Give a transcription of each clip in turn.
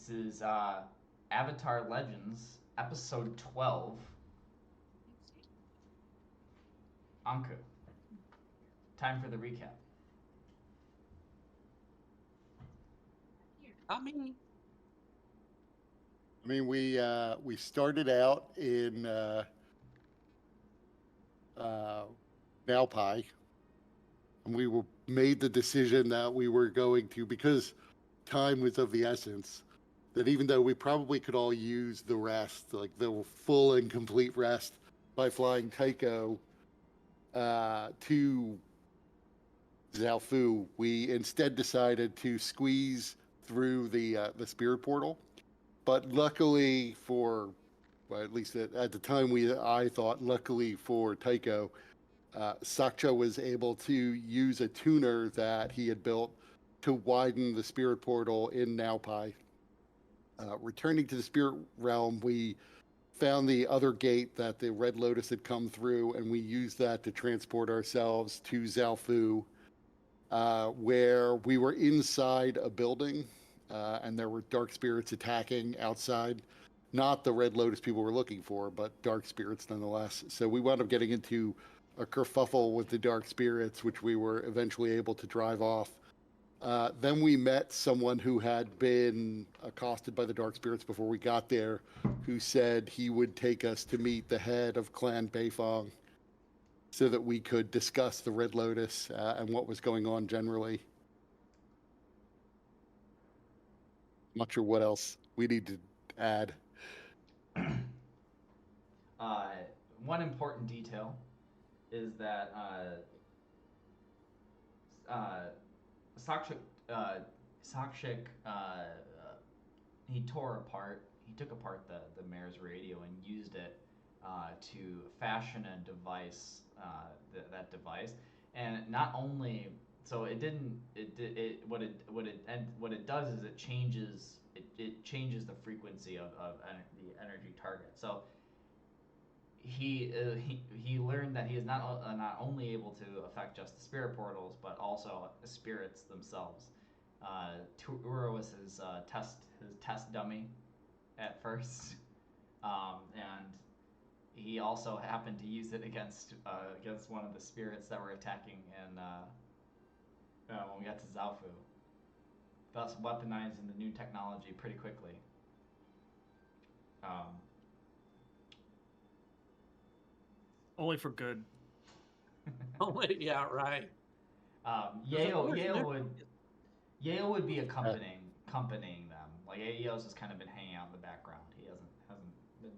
This is Avatar Legends, episode 12, Ankou. Time for the recap. I mean, we started out in uh, Malpai, and we were made the decision that we were going to, because time was of the essence, that even though we probably could all use the rest, like the full and complete rest, by flying Tycho to Zhaofu, we instead decided to squeeze through the spirit portal. But luckily for, well, at least at the time I thought, luckily for Tycho, Sakcha was able to use a tuner that he had built to widen the spirit portal in Naupai. Returning to the spirit realm, we found the other gate that the Red Lotus had come through, and we used that to transport ourselves to Zhaofu, where we were inside a building, and there were dark spirits attacking outside. Not the Red Lotus people were looking for, but dark spirits nonetheless. So we wound up getting into a kerfuffle with the dark spirits, which we were eventually able to drive off. Then we met someone who had been accosted by the dark spirits before we got there, who said he would take us to meet the head of Clan Beifong so that we could discuss the Red Lotus and what was going on generally. Not sure what else we need to add. uh, One important detail is that uh, Sakshik, uh, Sakshik he he took apart the mayor's radio and used it to fashion a device, that device, and not only so it didn't it what it does is it changes the frequency of the energy target. So he learned that he is not only able to affect just the spirit portals, but also the spirits themselves. Uro was his test dummy at first, and he also happened to use it against one of the spirits that were attacking when we got to Zaofu, thus weaponizing the new technology pretty quickly. Um, Only for good. oh wait, yeah, right. Yale would be Uh, accompanying them. Like Yale's just kind of been hanging out in the background. He hasn't been.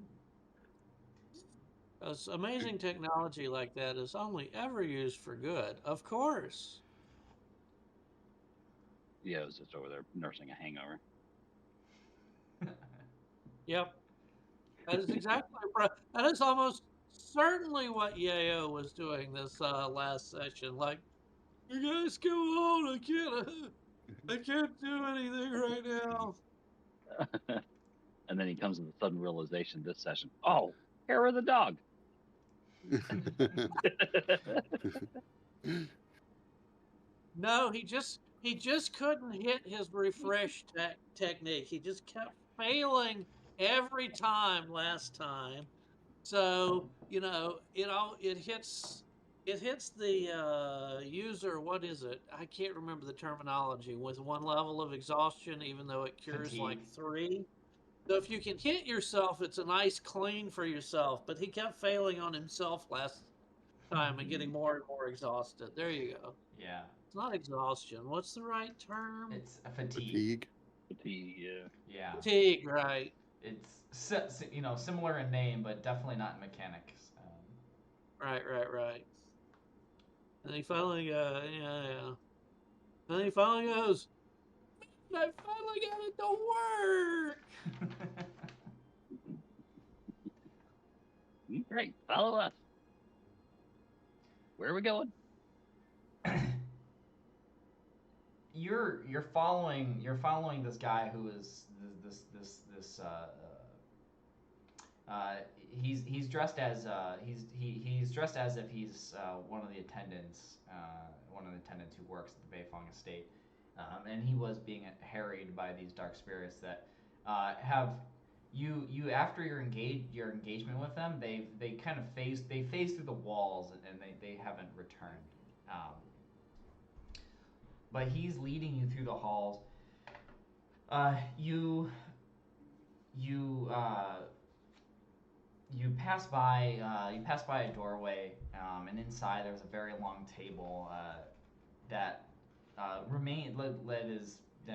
Because amazing technology like that is only ever used for good, of course. Yeah, I was just over there nursing a hangover. Yep, that is exactly that is almost certainly what Yayo was doing this last session. Like, you guys go on, I can't do anything right now. And then he comes to the sudden realization this session, oh, hair of the dog. No, he just couldn't hit his refresh technique. He just kept failing every time last time. So, it hits the user, what is it? I can't remember the terminology, with one level of exhaustion, even though it cures like Fatigue. three. So if you can hit yourself, it's a nice clean for yourself. But he kept failing on himself last time and getting more and more exhausted. There you go. Yeah, It's not exhaustion. What's the right term? it's a fatigue. Fatigue. Fatigue, yeah. Yeah, Fatigue, right. it's similar in name, but definitely not in mechanics. Right. And he finally, yeah. And he finally goes, I finally got it to work. Great, follow us. Where are we going? You're following this guy who is this he's dressed as he's dressed as if he's one of the attendants who works at the Beifong estate, and he was being harried by these dark spirits that have you after your engagement with them, they kind of phase through the walls and they haven't returned. Um, but he's leading you through the halls. You you you pass by a doorway, and inside there's a very long table that that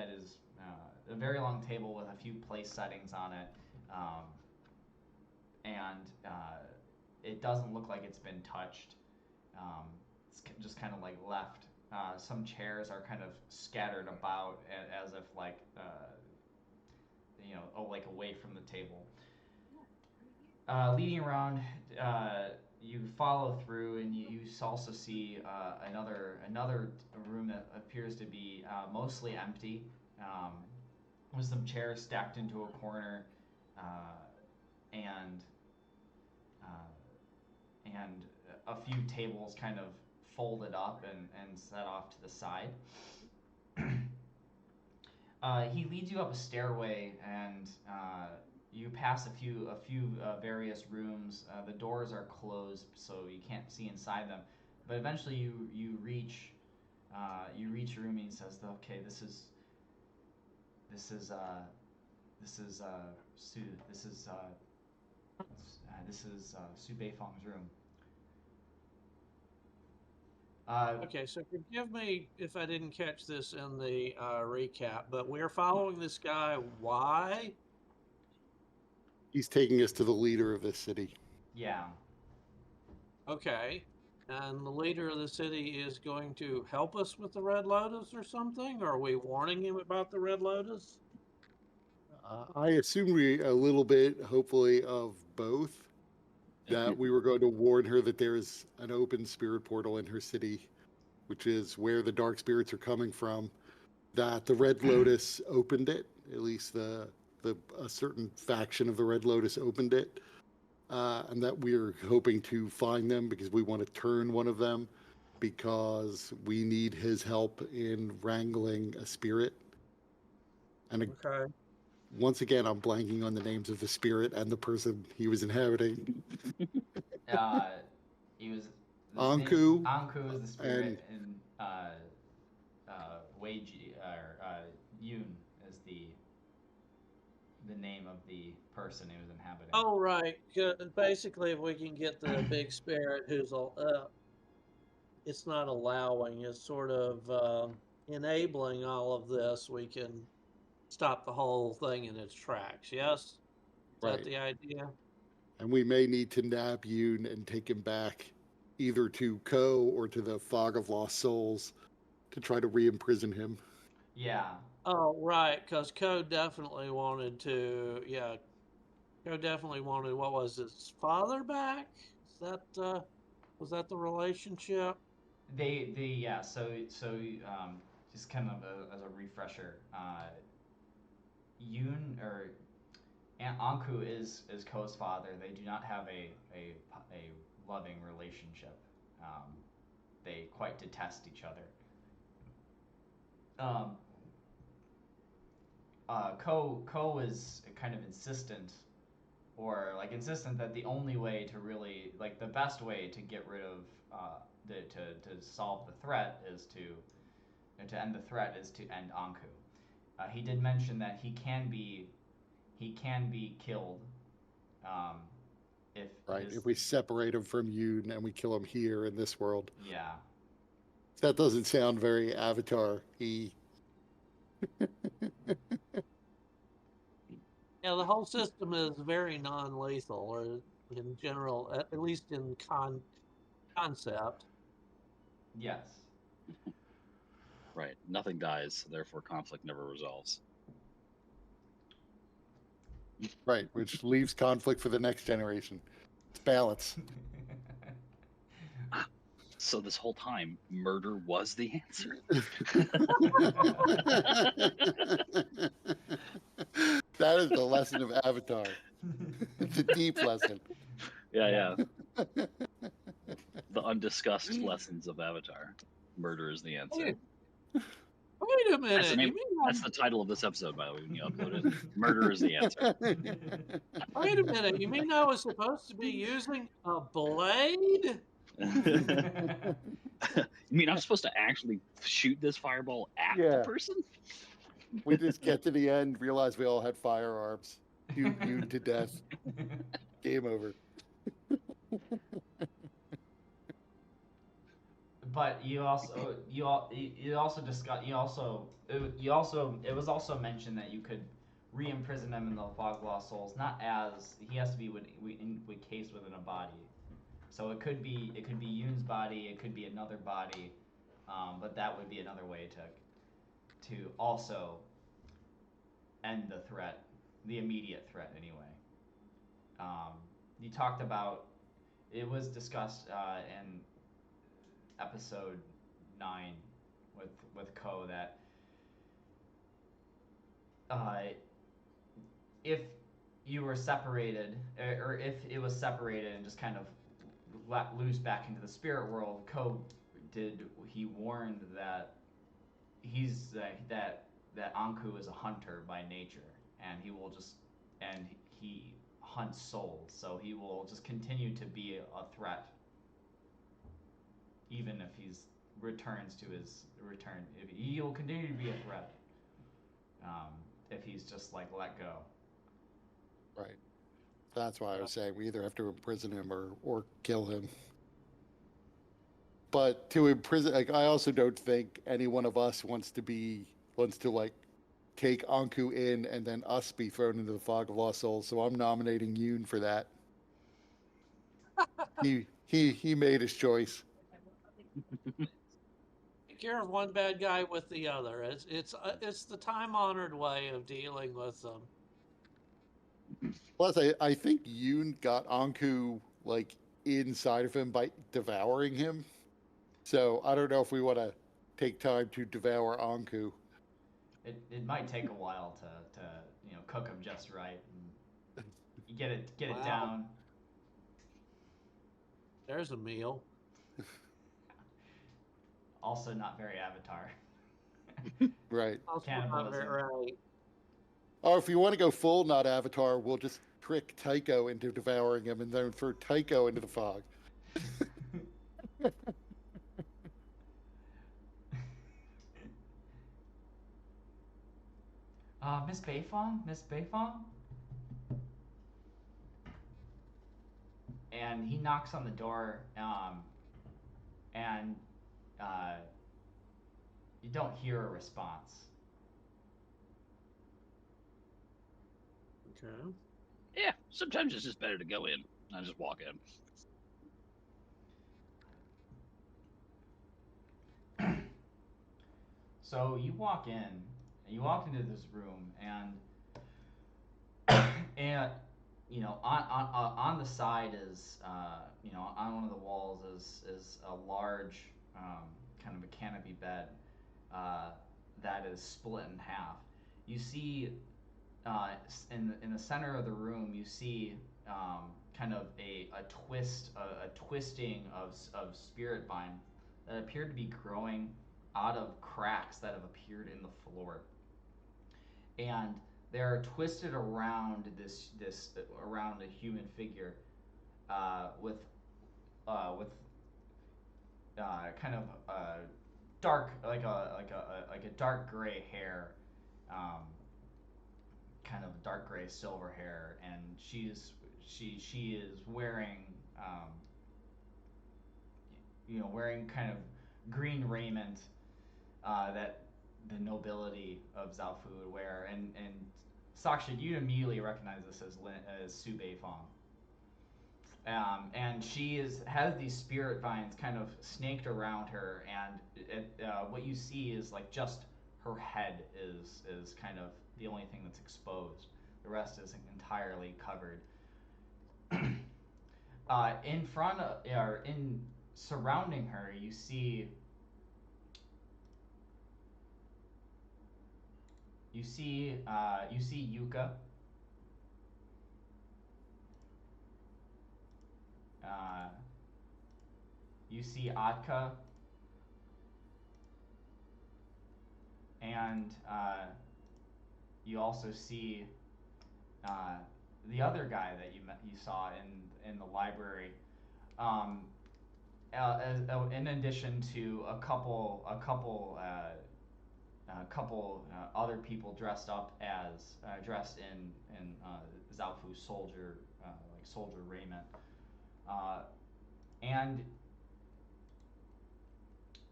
is a very long table with a few place settings on it, and it doesn't look like it's been touched. Um, it's just kind of like left. Some chairs are kind of scattered about as if like like away from the table. Leading around, you follow through, and you also see another room that appears to be mostly empty, um, with some chairs stacked into a corner, uh, and and a few tables kind of folded up and set off to the side. He leads you up a stairway, and you pass a few various rooms. The doors are closed, so you can't see inside them. But eventually, you reach a room, and he says, "Okay, this is Su. This is Su Beifong's room." Okay, so forgive me if I didn't catch this in the recap, but we're following this guy. Why? He's taking us to the leader of this city. Yeah. Okay. And the leader of the city is going to help us with the Red Lotus or something? Or are we warning him about the Red Lotus? I assume a little bit, hopefully, of both. That we were going to warn her that there's an open spirit portal in her city, which is where the dark spirits are coming from. That the Red Lotus opened it, at least a certain faction of the Red Lotus opened it, and that we're hoping to find them because we want to turn one of them because we need his help in wrangling a spirit. And Okay. once again, I'm blanking on the names of the spirit and the person he was inhabiting. He was Ankou. Ankou is the spirit, and Wei Zhi or Yoon is the name of the person he was inhabiting. Oh, right. Basically, if we can get the big spirit who's it's not allowing, it's sort of enabling all of this, we can stop the whole thing in its tracks. Yes? Is that the idea? And we may need to nab Yoon and take him back either to Ko or to the Fog of Lost Souls to try to re-imprison him. Yeah. Oh, right, because Ko definitely wanted to, Ko definitely wanted, what was his father back? Is that, was that the relationship? So just kind of as a refresher, Yoon or Ankou is Ko's father. They do not have a loving relationship. They quite detest each other. Ko is kind of insistent that the only way to really, like, the best way to get rid of to solve the threat is to end the threat is to end Ankou. He did mention that he can be killed if we separate him from Yoon and we kill him here in this world. Yeah. That doesn't sound very Avatar-y. Yeah, the whole system is very non-lethal, or in general, at least in concept. Yes. Right. Nothing dies, therefore conflict never resolves. Right, which leaves conflict for the next generation. It's balance. So this whole time, murder was the answer. That is the lesson of Avatar. It's a deep lesson. Yeah. The undiscussed lessons of Avatar. Murder is the answer. Wait a minute. That's the name. You mean That's the title of this episode, by the way. When you upload it, "Murder is the answer." wait a minute. You mean I was supposed to be using a blade? You mean I'm supposed to actually shoot this fireball at the Yeah. person? We just get to the end, realize we all had firearms, shoot you to death. Game over. But you also it was also mentioned that you could re-imprison him in the fog of lost souls, not as he has to be encased within a body. So it could be Yoon's body, it could be another body, but that would be another way to also end the threat, the immediate threat anyway. You talked about, it was discussed in episode 9 with Ko that if you were separated, or if it was separated and just kind of let loose back into the spirit world, Ko he warned that that Ankou is a hunter by nature, and he hunts souls, so he will just continue to be a threat, even if he's returns to his return. He will continue to be a threat, if he's just like let go. Right. That's why I was saying we either have to imprison him or kill him. But to imprison, like, I also don't think any one of us wants to like take Ankou in and then us be thrown into the fog of lost souls. So I'm nominating Yoon for that. He made his choice. Take care of one bad guy with the other. It's the time-honored way of dealing with them. Plus, I think Yoon got Ankou like inside of him by devouring him. So I don't know if we want to take time to devour Ankou. It might take a while to cook him just right and get it Wow. down. There's a meal. Also not very Avatar. Right. Also Cannibalism. not very right. Or if you want to go full not Avatar, we'll just trick Tycho into devouring him and then throw Tycho into the fog. Miss Beifong? And he knocks on the door, and you don't hear a response. Okay. Yeah, sometimes it's just better to go in. I just walk in. So you walk in, and you walk into this room, and on the side is on one of the walls is a large kind of a canopy bed that is split in half. You see in the center of the room, you see kind of a twisting of spirit vine that appeared to be growing out of cracks that have appeared in the floor, and they're twisted around this around a human figure with kind of dark like a dark gray hair, kind of dark gray silver hair, and she is wearing wearing kind of green raiment that the nobility of Zaofu would wear, and Sakshi, you immediately recognize this as Su Beifong. And she has these spirit vines kind of snaked around her, and what you see is like just her head is kind of the only thing that's exposed. The rest is entirely covered. In front of, or in surrounding her, you see Yuka. You see Atka, and you also see the other guy that you saw in the library. Um, in addition to a couple other people dressed up as dressed in Zaofu soldier like soldier raiment, and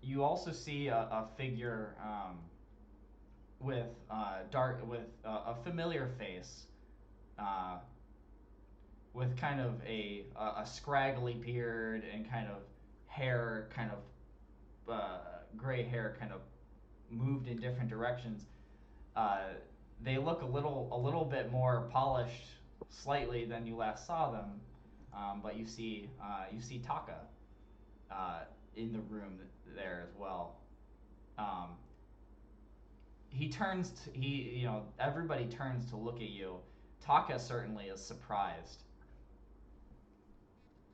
you also see a figure with a familiar face, uh, with kind of a scraggly beard and kind of hair, kind of gray hair, kind of moved in different directions. Uh, they look a little bit more polished, slightly than you last saw them, but you see Taka uh, in the room there as well. Um, everybody turns to look at you. Taka certainly is surprised,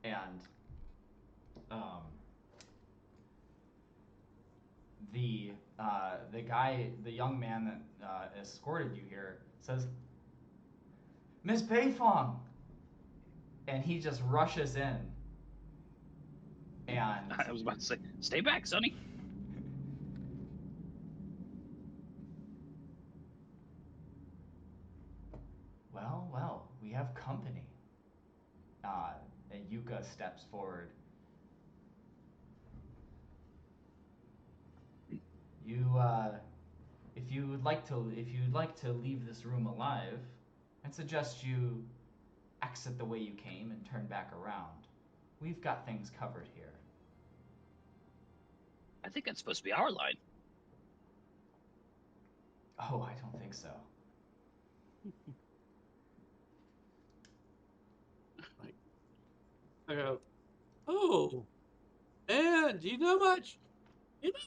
and um, the young man that escorted you here says, "Miss Beifong," and he just rushes in. And I was about to say, stay back, Sonny. well, we have company. And Yuka steps forward. If you'd like to leave this room alive, I'd suggest you exit the way you came and turn back around. We've got things covered here. I think that's supposed to be our line. Oh, I don't think so. I go, oh, and you know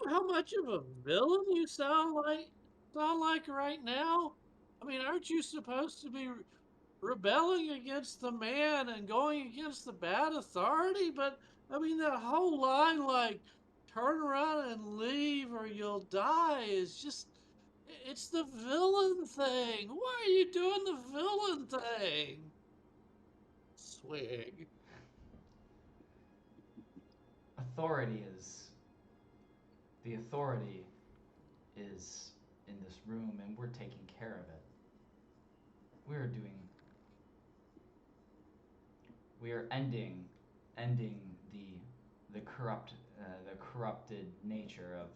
how much of a villain you sound like right now? I mean, aren't you supposed to be rebelling against the man and going against the bad authority? But I mean, that whole line, like, turn around and leave or you'll die, is just, it's the villain thing. Why are you doing the villain thing? Swig. Authority is the authority is in this room, and we're taking care of it. We are ending the corrupted nature of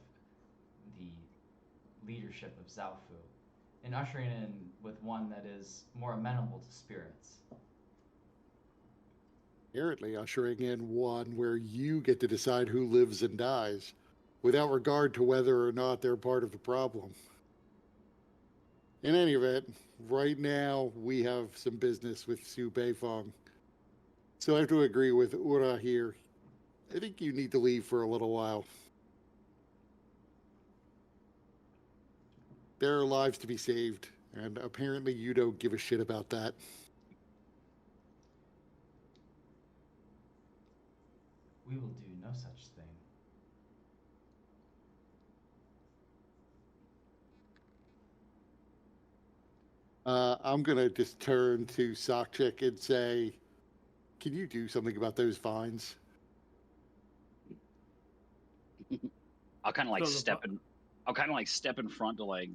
the leadership of Zaofu, and ushering in with one that is more amenable to spirits. Apparently ushering in one where you get to decide who lives and dies, without regard to whether or not they're part of the problem. In any event, right now we have some business with Su Beifong. So I have to agree with Ura here. I think you need to leave for a little while. There are lives to be saved, and apparently you don't give a shit about that. We will do no such thing. I'm going to just turn to Sokchik and say, can you do something about those vines? I'll kind of like So the step in. I'll kind of like step in front to like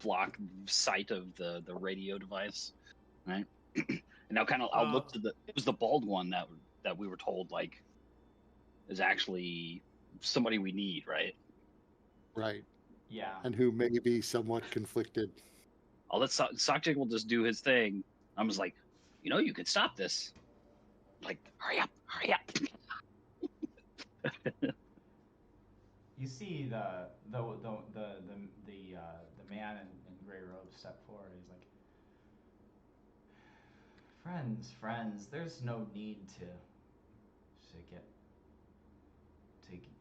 block sight of the radio device, right? And I'll look to it was the bald one that we were told like is actually somebody we need, right? Right. Yeah. And who may be somewhat conflicted. I'll let Sokchik will just do his thing. I'm just like, you could stop this. Like, hurry up. You see the man in gray robes step forward. He's like, friends, there's no need to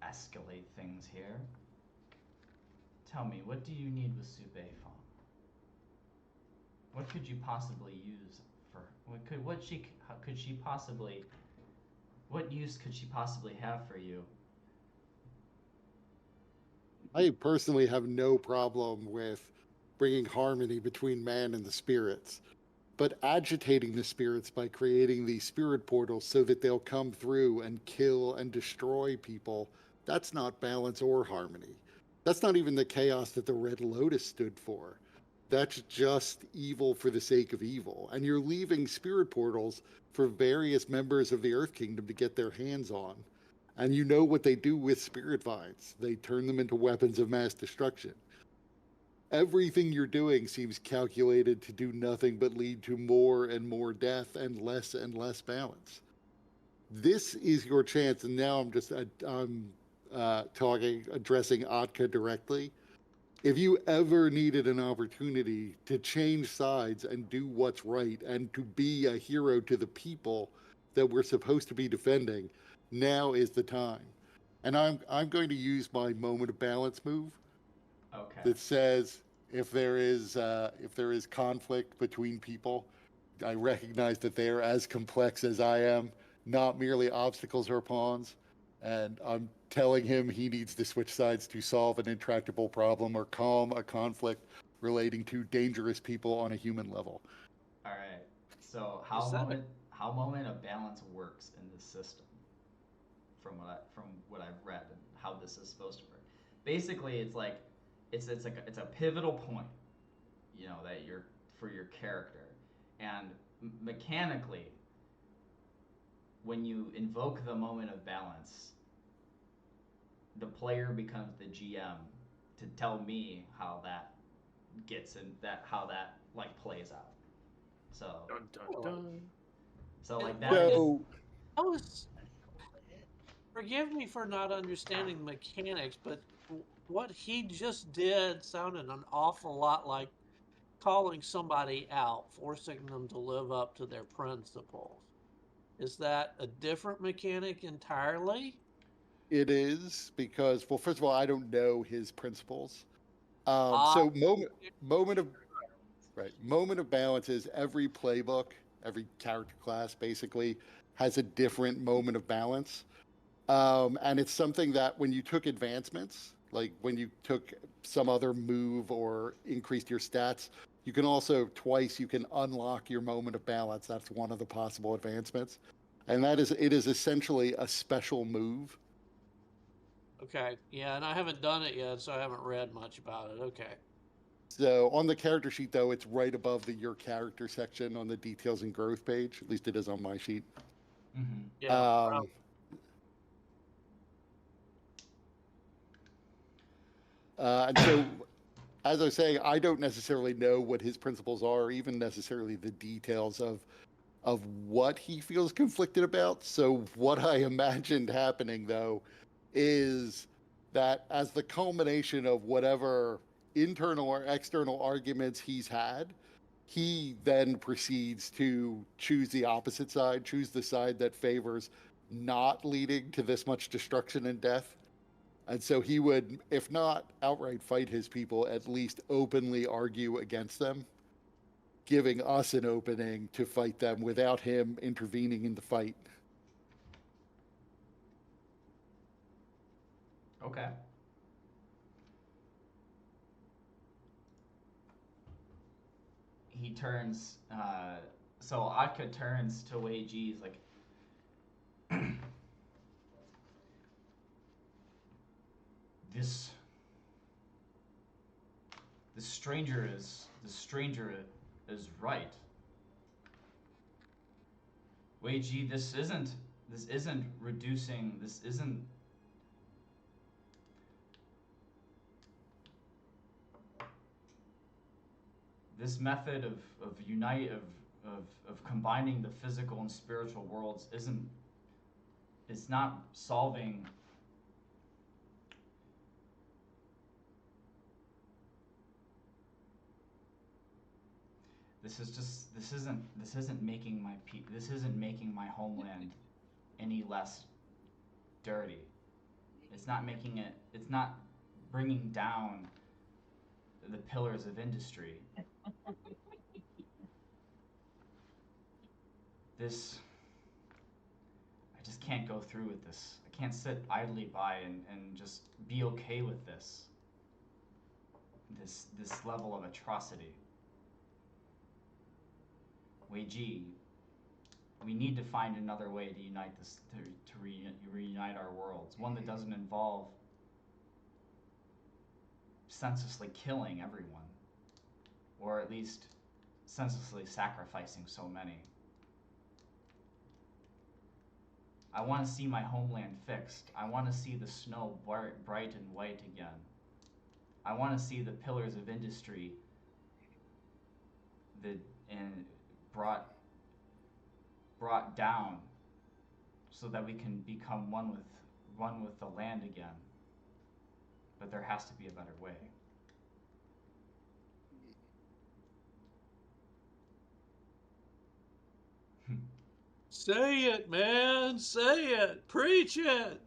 escalate things here. Tell me, what do you need with Su Beifong? What could you possibly use for? What use could she possibly have for you? I personally have no problem with bringing harmony between man and the spirits, but agitating the spirits by creating these spirit portals so that they'll come through and kill and destroy people, that's not balance or harmony. That's not even the chaos that the Red Lotus stood for. That's just evil for the sake of evil. And you're leaving spirit portals for various members of the Earth Kingdom to get their hands on. And you know what they do with spirit vines. They turn them into weapons of mass destruction. Everything you're doing seems calculated to do nothing but lead to more and more death and less balance. This is your chance, and now I'm addressing Atka directly. If you ever needed an opportunity to change sides and do what's right and to be a hero to the people that we're supposed to be defending, now is the time. And I'm going to use my moment of balance move Okay. that says if there is conflict between people, I recognize that they are as complex as I am, not merely obstacles or pawns, and I'm telling him he needs to switch sides to solve an intractable problem or calm a conflict relating to dangerous people on a human level. All right. So Is that how moment of balance works in this system, from what I've read and how this is supposed to work. Basically, it's like it's a pivotal point, you know, that you're for your character, and mechanically, when you invoke the moment of balance, the player becomes the GM to tell me how that gets in that how that like plays out. So Dun, dun, Oh, dun. so like What that is So I was forgive me for not understanding the mechanics, but what he just did sounded an awful lot like calling somebody out, forcing them to live up to their principles. Is that a different mechanic entirely? it is because, well, first of all, I don't know his principles. Ah, So moment of moment of balance is every playbook, every character class basically has a different moment of balance. And it's something that when you took advancements, like when you took some other move or increased your stats, you can also twice you can unlock your moment of balance. That's one of the possible advancements. And that is it is essentially a special move. okay. Yeah, and I haven't done it yet, so I haven't read much about it. Okay. So on the character sheet though, it's right above the your character section on the details and growth page. At least it is on my sheet. mm-hmm. Yeah. Um, and so as I was saying, I don't necessarily know what his principles are, or even necessarily the details of what he feels conflicted about. So what I imagined happening though is that as the culmination of whatever internal or external arguments he's had, he then proceeds to choose the opposite side, choose the side that favors not leading to this much destruction and death. And so he would, if not outright fight his people, at least openly argue against them, giving us an opening to fight them without him intervening in the fight. Okay. He turns. So Atka turns to Wei Ji. He's like, this this stranger is right. Wei Ji, this isn't reducing. This isn't. This method of unite of combining the physical and spiritual worlds isn't. It's not solving. This isn't making this isn't making my homeland any less dirty. It's not making it. It's not bringing down the pillars of industry. This I just can't go through with this. I can't sit idly by and just be okay with this. this level of atrocity. Wei Zhi, we need to find another way to unite this to reunite our worlds. One that doesn't involve senselessly killing everyone, or at least senselessly sacrificing so many. I want to see my homeland fixed. I want to see the snow bright and white again. I want to see the pillars of industry brought down, so that we can become one with the land again. But there has to be a better way. Say it, man. Say it. Preach it.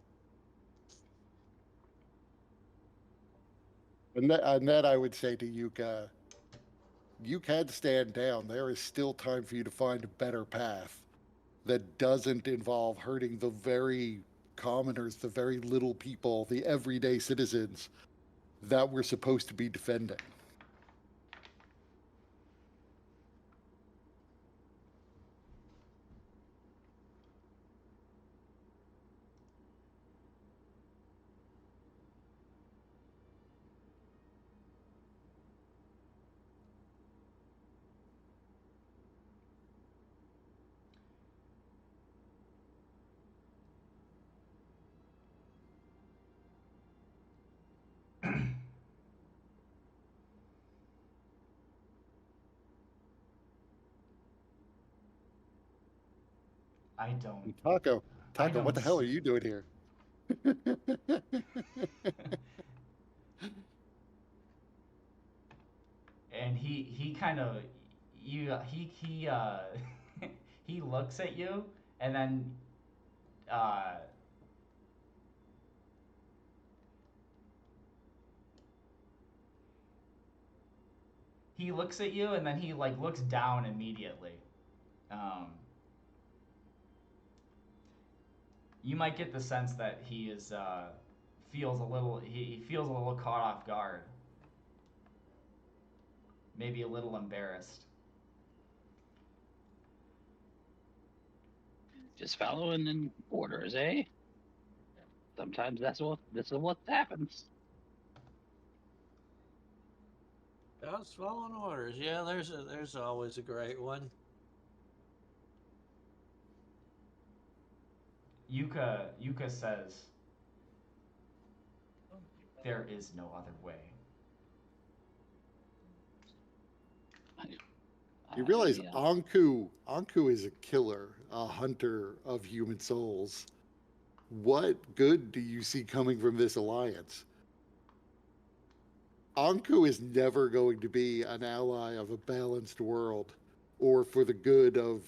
And that I would say to Yuka, you can stand down. There is still time for you to find a better path that doesn't involve hurting the very commoners, the very little people, the everyday citizens that we're supposed to be defending. I don't. Taka, what the hell are you doing here? And he kind of he looks at you, and then he looks at you, and then he like looks down immediately. You might get the sense that he is feels a little caught off guard, maybe a little embarrassed. Just following in orders, eh? Sometimes that's what happens. Just following orders. Yeah, there's always a great one. Yuka says, there is no other way. You realize Ankou is a killer, a hunter of human souls. What good do you see coming from this alliance? Ankou is never going to be an ally of a balanced world or for the good of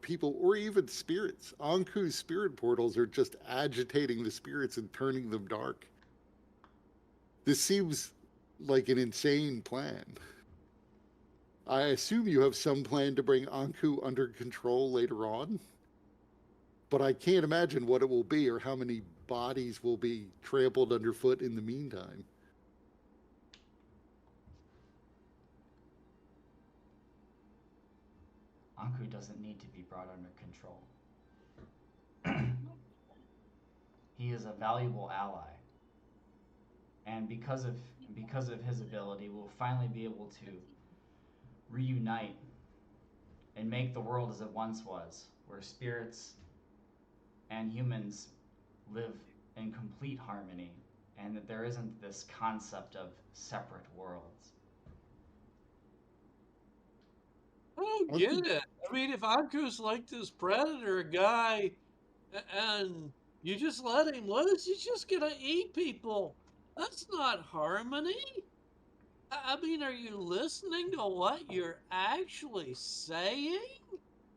people or even spirits. Ankou's spirit portals are just agitating the spirits and turning them dark. This seems like an insane plan. I assume you have some plan to bring Ankou under control later on, but I can't imagine what it will be or how many bodies will be trampled underfoot in the meantime. Ankou doesn't need to be brought under control. He is a valuable ally. And because of his ability, we'll finally be able to reunite and make the world as it once was, where spirits and humans live in complete harmony, and that there isn't this concept of separate worlds. I don't get it. I mean, if Ankou's like this predator guy, and you just let him loose, he's just gonna eat people. That's not harmony. I mean, are you listening to what you're actually saying?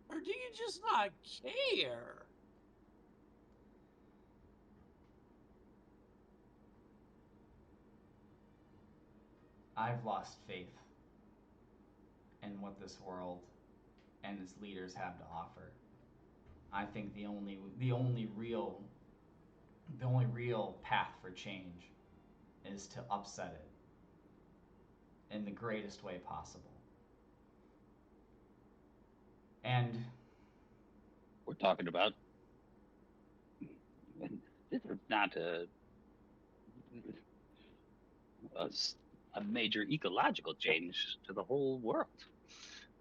Or do you just not care? I've lost faith in what this world and its leaders have to offer. I think the only real path for change is to upset it. in the greatest way possible. And We're talking about this is not a, a major ecological change to the whole world.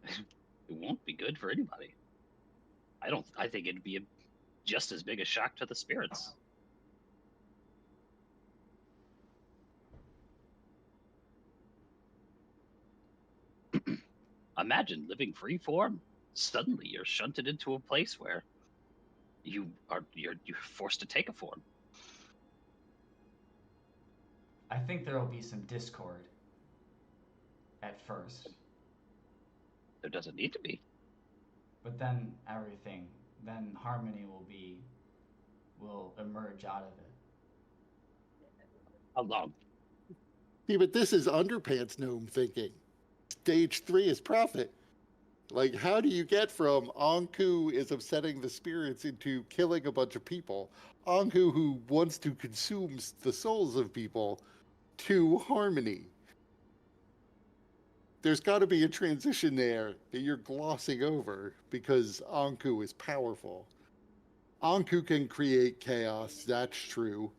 It won't be good for anybody. I think it'd be just as big a shock to the spirits. Imagine living free form. Suddenly you're shunted into a place where you're forced to take a form. I think there will be some discord at first, There doesn't need to be. but then harmony will emerge out of it. How long? Yeah, but this is underpants gnome thinking. Stage 3 is profit. Like, how do you get from Ankou is upsetting the spirits into killing a bunch of people, Ankou who wants to consume the souls of people, to harmony? There's got to be a transition there that you're glossing over because Ankou is powerful. Ankou can create chaos, that's true.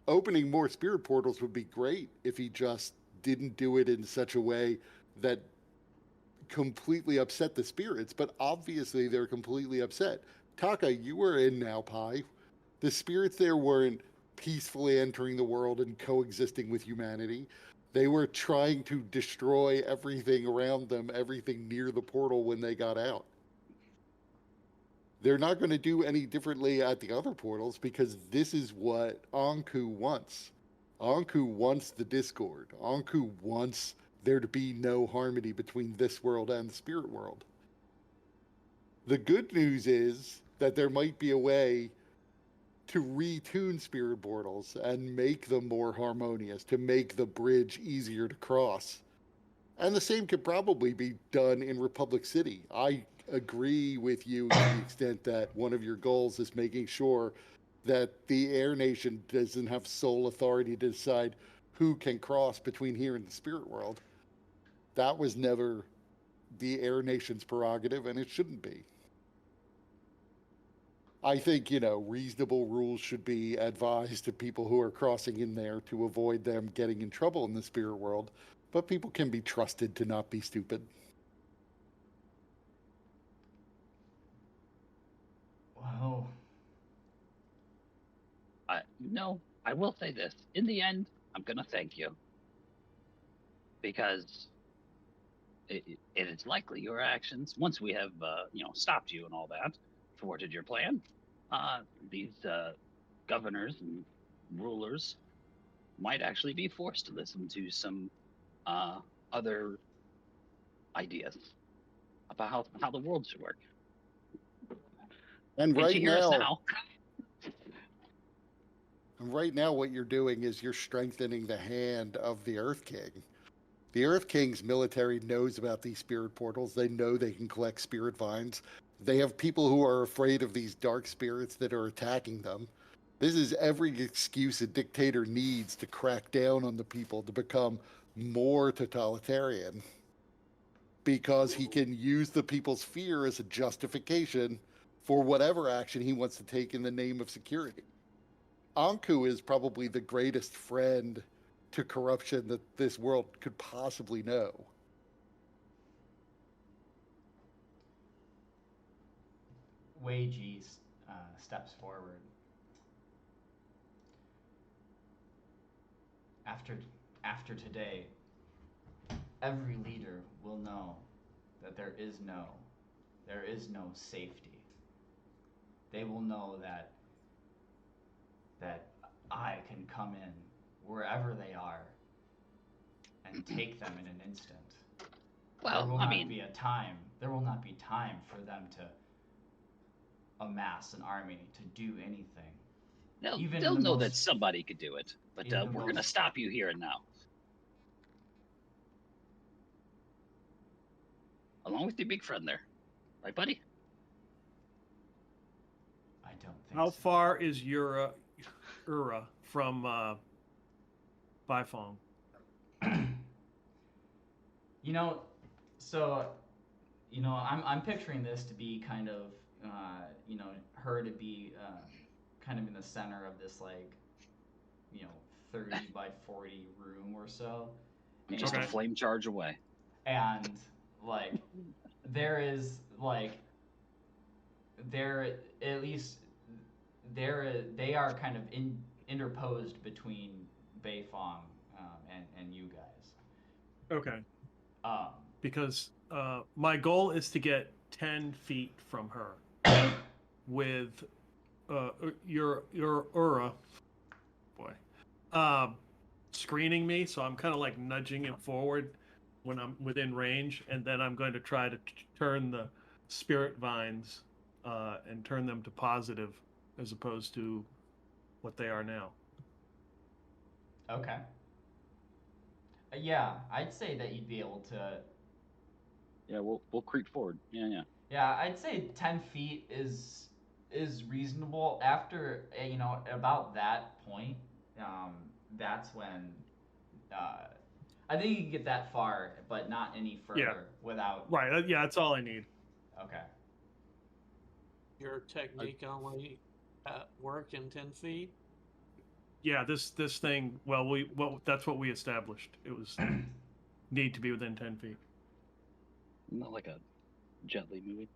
Opening more spirit portals would be great if he just didn't do it in such a way that completely upset the spirits, but obviously they're completely upset. Taka, you were in Naupai. The spirits there weren't peacefully entering the world and coexisting with humanity. They were trying to destroy everything around them, everything near the portal when they got out. They're not going to do any differently at the other portals because this is what Ankou wants. Ankou wants the discord. Ankou wants there to be no harmony between this world and the spirit world. The good news is that there might be a way to retune spirit portals and make them more harmonious, to make the bridge easier to cross. And the same could probably be done in Republic City. I agree with you to the extent that one of your goals is making sure that the Air Nation doesn't have sole authority to decide who can cross between here and the spirit world. That was never the Air Nation's prerogative, and it shouldn't be. I think, reasonable rules should be advised to people who are crossing in there to avoid them getting in trouble in the spirit world, but people can be trusted to not be stupid. Well, I will say this. In the end, I'm going to thank you. Because it is likely your actions, once we have, stopped you and all that, thwarted your plan, these governors and rulers might actually be forced to listen to some other ideas about how the world should work. And Can't you right hear us now, now? right now, what you're doing is you're strengthening the hand of the Earth King. The Earth King's military knows about these spirit portals. They know they can collect spirit vines. They have people who are afraid of these dark spirits that are attacking them. This is every excuse a dictator needs to crack down on the people, to become more totalitarian, because he can use the people's fear as a justification for whatever action he wants to take in the name of security. Ankou is probably the greatest friend to corruption that this world could possibly know. Wei Zhi steps forward. After today, every leader will know that there is no safety. They will know that I can come in wherever they are and take them in an instant. Well, There will not be time for them to amass an army to do anything. They'll know that somebody could do it, but we're going to stop you here and now. Along with your big friend there. Right, buddy? I don't think How so. far is Ura from Beifong? You know, so I'm picturing this to be kind of her to be kind of in the center of this like 30 by 40 room or so, Just a and flame charge away. and like there is like there at least they are kind of interposed between Beifong and you guys. Okay. Um, Because my goal is to get 10 feet from her with your Ura, boy, screening me. So I'm kind of like nudging him forward when I'm within range, and then I'm going to try to turn the spirit vines and turn them to positive as opposed to what they are now. okay. Yeah, I'd say that you'd be able to. Yeah, we'll creep forward. Yeah. Yeah, I'd say 10 feet is reasonable. After about that point, that's when I think you can get that far, but not any further Yeah. without. Right. Yeah, that's all I need. Okay. Your technique only work in 10 feet? Yeah, this thing. Well, that's what we established. It was need to be within 10 feet. Not like a Jet Li movie.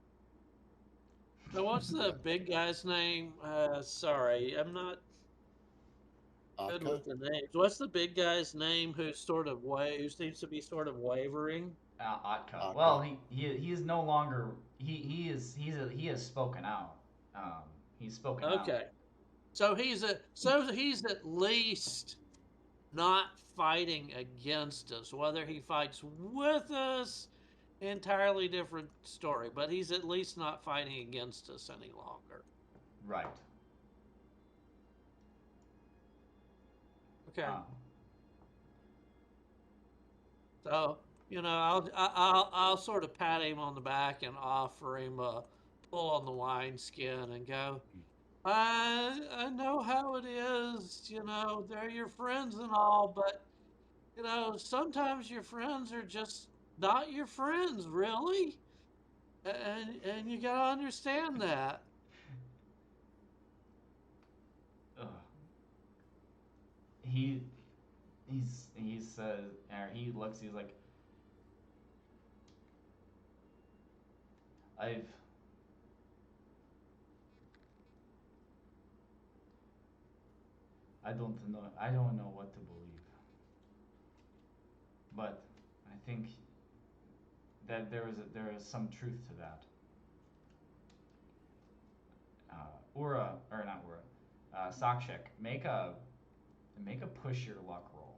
So what's the big guy's name? Sorry, I'm not good Atka? with the names. What's the big guy's name who seems to be sort of wavering? Atka. Taka. Well, he is no longer he has spoken out. He's spoken out. Okay. So he's at least not fighting against us. Whether he fights with us, entirely different story. But he's at least not fighting against us any longer. Right. Okay. Um, So I'll sort of pat him on the back and offer him a pull on the wineskin and go. I know how it is. They're your friends and all, but sometimes your friends are just not your friends, really, and you gotta understand that. ugh. He says, or he looks. He's like, I've. I don't know. I don't know what to believe. But I think that there is some truth to that. Ura or not Ura, Sakshik, make a push your luck roll.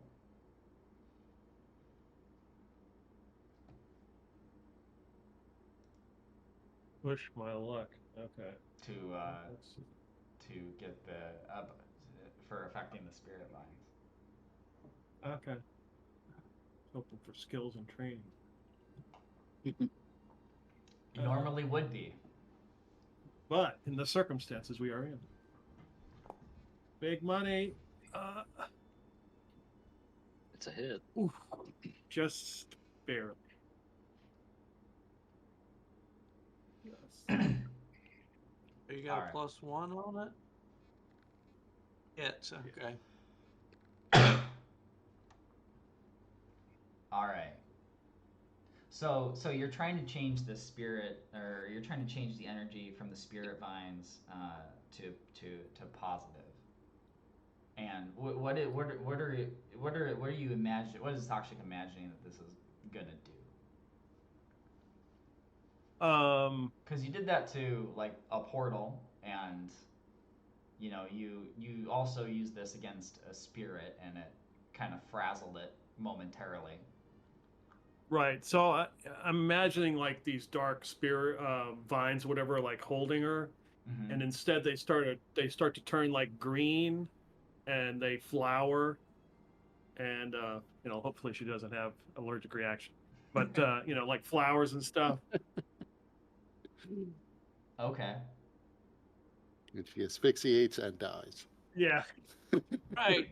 Push my luck. Okay. To Let's see. to get the for affecting the spirit lines. Okay. Hoping for skills and training. You normally would be. But in the circumstances we are in. Big money. It's a hit. Oof, just barely. Yes. You got All a right. +1 on it? It's okay. All right. So you're trying to change the spirit, or you're trying to change the energy from the spirit vines to positive. And what are you imagining? What is Sakshik imagining that this is gonna do? Because you did that to like a portal, and you also used this against a spirit, and it kind of frazzled it momentarily. Right. So I'm imagining like these dark spirit vines, whatever, like holding her, Mm-hmm. and instead they start to turn like green, and they flower, and hopefully she doesn't have allergic reaction, but like flowers and stuff. Okay. And she asphyxiates and dies. Yeah. Right.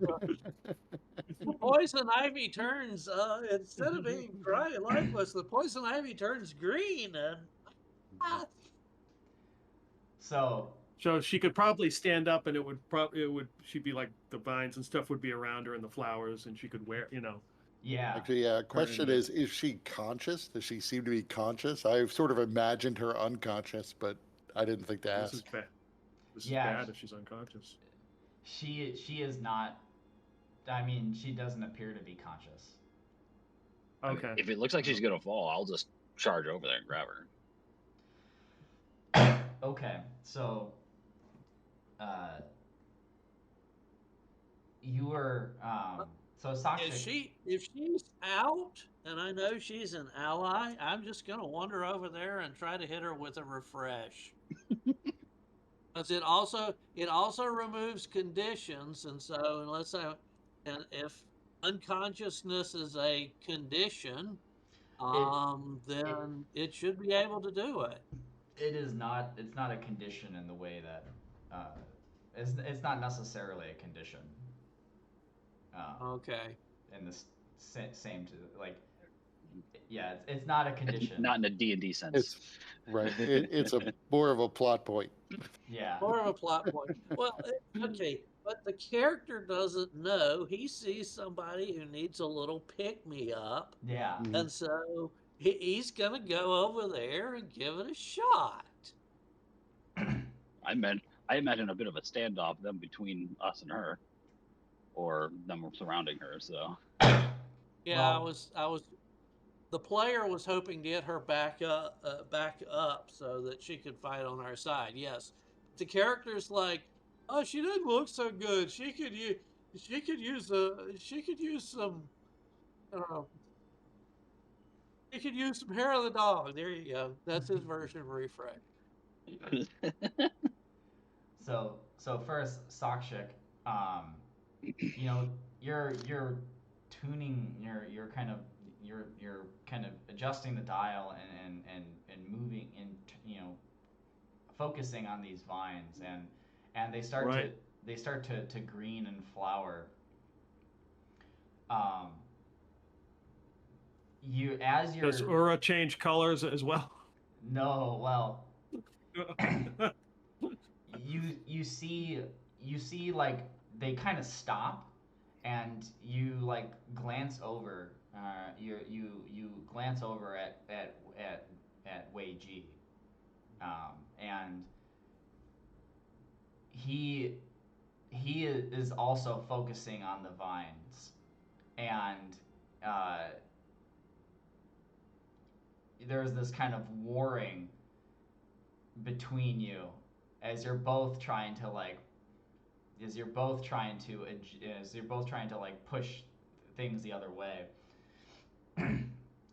The poison ivy turns instead of being dry and lifeless, the poison ivy turns green and So So she could probably stand up, and she'd be like the vines and stuff would be around her and the flowers, and she could wear, yeah, Actually, question is she conscious? Does she seem to be conscious? I've sort of imagined her unconscious, but I didn't think to This is ask. bad. This is Yeah, bad if she's unconscious. she is not. I mean, she doesn't appear to be conscious. I mean, Okay. if it looks like she's gonna fall, I'll just charge over there and grab her. Okay, so you were so Sakshik. if she's out and I know she's an ally, I'm just gonna wander over there and try to hit her with a refresh. Because it also removes conditions, and so and if unconsciousness is a condition, then it should be able to do it. It is not. It's not a condition in the way that. It's not necessarily a condition. Okay. In the same to like. Yeah, it's not a condition. Not in a D&D sense. It's right. It's more of a plot point. Yeah. More of a plot point. Well, okay, but the character doesn't know. He sees somebody who needs a little pick me up, Yeah. and so he's gonna go over there and give it a shot. I imagine a bit of a standoff then between us and her, or them surrounding her. So Yeah, Well, I was. The player was hoping to get her back up so that she could fight on our side. Yes, the character's like, oh, she doesn't look so good. She could use some. I don't know. She could use some hair of the dog. There you go. That's his version of refresh. so first, Sakshik, you know, you're tuning, you're kind of adjusting the dial and moving in, focusing on these vines and they start Right. to green and flower. Um, Does Ura change colors as well? no, well, you see like they kind of stop and you like glance over you glance over at Wei Zhi, and he is also focusing on the vines, and uh, there's this kind of warring between you as you're both trying to like as you're both trying to like push things the other way.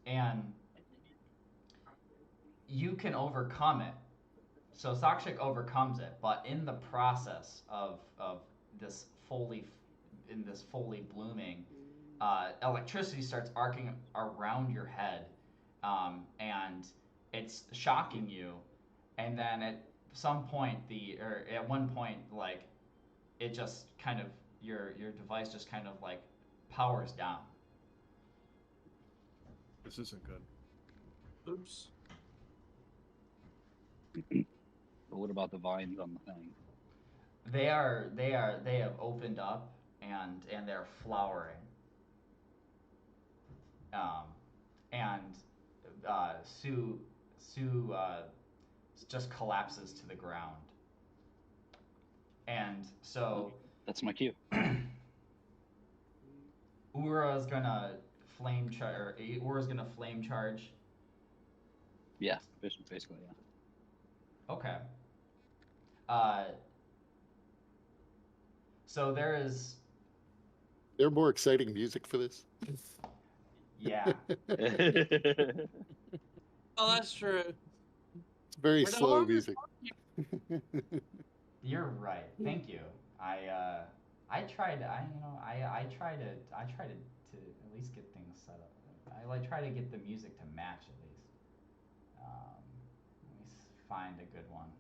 And you can overcome it. So Sakshik overcomes it, but in the process of this fully blooming, electricity starts arcing around your head, and it's shocking you. And then at one point, like it just kind of your device just kind of like powers down. This isn't good. Oops. But what about the vines on the thing? They have opened up and they're flowering. And Sue just collapses to the ground. And so That's my cue. Ura's gonna flame charge. Yeah, basically, yeah. Okay. So there's more exciting music for this. yeah. Oh, that's true. It's very We're no slow longer music. You're right. Thank you. I try to at least get things set up. I like try to get the music to match at least. Let me find a good one.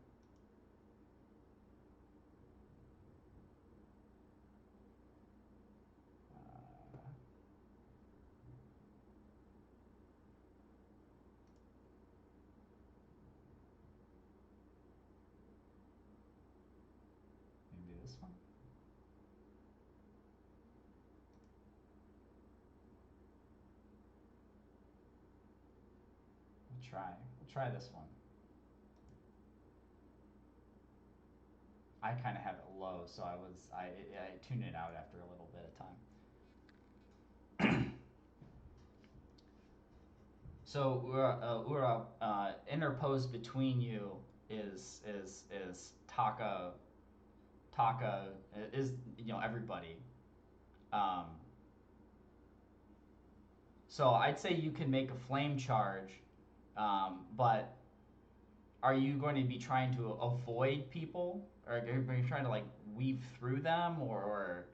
try. We'll try this one. I kind of have it low, so I tuned it out after a little bit of time. So interposed between you is Taka. Taka is everybody. So I'd say you can make a flame charge, but are you going to be trying to avoid people, or are you trying to like weave through them, or?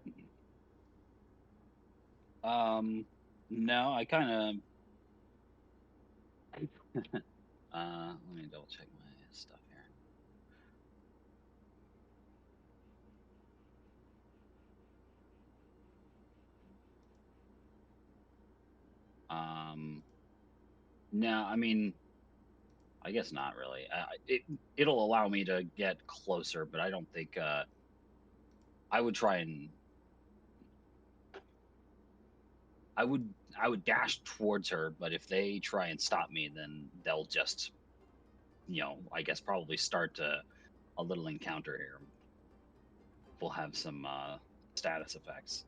No, I kind of. Let me double check my stuff here. No, I mean, I guess not really. It'll allow me to get closer, but I don't think I would try and I would dash towards her, but if they try and stop me, then they'll just I guess probably start a little encounter here. We'll have some status effects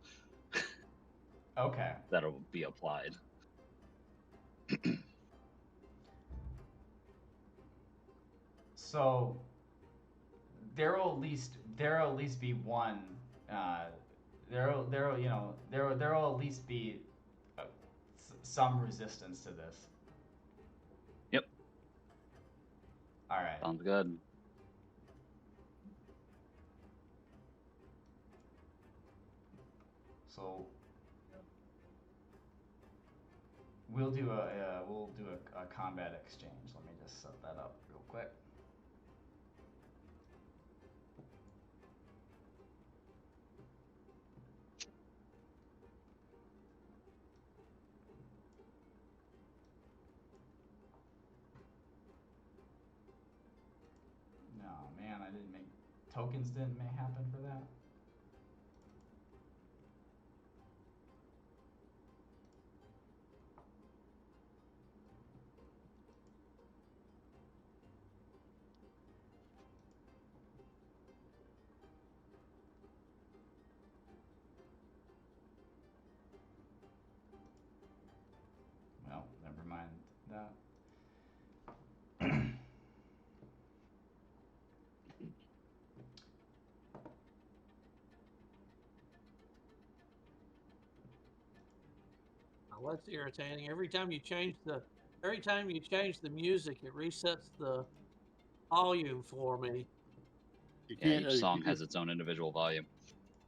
Okay. that'll be applied. So there'll at least be one. There'll at least be some resistance to this. Yep. All right. Sounds good. So we'll do a combat exchange. Let me just set that up real quick. No, man, I didn't make tokens. Didn't happen for that. Well, never mind that. Now, that's irritating. Every time you change the music, it resets the volume for me. You Yeah, can't. each song has its own individual volume.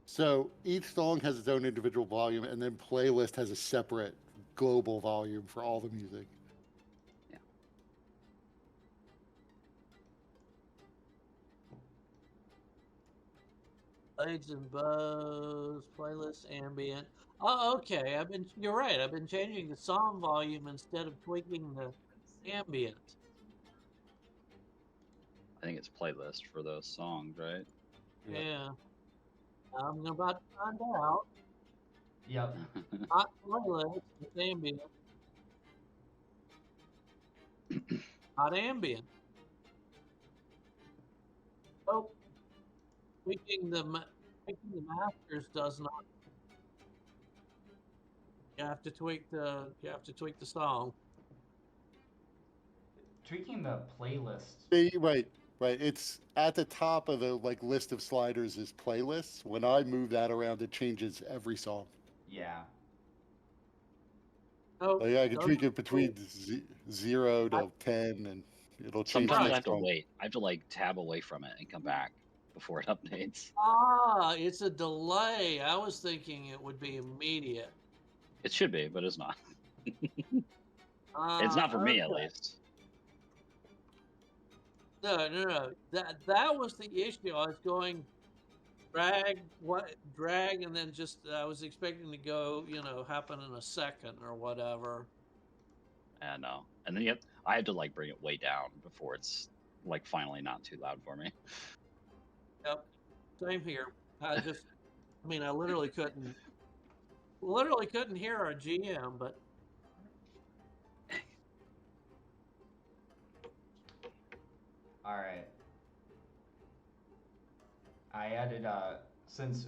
So each song has its own individual volume, and then playlist has a separate global volume for all the music. Yeah. Blades and bows, playlist, ambient. Oh, okay. You're right. I've been changing the song volume instead of tweaking the ambient. I think it's playlist for those songs, right? Yeah. I'm about to find out. Yep. Not playlist, it's ambient. Not ambient. Oh, tweaking the masters does not. You have to tweak the song. Tweaking the playlist. Right. It's at the top of the list of sliders is playlists. When I move that around, it changes every song. Yeah. Oh, I can tweak it between 0 to 10, and it'll change. Sometimes I next have to song. wait. I have to tab away from it and come back before it updates. Ah, it's a delay. I was thinking it would be immediate. It should be, but it's not. It's not for me, at least. No. That was the issue. I was going drag, and then just I was expecting to go, happen in a second or whatever. And no, and then I had to bring it way down before it's finally not too loud for me. Yep, same here. I literally couldn't hear our GM, but All right. I added since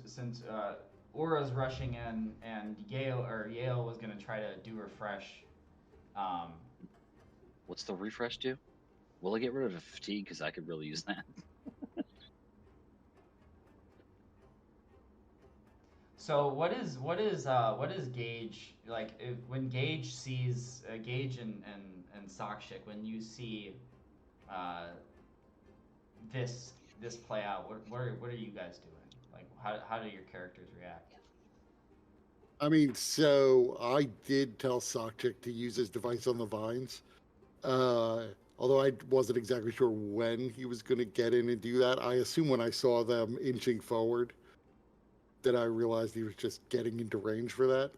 Aura's rushing in and Yale was gonna try to do refresh. Um, What's the refresh do? Will I get rid of the fatigue? Because I could really use that. so what is Gage like when Gage sees Gage and Sakshik, when you see uh, this play out, what are you guys doing? Like how do your characters react? I mean, so I did tell Sokchik to use his device on the vines. Uh, Although I wasn't exactly sure when he was going to get in and do that. I assume when I saw them inching forward that I realized he was just getting into range for that.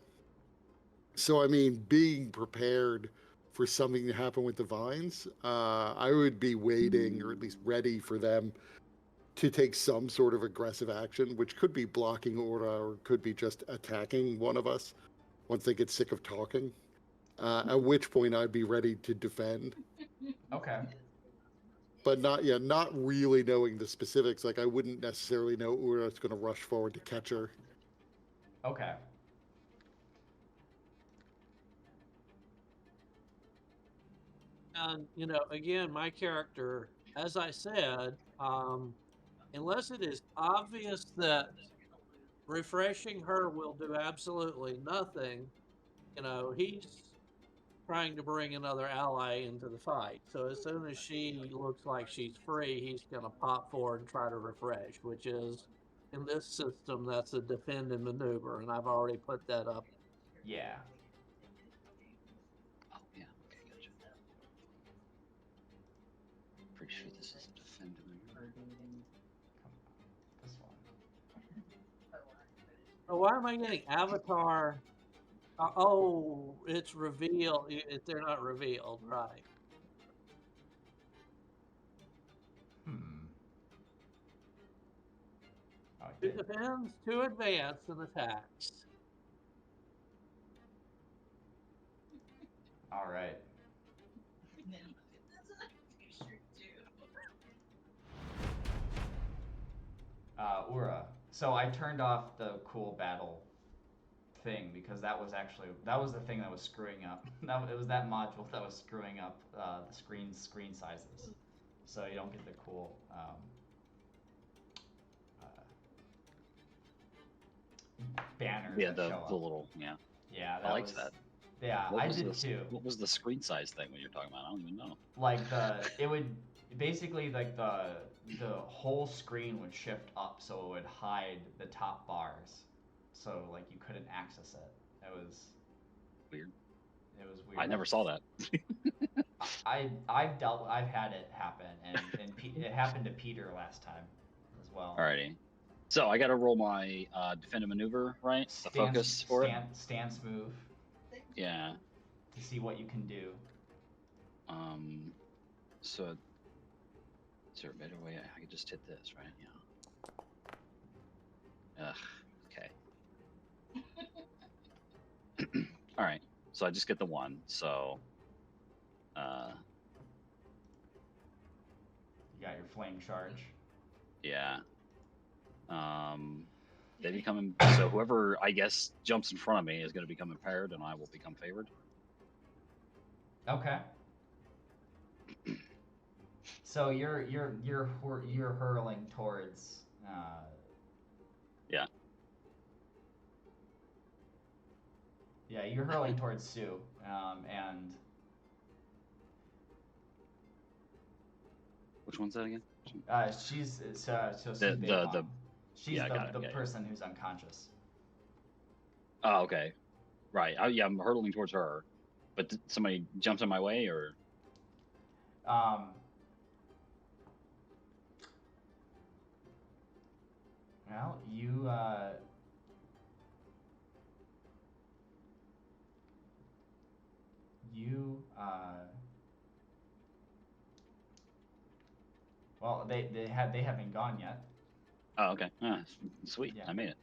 So, I mean, being prepared for something to happen with the vines, I would be waiting or at least ready for them to take some sort of aggressive action, which could be blocking Aura or could be just attacking one of us once they get sick of talking. At which point I'd be ready to defend, Okay. but not really knowing the specifics. Like I wouldn't necessarily know Ura's going to rush forward to catch her. Okay. And again, my character, as I said, unless it is obvious that refreshing her will do absolutely nothing, he's trying to bring another ally into the fight. So as soon as she looks like she's free, he's going to pop forward and try to refresh, which is, in this system, that's a defend and maneuver, and I've already put that up. Yeah. Oh yeah. Okay, gotcha. Pretty sure this is a defend maneuver. This one. Oh, why am I getting avatar? Oh, it's revealed. They're not revealed, right? Two Okay. defends, two advance, and attacks. All right. Ura. So I turned off the cool battle thing because that was the thing that was screwing up. It was that module that was screwing up the screen sizes, so you don't get the cool banners Yeah, that the show up. little Yeah, I liked that. Yeah, What I was did the too. what was the screen size thing when you're talking about? I don't even know. Like it would basically like the whole screen would shift up, so it would hide the top bars, so like you couldn't access it. It was Weird. It was weird. I never saw that. I've had it happen, and it happened to Peter last time as well. Alrighty. So I got to roll my defend and maneuver, right? The focus for it. Stance move. Yeah. To see what you can do. So is there a better way? I could just hit this, right? Yeah. Okay. All right. So I just get the one. So. You got your flame charge. Yeah. They become so whoever I guess jumps in front of me is going to become impaired, and I will become favored. Okay. So you're hurling towards. Yeah. Yeah, you're hurling towards Sue, and. Which one's that again? She's so Su Beifong. She's the person who's unconscious. Oh, okay. Right. I'm hurtling towards her, but somebody jumps in my way, or. Well, well, they haven't gone yet. Oh, okay. Sweet. Yeah. I made it.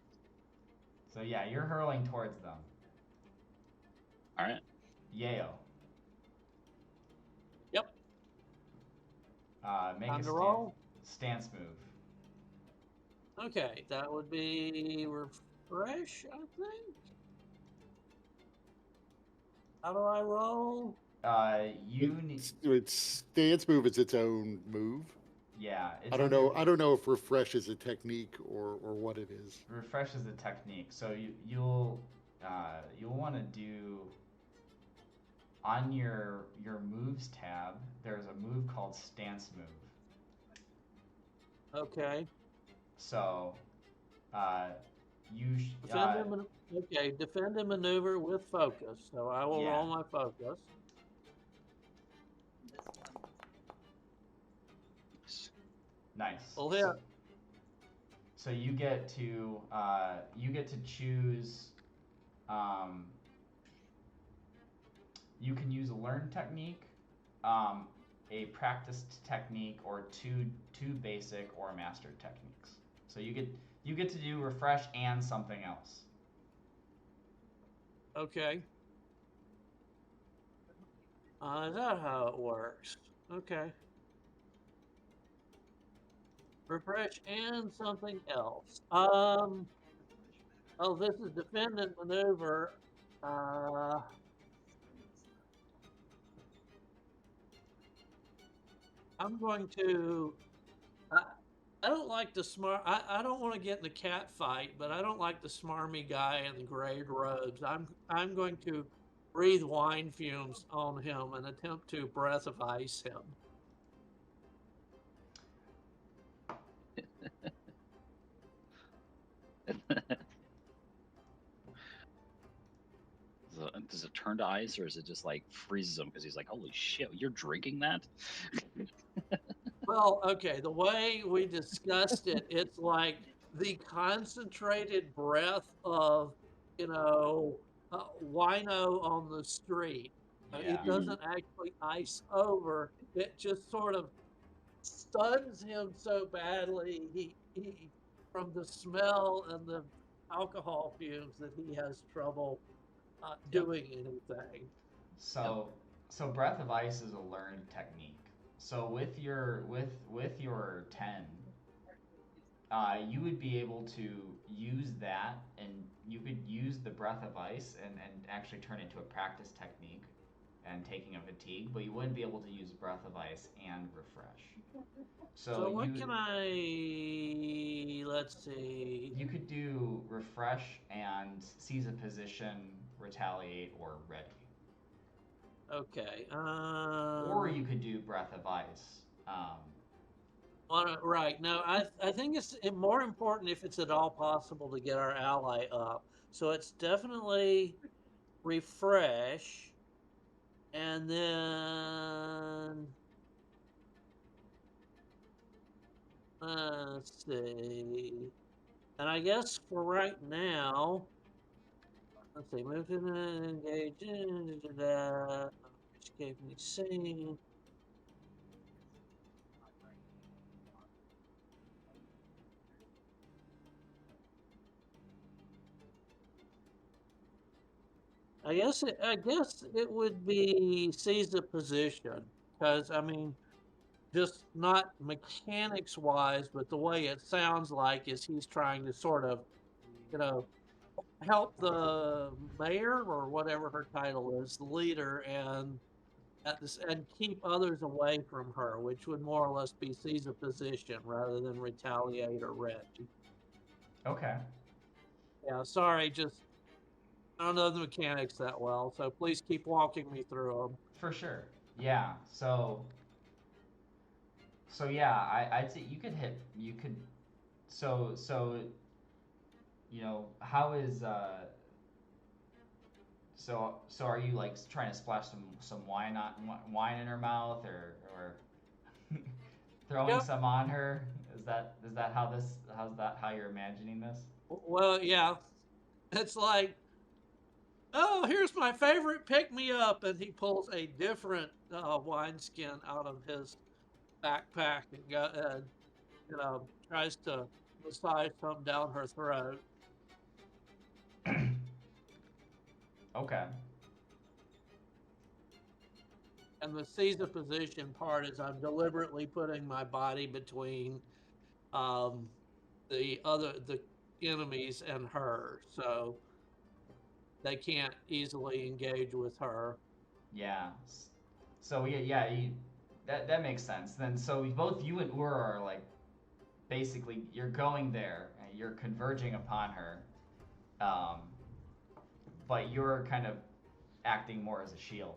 So yeah, you're hurling towards them. All right. Yeo. Yep. Make Time a to roll. stance move. Okay, that would be refresh, I think. How do I roll? You need. Its stance move is its own move. Yeah, it's I don't under- know. I don't know if refresh is a technique or what it is. Refresh is a technique. So you'll want to do on your moves tab. There's a move called stance move. Okay. So Defend and maneuver with focus. So I will Yeah. roll my focus. Nice. Well, here. So you get to choose. You can use a learned technique, a practiced technique, or two basic or mastered techniques. So you get to do refresh and something else. Okay. Is that how it works? Okay. Refresh and something else. Oh, this is defend and maneuver. I'm going to. I don't like the smart. I don't want to get in the cat fight, but I don't like the smarmy guy in the gray robes. I'm going to breathe wine fumes on him and attempt to breath of ice him. Does it turn to ice, or is it just like freezes him because he's like, "Holy shit, you're drinking that"? Well, okay, the way we discussed it, it's like the concentrated breath of, wino on the street. Yeah. It doesn't actually ice over. It just sort of stuns him so badly he from the smell and the alcohol fumes that he has trouble doing anything. So breath of ice is a learned technique. So with your 10, you would be able to use that, and you could use the breath of ice and actually turn it into a practice technique and taking a fatigue, but you wouldn't be able to use breath of ice and refresh. So what can I, let's see. You could do refresh and seize a position, retaliate, or ready. Okay. Or you could do breath of ice. Right. No, I think it's more important if it's at all possible to get our ally up. So it's definitely refresh, and then let's see. And I guess for right now, let's see. Move to engage. Which gave me scene. I guess it would be seize the position, because I mean, just not mechanics wise, but the way it sounds like is he's trying to sort of, help the mayor or whatever her title is, the leader, and keep others away from her, which would more or less be seize a position rather than retaliate or ready. Okay. Yeah, sorry, I don't know the mechanics that well, so please keep walking me through them. For sure. Yeah. So yeah, I'd say you could hit. You could. So how is So are you like trying to splash some wine in her mouth, or throwing some on her? Is that how you're imagining this? Well, yeah, it's like, oh, here's my favorite pick me up, and he pulls a different wineskin out of his backpack and tries to massage some down her throat. Okay. And the seize the position part is I'm deliberately putting my body between the enemies and her, so they can't easily engage with her. Yeah. So that makes sense. Then so both you and Ura are like basically you're going there and you're converging upon her, um, but you're kind of acting more as a shield.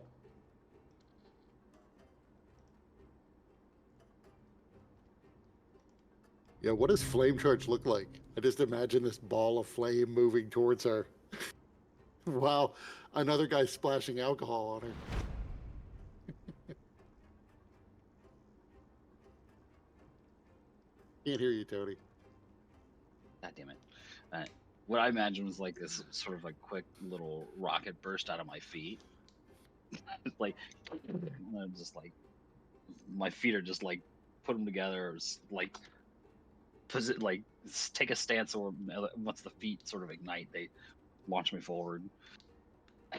Yeah, what does flame charge look like? I just imagine this ball of flame moving towards her. Wow, another guy splashing alcohol on her. Can't hear you, Tony. God damn it. What I imagined was like this sort of like quick little rocket burst out of my feet. Like, I'm just like, my feet are just like, put them together, like, take a stance, or once the feet sort of ignite, they launch me forward.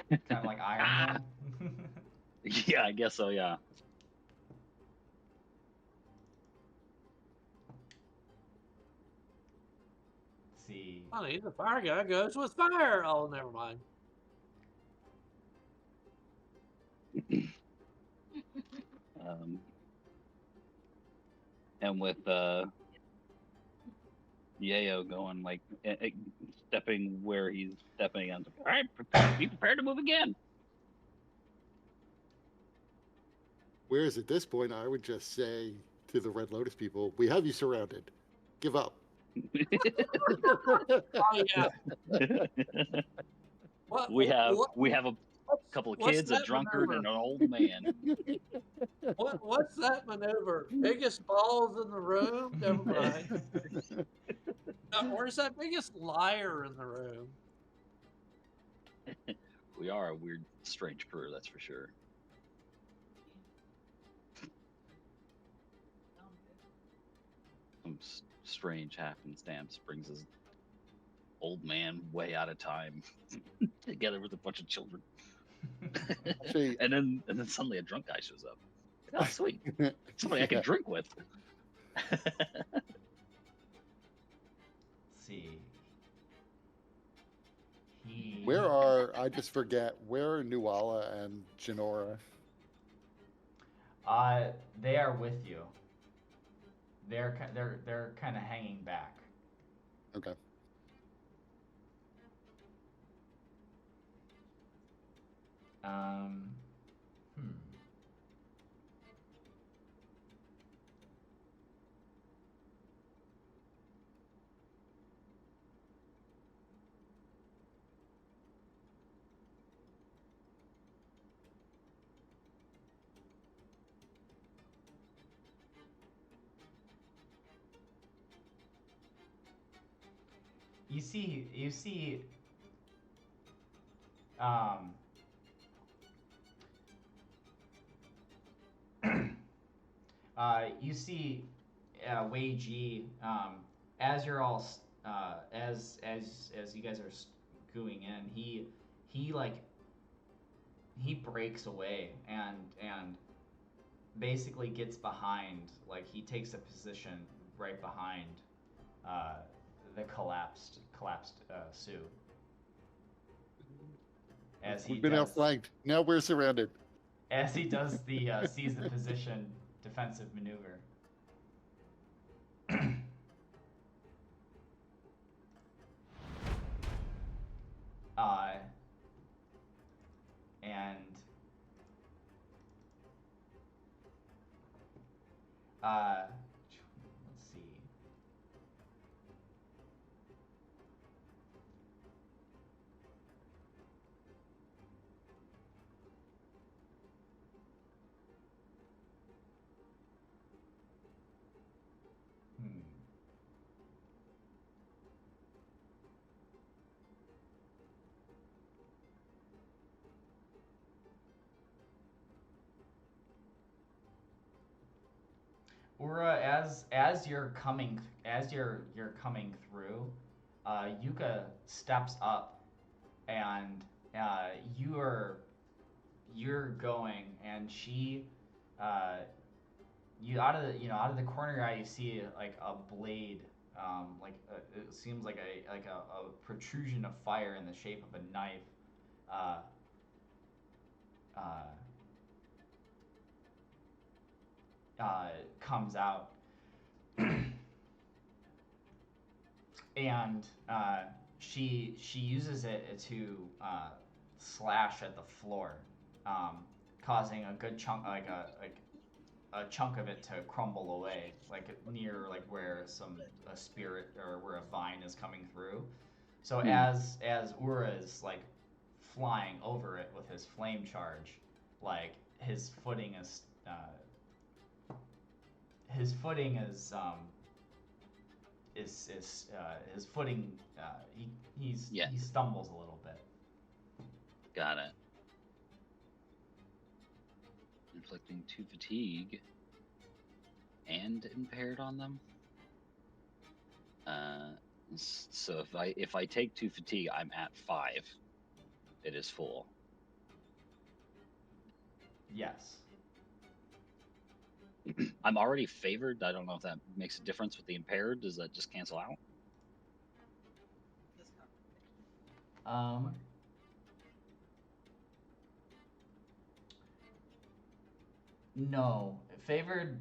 Kind of like Iron Man. Yeah, I guess so, yeah. Let's see. Funny, the fire guy goes with fire. Oh, never mind. And with Yayo going like stepping where he's stepping, I'm like, all right, be prepared to move again. Whereas at this point, I would just say to the Red Lotus people, we have you surrounded. Give up. Oh yeah. We have a couple of kids, a drunkard, maneuver? and an old man. What's that maneuver? Biggest balls in the room? Never mind. Or is that biggest liar in the room? We are a weird, strange crew, that's for sure. Some strange happenstance brings his old man way out of time together with a bunch of children. Actually, and then suddenly a drunk guy shows up. Oh, sweet. Somebody I can drink with. Let's see. I just forget, where are Nuala and Janora? They are with you. They're kind of hanging back. Okay. Hmm. You see, you see Wei Zhi, as you're all as you guys are going in, he breaks away and basically gets behind, like he takes a position right behind the collapsed Su. We've been outflanked. Now we're surrounded. As he does the seize the position defensive maneuver. And let's see. Ura, as you're coming through, Yuka steps up, and you're going, and she, you out of the corner of your eye, you see like a blade, it seems like a protrusion of fire in the shape of a knife, uh, uh, comes out, and she uses it to slash at the floor, causing a good chunk, like a chunk of it to crumble away, like near like where a spirit or where a vine is coming through. So as Ura is like flying over it with his flame charge, like his footing is his footing is his footing he stumbles a little bit. Got it. Inflicting 2 fatigue and impaired on them. So if I take 2 fatigue, I'm at 5. It is full. Yes. I'm already favored. I don't know if that makes a difference with the impaired. Does that just cancel out? No. Favored.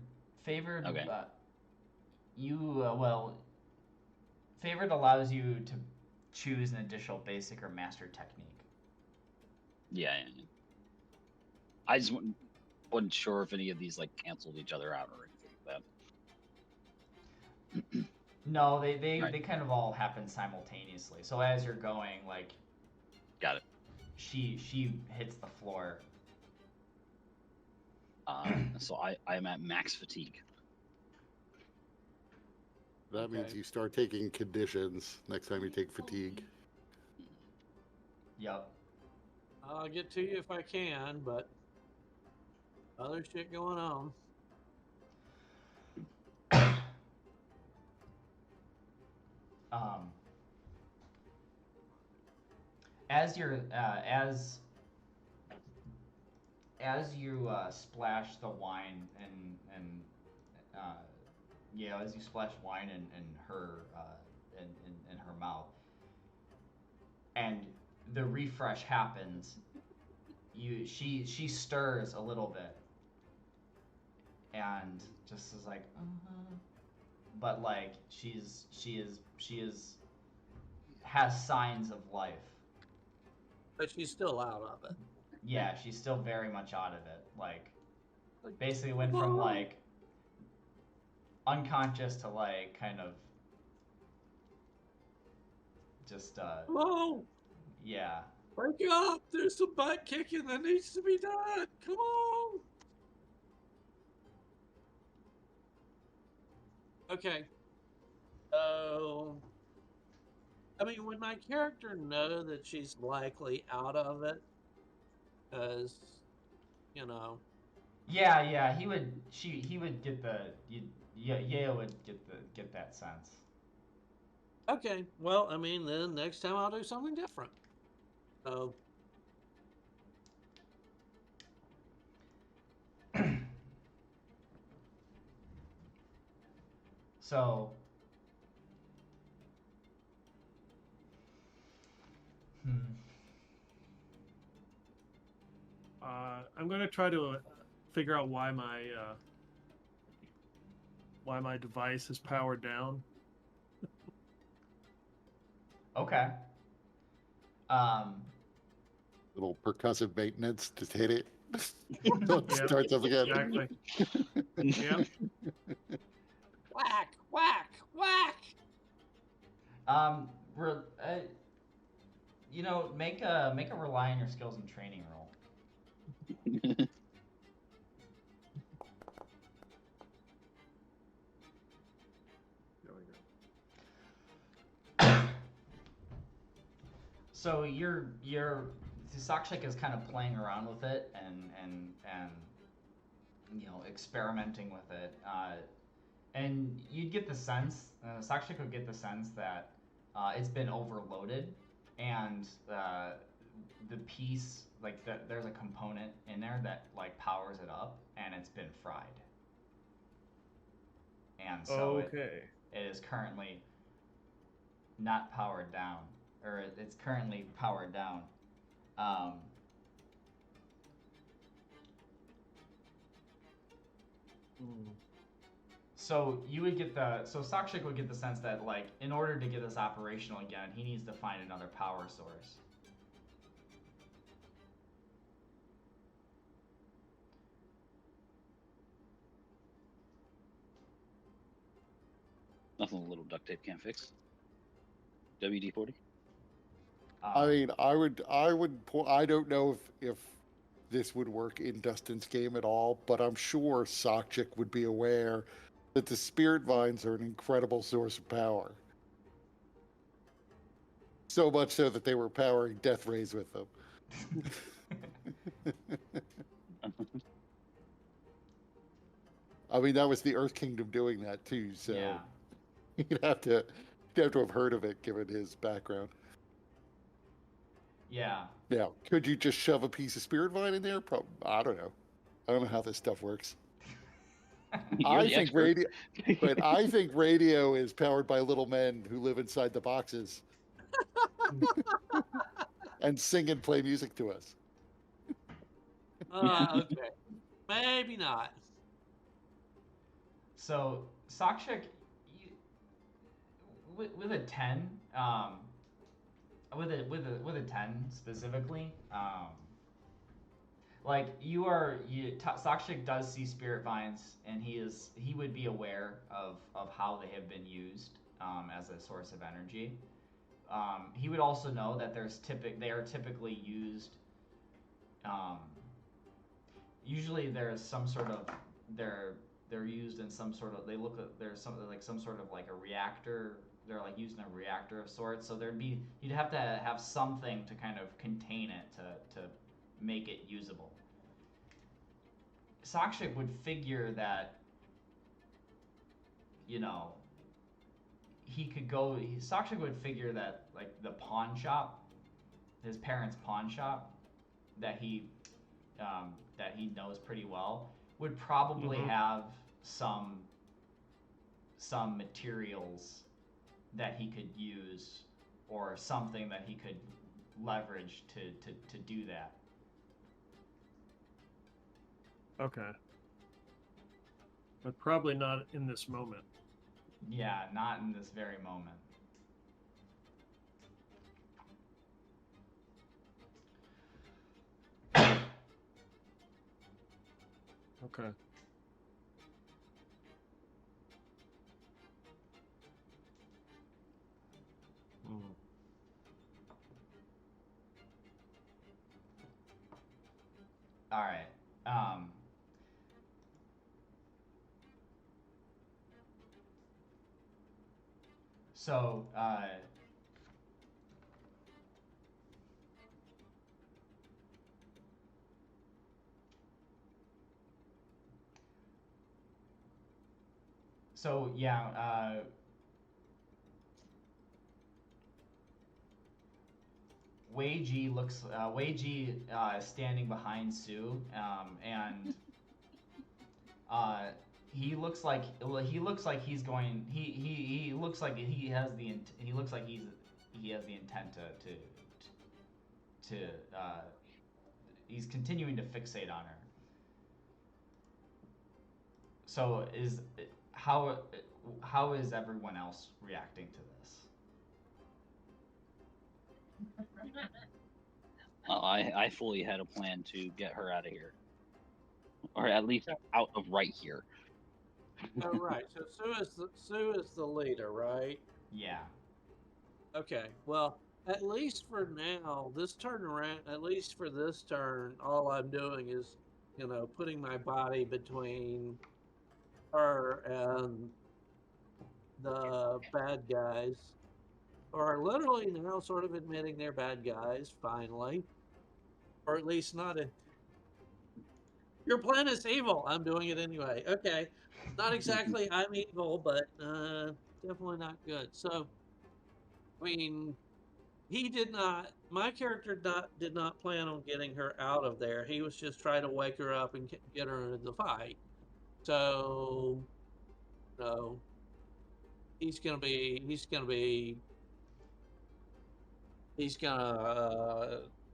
Okay. Favored allows you to choose an additional basic or master technique. Yeah. I just wasn't sure if any of these like canceled each other out or anything like that. No, they Right. they kind of all happen simultaneously. So as you're going, like, Got it. she hits the floor. So I'm at max fatigue. That means Okay. you start taking conditions next time you take fatigue. Yep. I'll get to you if I can, but other shit going on. As you're as you splash the wine as you splash wine in her in her mouth, and the refresh happens, she stirs a little bit, and just is like, but like she has signs of life. But she's still out of it. Yeah, she's still very much out of it. Like, basically went from like unconscious to like kind of just Whoa! yeah. Wake up! There's some butt kicking that needs to be done. Come on! Okay. So, I mean, would my character know that she's likely out of it? Because, you know. Yeah, he would get Yeo would get that sense. Okay, well, I mean, then next time I'll do something different. So, So I'm going to try to figure out why my device is powered down. Okay. Little percussive maintenance, just hit it. Yeah, Starts up again. Exactly. Yep. whack, whack, whack! Make a rely on your skills and training roll. There we go. So Sakshik is kind of playing around with it and experimenting with it, and you'd get the sense, Sakshik would get the sense that it's been overloaded, and the piece, like there's a component in there that like powers it up, and it's been fried, and so Okay. it is currently not powered down, or it's currently powered down. Um, So you would get so Sakshik would get the sense that like in order to get this operational again, he needs to find another power source. Nothing a little duct tape can't fix. WD-40. I mean, I don't know if this would work in Dustin's game at all, but I'm sure Sokchik would be aware that the spirit vines are an incredible source of power. So much so that they were powering death rays with them. I mean, that was the Earth Kingdom doing that too, so Yeah. you'd have to have heard of it given his background. Yeah. Now, could you just shove a piece of spirit vine in there? I don't know. I don't know how this stuff works. You're the expert. But I think radio is powered by little men who live inside the boxes and sing and play music to us. Okay. Maybe not. So Sakshik, with a 10, with a 10 specifically, like Sakshik does see spirit vines, and he would be aware of how they have been used as a source of energy. He would also know that they are typically used. Usually there's some sort of they're used in some sort of there's some sort of like a reactor. They're like using a reactor of sorts. So you'd have to have something to kind of contain it to make it usable. Sakshik would figure that, you know, Sakshik would figure that like the pawn shop, his parents' pawn shop, that he knows pretty well, would probably have some materials that he could use, or something that he could leverage to do that. Okay. But probably not in this moment. Yeah, not in this very moment. Okay. All right. So, yeah, Wei Zhi is standing behind Su, and he looks like he's going. He looks like he has the he looks like he has the intent to he's continuing to fixate on her. So how is everyone else reacting to this? I fully had a plan to get her out of here, or at least out of right here. Oh, right. So Sue is the leader, right? Yeah. Okay. Well, at least for now, this turn around, at least for this turn, all I'm doing is, putting my body between her and the bad guys, or literally now sort of admitting they're bad guys, finally. Or at least not a. Your plan is evil. I'm doing it anyway. Okay. Not exactly I'm evil, but definitely not good. So, I mean, he did not. My character did not plan on getting her out of there. He was just trying to wake her up and get her into the fight. So, no, he's gonna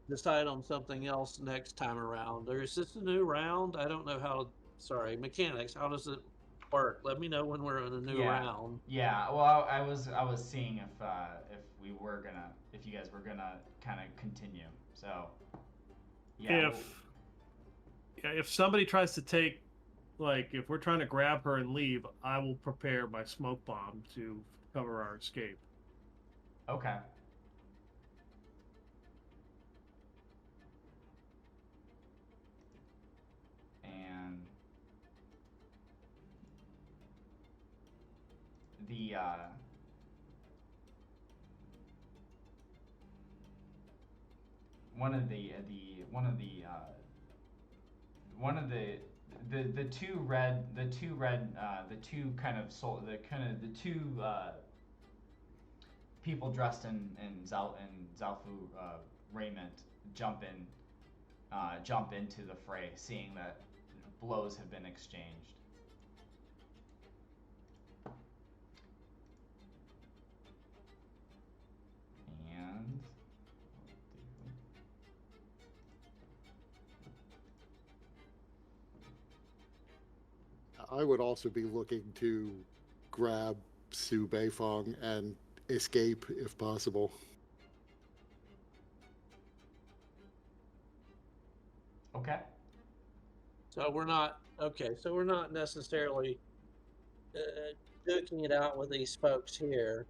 decide on something else next time around. Or is this a new round? I don't know how. Sorry, mechanics. How does it work? Let me know when we're in a new Yeah. round. Yeah. Well, I was seeing if you guys were gonna kind of continue. So yeah. If somebody tries to take, like, if we're trying to grab her and leave, I will prepare my smoke bomb to cover our escape. Okay. And the one of the the two kind of the two people dressed in Zalfu raiment jump into the fray, seeing that blows have been exchanged. And I would also be looking to grab Su Beifong and escape if possible. okay. So we're not okay. So we're not necessarily duking it out with these folks here.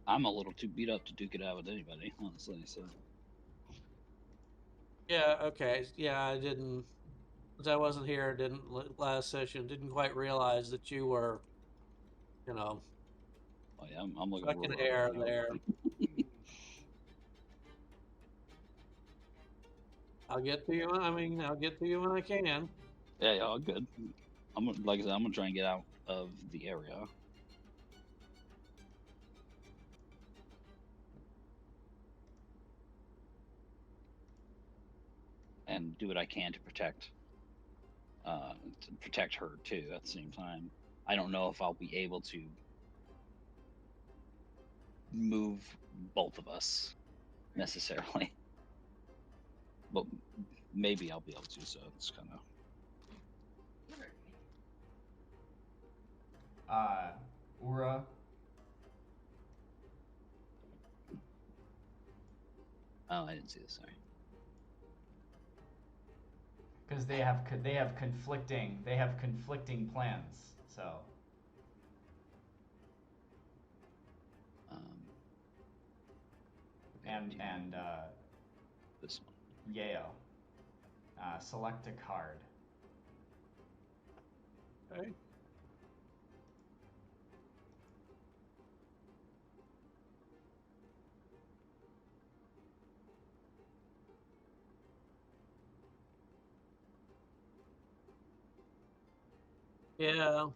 I'm a little too beat up to duke it out with anybody, honestly. So Yeah. Okay. Yeah. I didn't. Because I wasn't here. Didn't last session. Didn't quite realize that you were. You know, oh yeah, I'm looking real fucking rough air right now. there. I'll get to you. I mean, I'll get to you when I can. Yeah, all good. Like I said, I'm gonna try and get out of the area. And do what I can to protect her too at the same time. I don't know if I'll be able to move both of us necessarily, but maybe I'll be able to. So it's kind of Ura. oh, I didn't see this. Sorry. Because they have conflicting plans. So. And this one. Yeo. Select a card. Okay. Yeah.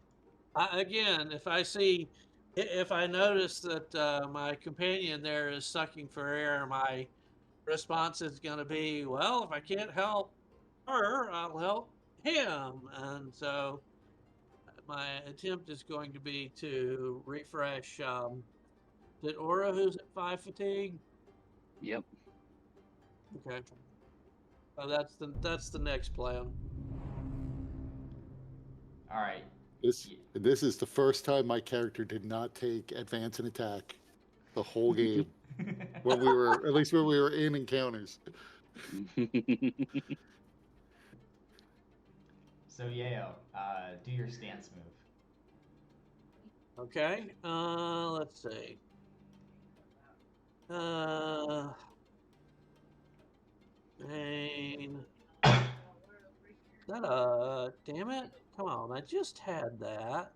Again, if I notice that my companion there is sucking for air, my response is going to be, well, if I can't help her, I'll help him. And so my attempt is going to be to refresh. Is it Aura who's at 5 fatigue? Yep. Okay. So that's the next plan. All right. This is the first time my character did not take advance and attack the whole game. When we were in encounters. So Yeo, do your stance move. Okay. Let's see. Pain. Damn it. Come on, I just had that.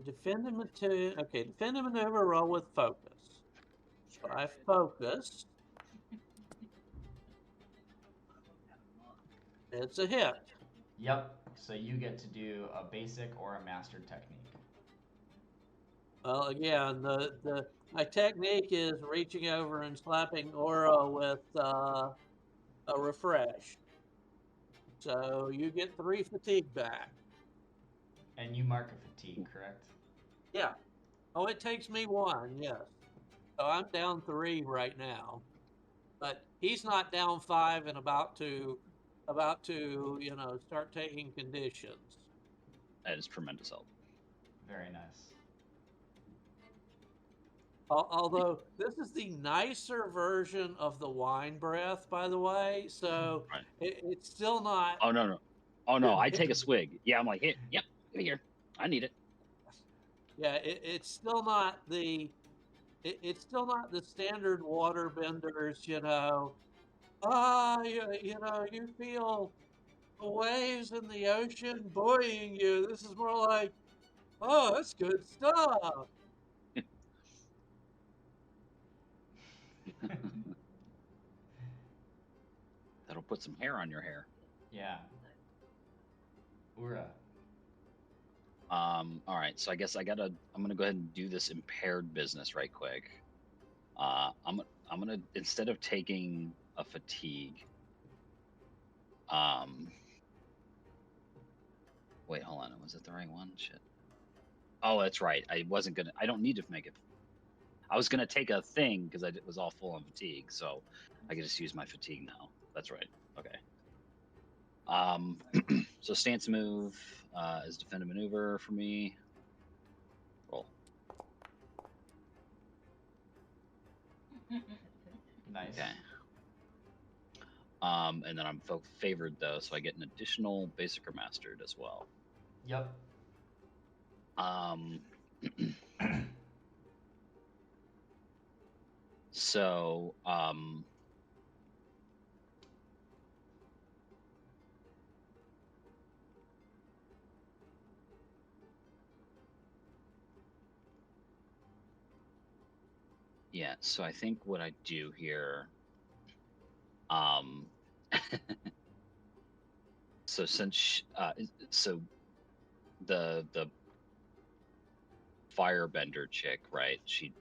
Defend and maneuver. Okay, defend and maneuver, roll with focus. So I focus. It's a hit. Yep. So you get to do a basic or a master technique. Well, again, my technique is reaching over and slapping Aura with a refresh. So you get 3 fatigue back. And you mark a fatigue, correct? Yeah. Oh, it takes me 1, yes. So I'm down 3 right now. But he's not down 5 and about to start taking conditions. That is tremendous help. Very nice. Although this is the nicer version of the wine breath, by the way, so Right. it's still not. Oh no. Oh no, I take a swig. Yeah, I'm like, hey, yep, give me here. I need it. Yeah, it's still not the. It's still not the standard water benders, you know. You feel the waves in the ocean buoying you. This is more like, oh, that's good stuff. That'll put some hair on your hair. Yeah. Ura. All right, so I guess I'm gonna go ahead and do this impaired business right quick. I'm gonna, instead of taking a fatigue, wait, hold on, was it the right one? Shit. Oh, that's right. I don't need to make it. I was gonna take a thing because I was all full on fatigue, so I can just use my fatigue now. That's right. Okay. So stance move is defend a maneuver for me. Roll. Nice. Okay. And then I'm favored though, so I get an additional basic or mastered as well. Yep. So yeah, so I think what I do here, so since so the firebender chick, right? She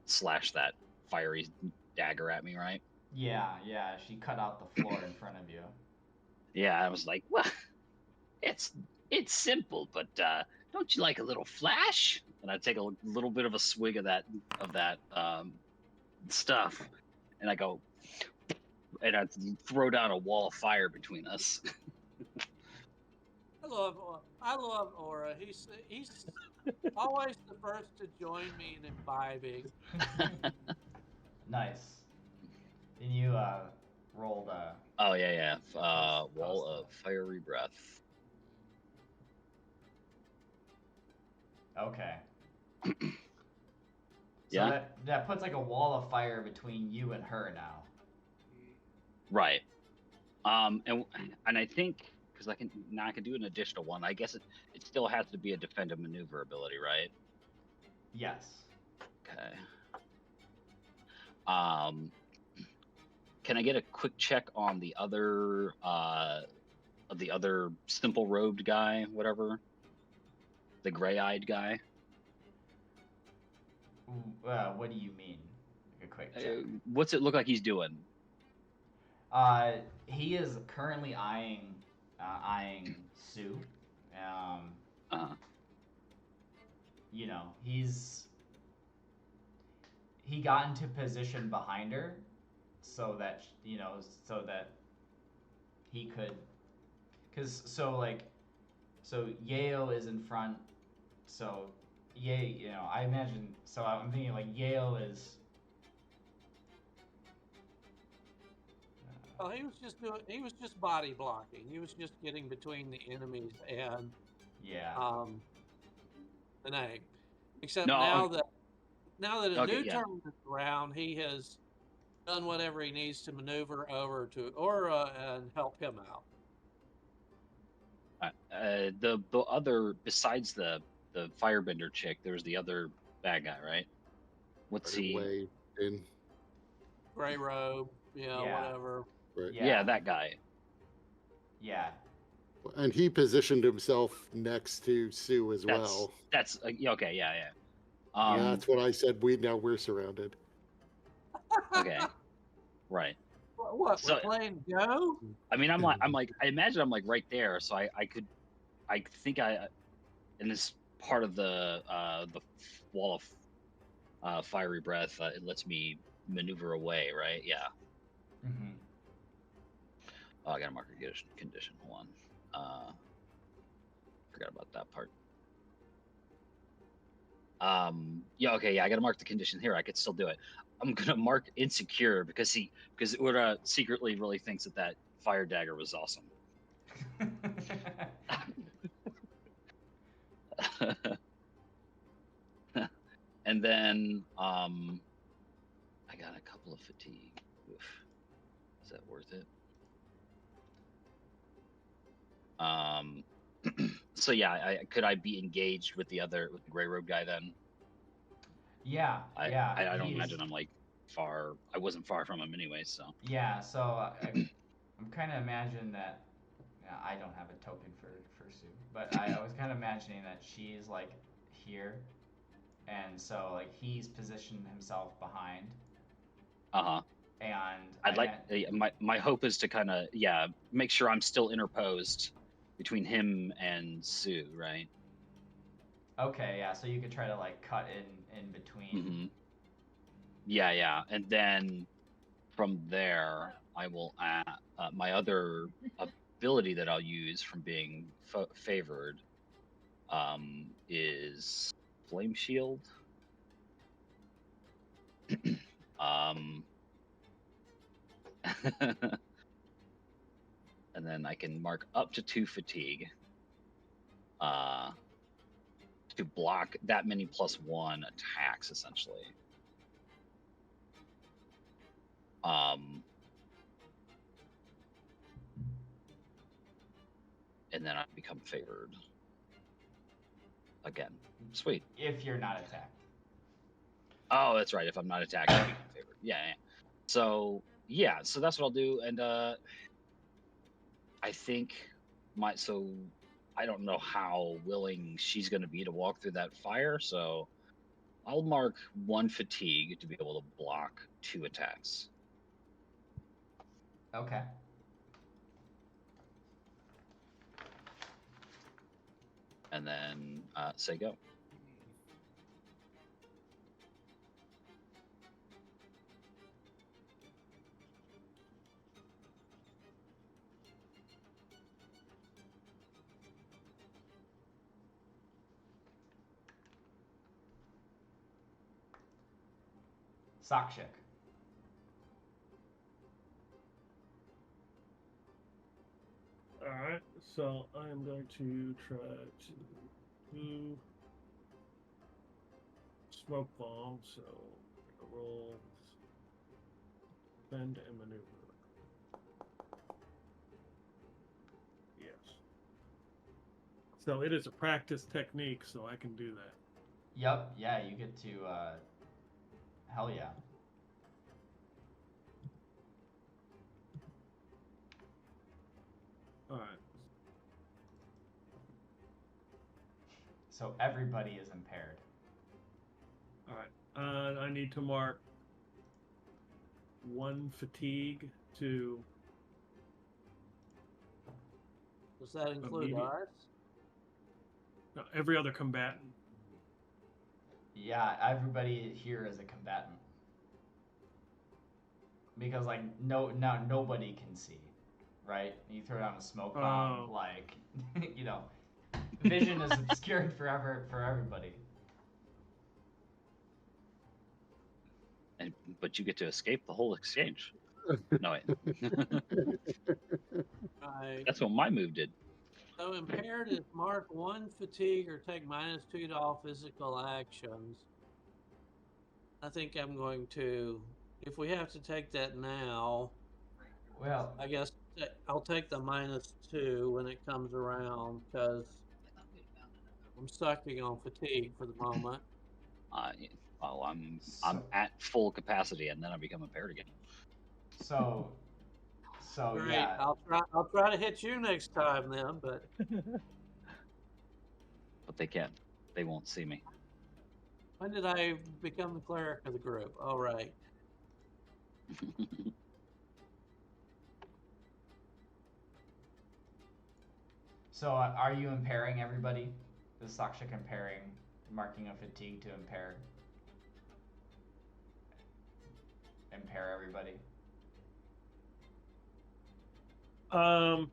slashed that fiery dagger at me, right? Yeah, she cut out the floor in front of you. Yeah, I was like, well, it's simple, but don't you like a little flash? And I take a little bit of a swig of that stuff, and I go, and I throw down a wall of fire between us. I love Aura. He's always the first to join me in imbibing. Nice. And you rolled Oh yeah. Wall of fiery breath. Okay. Yeah. So that puts like a wall of fire between you and her now. Right. And I think because I can do an additional one. I guess it still has to be a defensive maneuver ability, right? Yes. Okay. Can I get a quick check on the other simple robed guy, whatever? The gray-eyed guy? What do you mean? Like a quick check. What's it look like he's doing? He is currently eyeing Sue. You know, he got into position behind her, so that he could, so Yeo is in front, so I imagine, so I'm thinking like Yeo is. Well, he was just body blocking. He was just getting between the enemies and an egg. Except now that a new tournament is around, he has done whatever he needs to maneuver over to Aura and help him out. The other, besides the firebender chick, there's the other bad guy, right? What's he? Way in. Gray robe, whatever. Right. Yeah, that guy. Yeah. And he positioned himself next to Sue as well. That's okay. Yeah. Yeah, that's what I said. We're surrounded. Okay. Right. What? So We're playing Go? I mean, I imagine I'm like right there, so I think in this part of the wall of fiery breath, it lets me maneuver away, right? Yeah. Mm-hmm. Oh, I gotta mark a condition. Hold on. Forgot about that part. Yeah, okay, yeah, I gotta mark the condition here. I could still do it. I'm gonna mark insecure because Ura secretly really thinks that fire dagger was awesome. And then I got a couple of fatigue. Oof. Is that worth it? So yeah, could I be engaged with the gray robe guy then? Yeah, I don't he's imagine I'm like far. I wasn't far from him anyway, so. yeah. So I'm kind of imagining that. Yeah, I don't have a token for Sue, but I was kind of imagining that she's like here, and so like he's positioned himself behind, Uh-huh. and I'd like my hope is to kind of make sure I'm still interposed between him and Sue, right? Okay, yeah. So you could try to like cut in between. Mm-hmm. Yeah, and then from there I will add my other ability that I'll use from being favored is flame shield. And then I can mark up to 2 fatigue to block that many +1 attacks, essentially. And then I become favored again. Sweet. If you're not attacked. Oh, that's right. If I'm not attacked, I become favored. Yeah. So that's what I'll do. And I think I don't know how willing she's going to be to walk through that fire. So I'll mark 1 fatigue to be able to block 2 attacks. Okay. And then say go. Sakshik. Alright, so I am going to try to do smoke bomb, so I'm gonna roll bend and maneuver. Yes. So it is a practice technique, so I can do that. Yep. Yeah, you get to. Hell yeah. Alright. So everybody is impaired. Alright. I need to mark 1 fatigue to. Does that include Immediate. ours? No, every other combatant. Yeah, everybody here is a combatant. Because like now nobody can see, right? You throw down a smoke bomb, like vision is obscured forever for everybody. But you get to escape the whole exchange. No, wait. Right. That's what my move did. So impaired is mark 1 fatigue or take -2 to all physical actions. I think I'm going to, if we have to take that now, Well, I guess I'll take the -2 when it comes around because I'm sucking on fatigue for the moment. I'm at full capacity, and then I become impaired again. So Great. yeah. I'll try to hit you next time then, but But they can't. They won't see me. When did I become the cleric of the group? All right. So are you impairing everybody? Is Sakshik impairing, marking of fatigue to impair everybody? A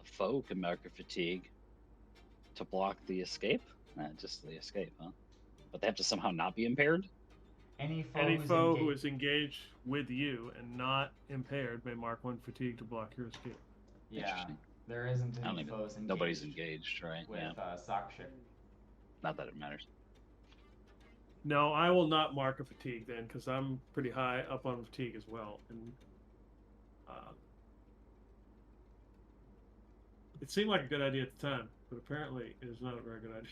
foe can mark a fatigue to block the escape. Just the escape, huh? But they have to somehow not be impaired. Any foe, Any who's foe who engaged. is engaged with you and not impaired may mark 1 fatigue to block your escape. Yeah, Interesting. there isn't I don't any even. foes engaged. Nobody's engaged, right? With Yeah. Sakshik. Not that it matters. No, I will not mark a fatigue then, because I'm pretty high up on fatigue as well. And it seemed like a good idea at the time, but apparently it is not a very good idea.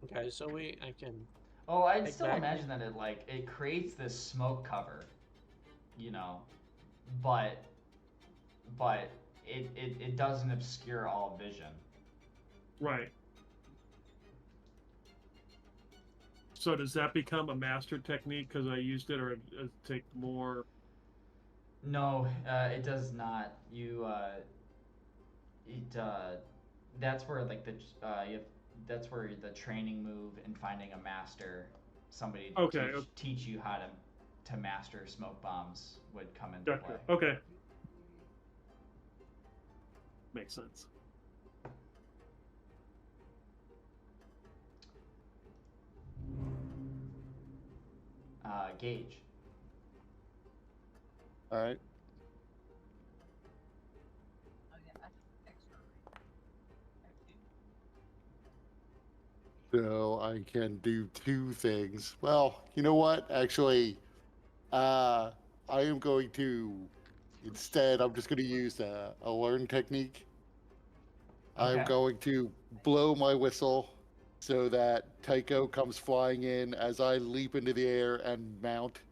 Okay, so I can. Oh, I'd Take still back- imagine that it creates this smoke cover, you know, but it doesn't obscure all vision. Right. So does that become a mastered technique because I used it, or does it take more? No, it does not. That's where like that's where the training move and finding a master, somebody to Okay. teach you how to master smoke bombs would come into play. Gotcha. Okay. Makes sense. Gauge. All right. So I can do 2 things. Well, you know what? Actually, I am going to instead. I'm just going to use a learn technique. I'm Okay. going to blow my whistle so that Tycho comes flying in as I leap into the air and mount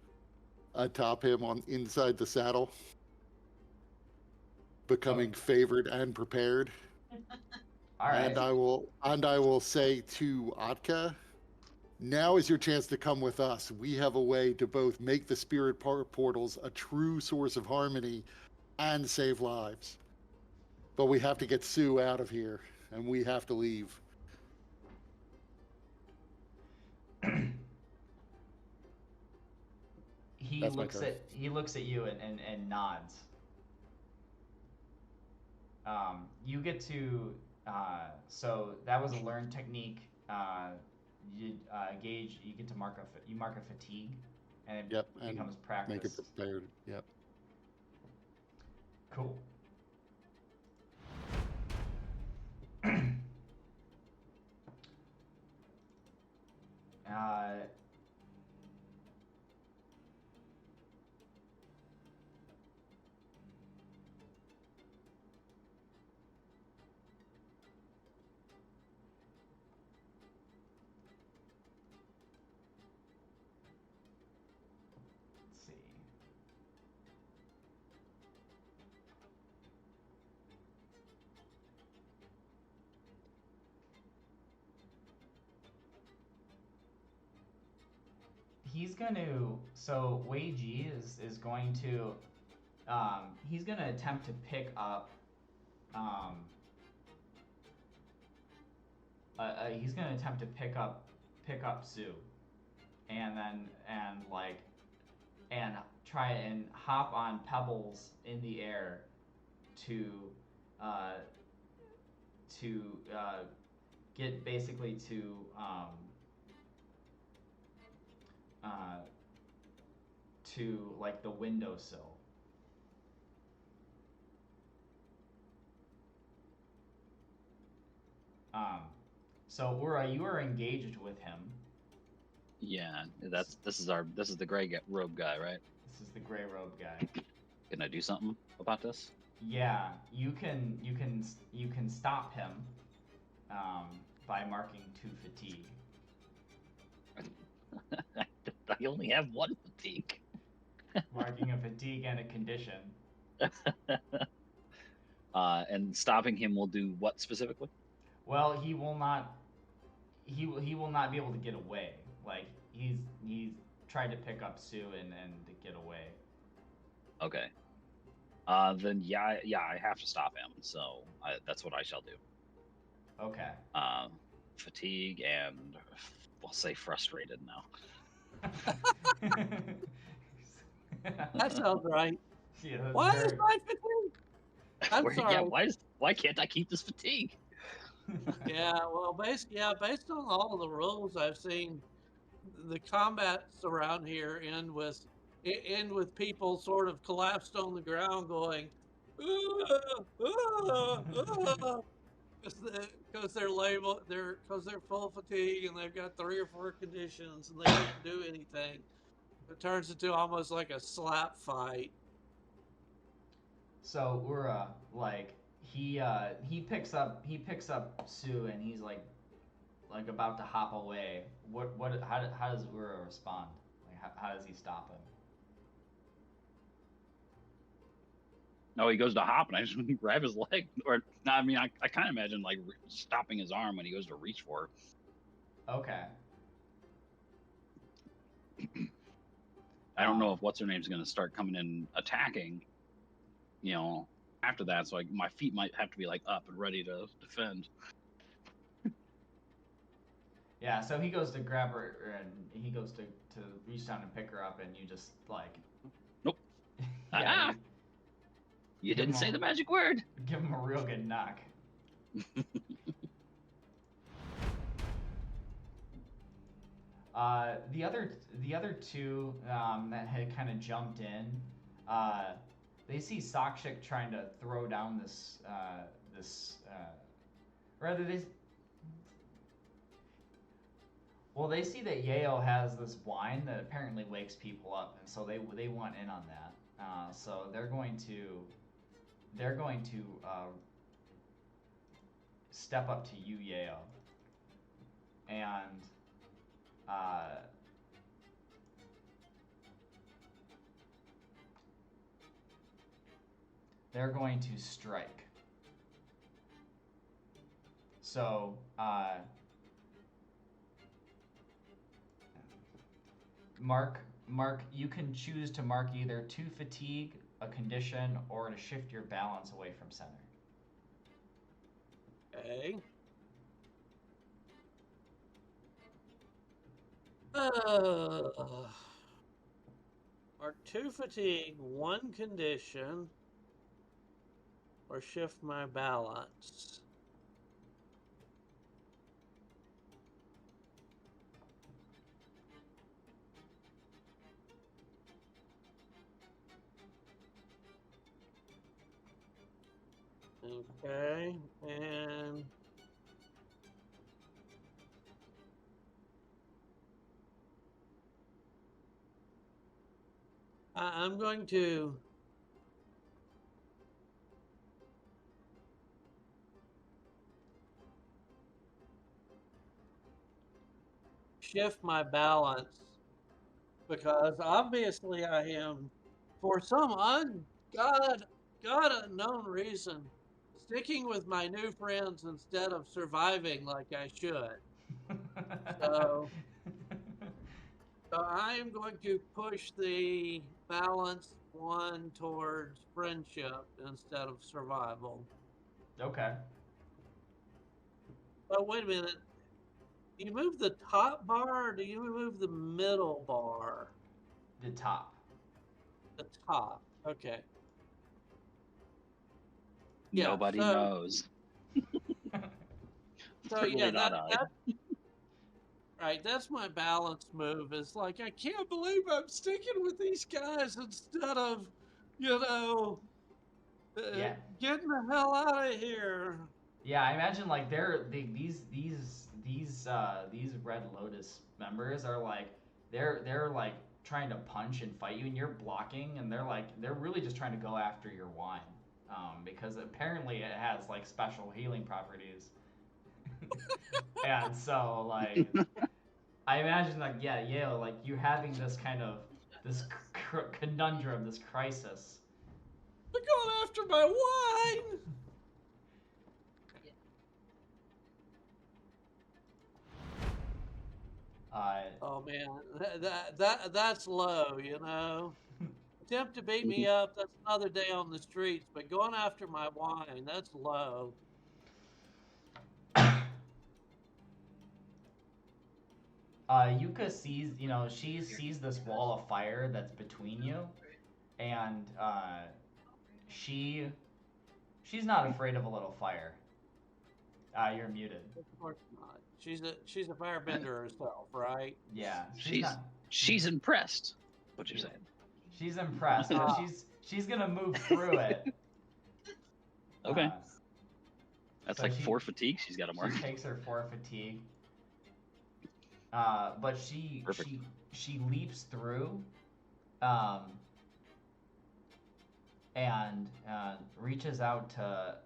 atop him on inside the saddle, becoming favored and prepared. All right. And I will say to Atka, now is your chance to come with us. We have a way to both make the spirit portals a true source of harmony and save lives. But we have to get Su out of here, and we have to leave. He That's my looks turn. at you and nods. You get to so that was a learned technique. You gauge. You get to mark a fatigue, and it Yep, and becomes practice. make it prepared. Yep. Cool. Let's see. He's going to, so Wei Zhi is going to, he's going to attempt to pick up, he's going to attempt to pick up Su, and try and hop on pebbles in the air to get basically to like the windowsill. So Ura, you are engaged with him. Yeah, this is the gray robe guy, right? This is the gray robe guy. Can I do something about this? Yeah, you can stop him by marking 2 fatigue. I only have 1 fatigue. Marking a fatigue and a condition. And stopping him will do what specifically? Well, he will not. He will not be able to get away. Like he's tried to pick up Sue and to get away. Okay. Then yeah, I have to stop him. So that's what I shall do. Okay. Fatigue and I'll say frustrated now. That sounds right. Yeah, that's Why very... is my fatigue? I'm sorry. Yeah, why can't I keep this fatigue? Yeah, well, based on all of the rules I've seen, the combats around here end with people sort of collapsed on the ground going, because they're labeled because they're full of fatigue and they've got 3 or 4 conditions and they can't do anything. It turns into almost like a slap fight. So we're like he picks up Sue and he's like about to hop away. How does Ura respond? Like how does he stop him? No, he goes to hop, and I just grab his leg. Or, no, I mean, I kind of imagine like stopping his arm when he goes to reach for it. Okay. I don't know if what's her name's going to start coming in attacking. You know, after that, so my feet might have to be like up and ready to defend. Yeah, so he goes to grab her and he goes to reach down and pick her up, and you just like. Nope. Yeah. You didn't say the magic word. Give him a real good knock. The other two that had kind of jumped in, they see Sakshik trying to throw down this rather they see that Yeo has this wine that apparently wakes people up, and so they want in on that. So they're going to step up to you, Yeo, and they're going to strike. So Mark, you can choose to mark either 2 fatigue, a condition, or to shift your balance away from center. Okay. Mark 2 fatigue, 1 condition, or shift my balance. Okay, and I'm going to shift my balance because obviously I am, for some God unknown reason, sticking with my new friends instead of surviving like I should. So I am going to push the balance 1 towards friendship instead of survival. Okay. Oh, wait a minute. Do you move the top bar or do you move the middle bar? The top. The top. Okay. Nobody knows. So that's my balance move. Is like I can't believe I'm sticking with these guys instead of, getting the hell out of here. Yeah, I imagine like these Red Lotus members are like they're like trying to punch and fight you, and you're blocking, and they're really just trying to go after your wine, because apparently it has like special healing properties. And so like I imagine like like you having this kind of this conundrum, this crisis. They're going after my wine. Oh man, that's low. Attempt to beat me up. That's another day on the streets. But going after my wine, that's low. Yuka sees, she sees this wall of fire that's between you, and she's not afraid of a little fire. You're muted. Of course not. She's a firebender herself, right? Yeah, She's impressed. What you're saying? She's impressed, but she's gonna move through it. Okay. That's so like 4 fatigue. She's got to mark. She takes her 4 fatigue. But she leaps through, and reaches out to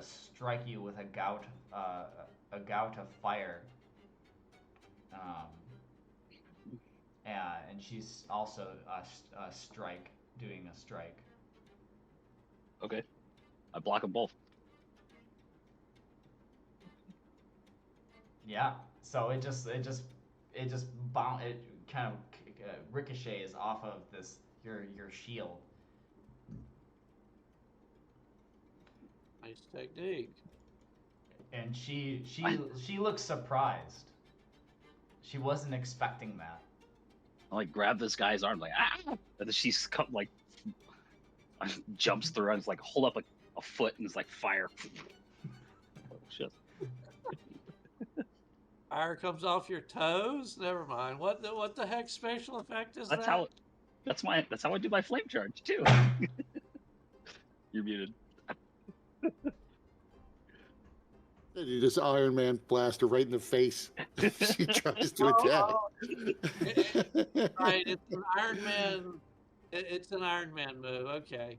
strike you with a gout of fire. And she's also doing a strike. Okay, I block them both. Yeah. So it kind of ricochets off of your shield. Nice technique. And she looks surprised. She wasn't expecting that. I like grab this guy's arm, like and then she's like jumps through and it's like hold up a foot and it's like fire. Oh, shit. Fire comes off your toes. Never mind. What the heck special effect is That's that? That's how I do my flame charge too. You're muted. And you just Iron Man blast her right in the face. She tries to attack. Right, it's an Iron Man. It's an Iron Man move. Okay.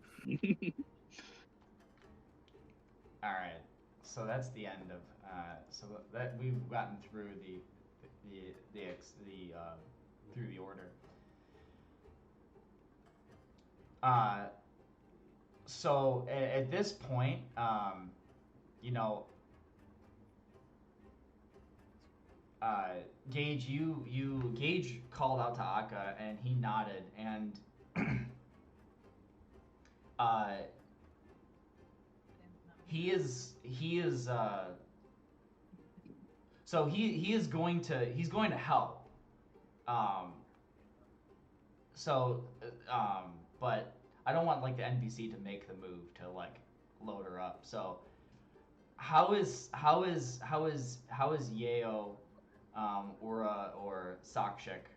All right. So that's the end of. So that we've gotten through through the order. So at this point, Gage, Gage called out to Akka and he nodded and he is so he's going to help. But I don't want like the NPC to make the move to like load her up. So how is Yeo or Sakshik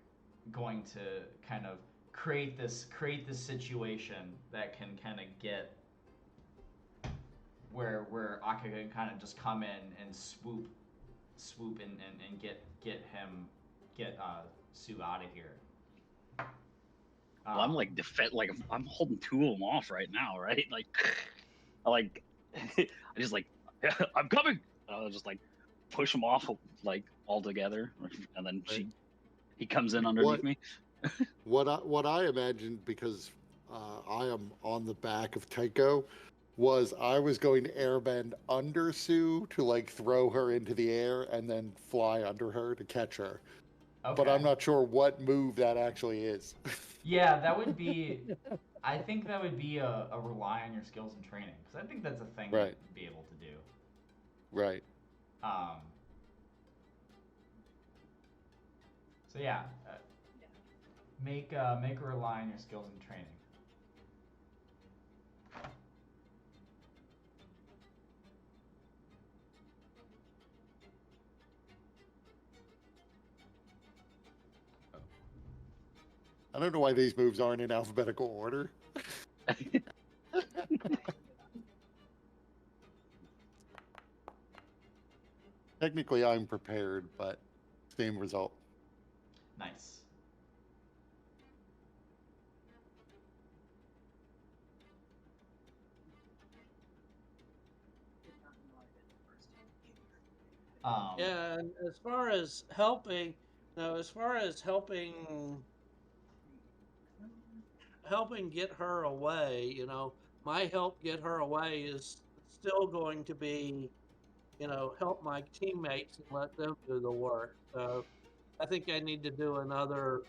going to kind of create this situation that can kind of get where Akka can kind of just come in and swoop and get Su out of here. Well, I'm like I'm holding 2 of them off right now, right? Like, I just like, I'm coming. I'll just like push them off like all together, and then he comes in underneath me. What I imagined, because I am on the back of Tycho, was I was going to airbend under Sue to like throw her into the air and then fly under her to catch her. Okay. But I'm not sure what move that actually is. Yeah, that would be. I think that would be a rely on your skills and training, because I think that's a thing right. you'd be able to do. Right. So yeah, make a rely on your skills and training. I don't know why these moves aren't in alphabetical order. Technically, I'm prepared, but same result. Nice. Yeah, and as far as helping get her away, my help get her away is still going to be, help my teammates and let them do the work. So I think I need to do another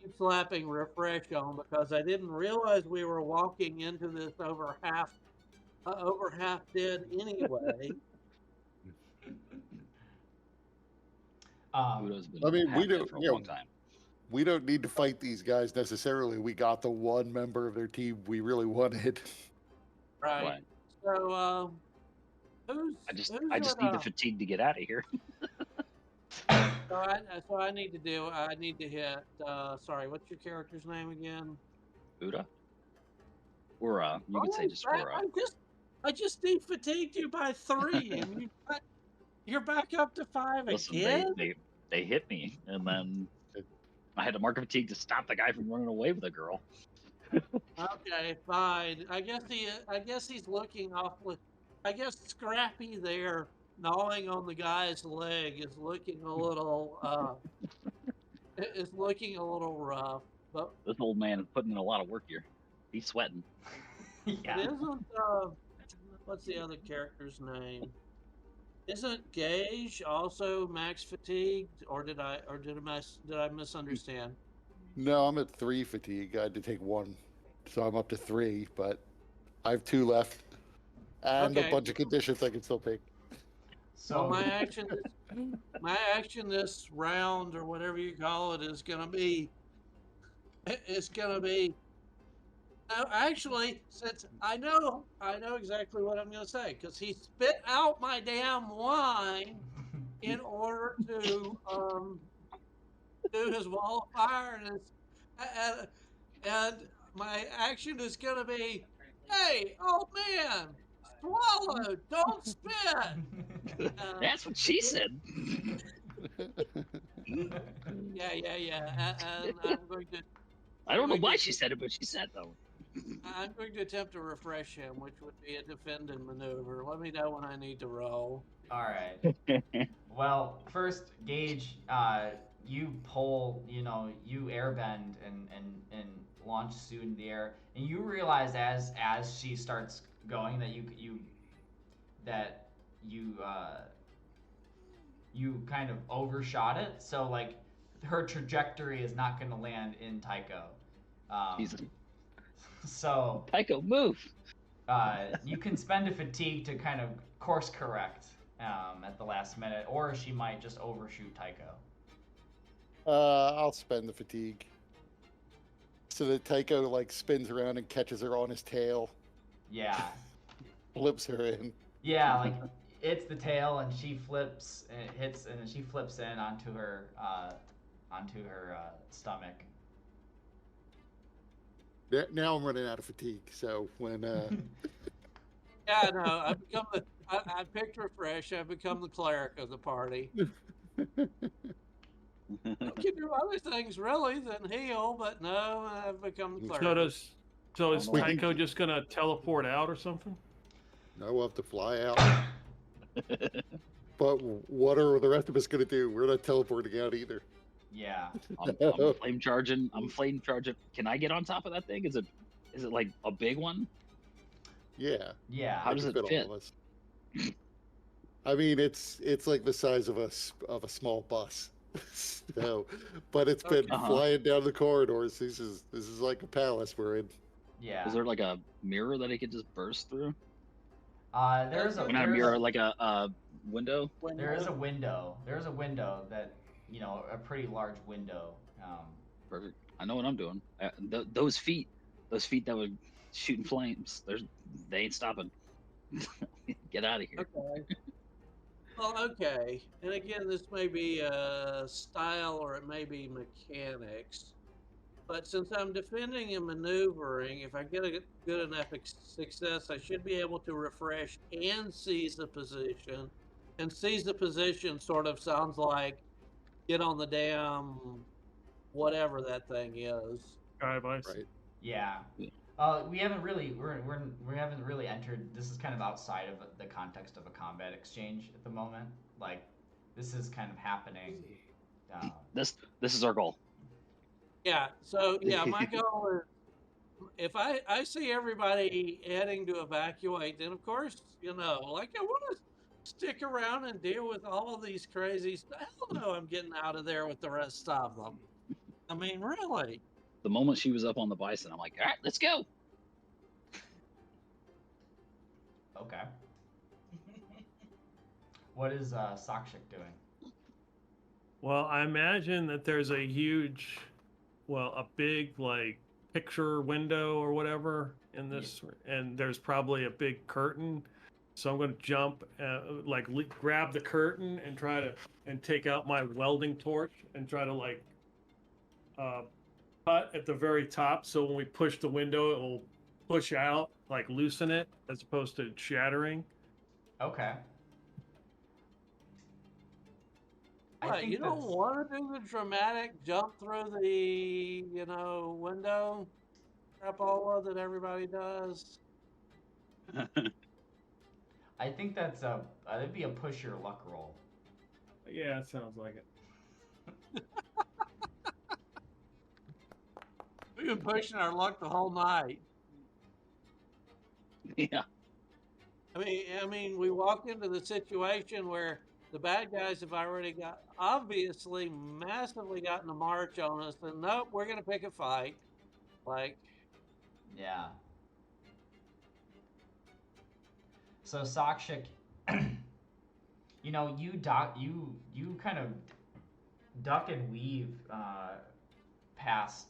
keep slapping refresh on because I didn't realize we were walking into this over half dead anyway. Udo's been I mean, half dead for a long time. we don't need to fight these guys necessarily. We got the one member of their team we really wanted. Right. Right. So who's I just need the fatigue to get out of here. so I need to hit sorry, what's your character's name again? Uda? Or you could say just Ura. I just defatigued you by 3 and you're back up to 5 Listen, again? they hit me, and then I had to mark a fatigue to stop the guy from running away with a girl. Okay, fine. I guess he's looking awfully. I guess Scrappy there gnawing on the guy's leg is looking a little rough. But This old man is putting in a lot of work here. He's sweating. Yeah. it isn't what's the other character's name? Isn't Gage also max fatigued, or did I misunderstand? No, I'm at 3 fatigue. I had to take 1, so I'm up to 3. But I have 2 left, and Okay. a bunch of conditions I can still take. So My action this round or whatever you call it is gonna be. No, actually, since I know exactly what I'm gonna say because he spit out my damn wine in order to do his wall of fire, and my action is gonna be, hey, old man, swallow, don't spit. That's what she said. Yeah. And I'm going to. I don't know why she said it, but she said though. I'm going to attempt to refresh him, which would be a defend and maneuver. Let me know when I need to roll. All right. Well, first, Gage, you pull, you airbend and launch Sue in the air, and you realize as she starts going that you kind of overshot it. So like her trajectory is not going to land in Tycho. Jesus. So Tycho, move. you can spend a fatigue to kind of course correct at the last minute, or she might just overshoot Tycho. I'll spend the fatigue. So that Tycho like spins around and catches her on his tail, Yeah. flips her in. Yeah, like it's the tail, and she flips, and it hits, and then she flips in onto her stomach. Now I'm running out of fatigue. So when Yeah, no, I picked refresh. I've become the cleric of the party. I can do other things really than heal, but no, I've become the cleric. So is We can- Tycho just gonna teleport out or something? no, we'll have to fly out. But what are the rest of us gonna do? We're not teleporting out either. Yeah. I'm flame charging. Can I get on top of that thing? Is it like a big one? Yeah. Yeah. How does it fit? All of us. I mean, it's like the size of a small bus. So, but it's been flying down the corridors. This is like a palace we're in. Yeah. Is there like a mirror that it could just burst through? There's a Not a mirror, like a window. There is a window. There's a window that a pretty large window. Perfect. I know what I'm doing. Those feet that were shooting flames. They ain't stopping. Get out of here. Okay. Well, okay. And again, this may be style or it may be mechanics. But since I'm defending and maneuvering, if I get a good enough success, I should be able to refresh and seize the position. And seize the position sort of sounds like get on the damn whatever that thing is. Right. Yeah. We haven't really we haven't really entered. This is kind of outside of the context of a combat exchange at the moment. Like this is kind of happening. This is our goal. Yeah. So yeah, my goal is if I see everybody heading to evacuate, then of course like stick around and deal with all of these crazies. Hell no, I'm getting out of there with the rest of them. I mean, really. The moment she was up on the bison, I'm like, all right, let's go. Okay. What is Sakshik doing? Well, I imagine that there's a huge, well, a big like picture window or whatever in this, and there's probably a big curtain. So I'm going to jump, grab the curtain and try to take out my welding torch and try to cut at the very top. So when we push the window, it will push out, like loosen it as opposed to shattering. Okay. What, you don't want to do the dramatic jump through the, window crapola that everybody does? I think that'd be a push your luck roll. Yeah, it sounds like it. We've been pushing our luck the whole night. Yeah. I mean, we walked into the situation where the bad guys have already obviously massively gotten a march on us, and nope, we're gonna pick a fight. Like, yeah. So Sakshik, you kind of duck and weave past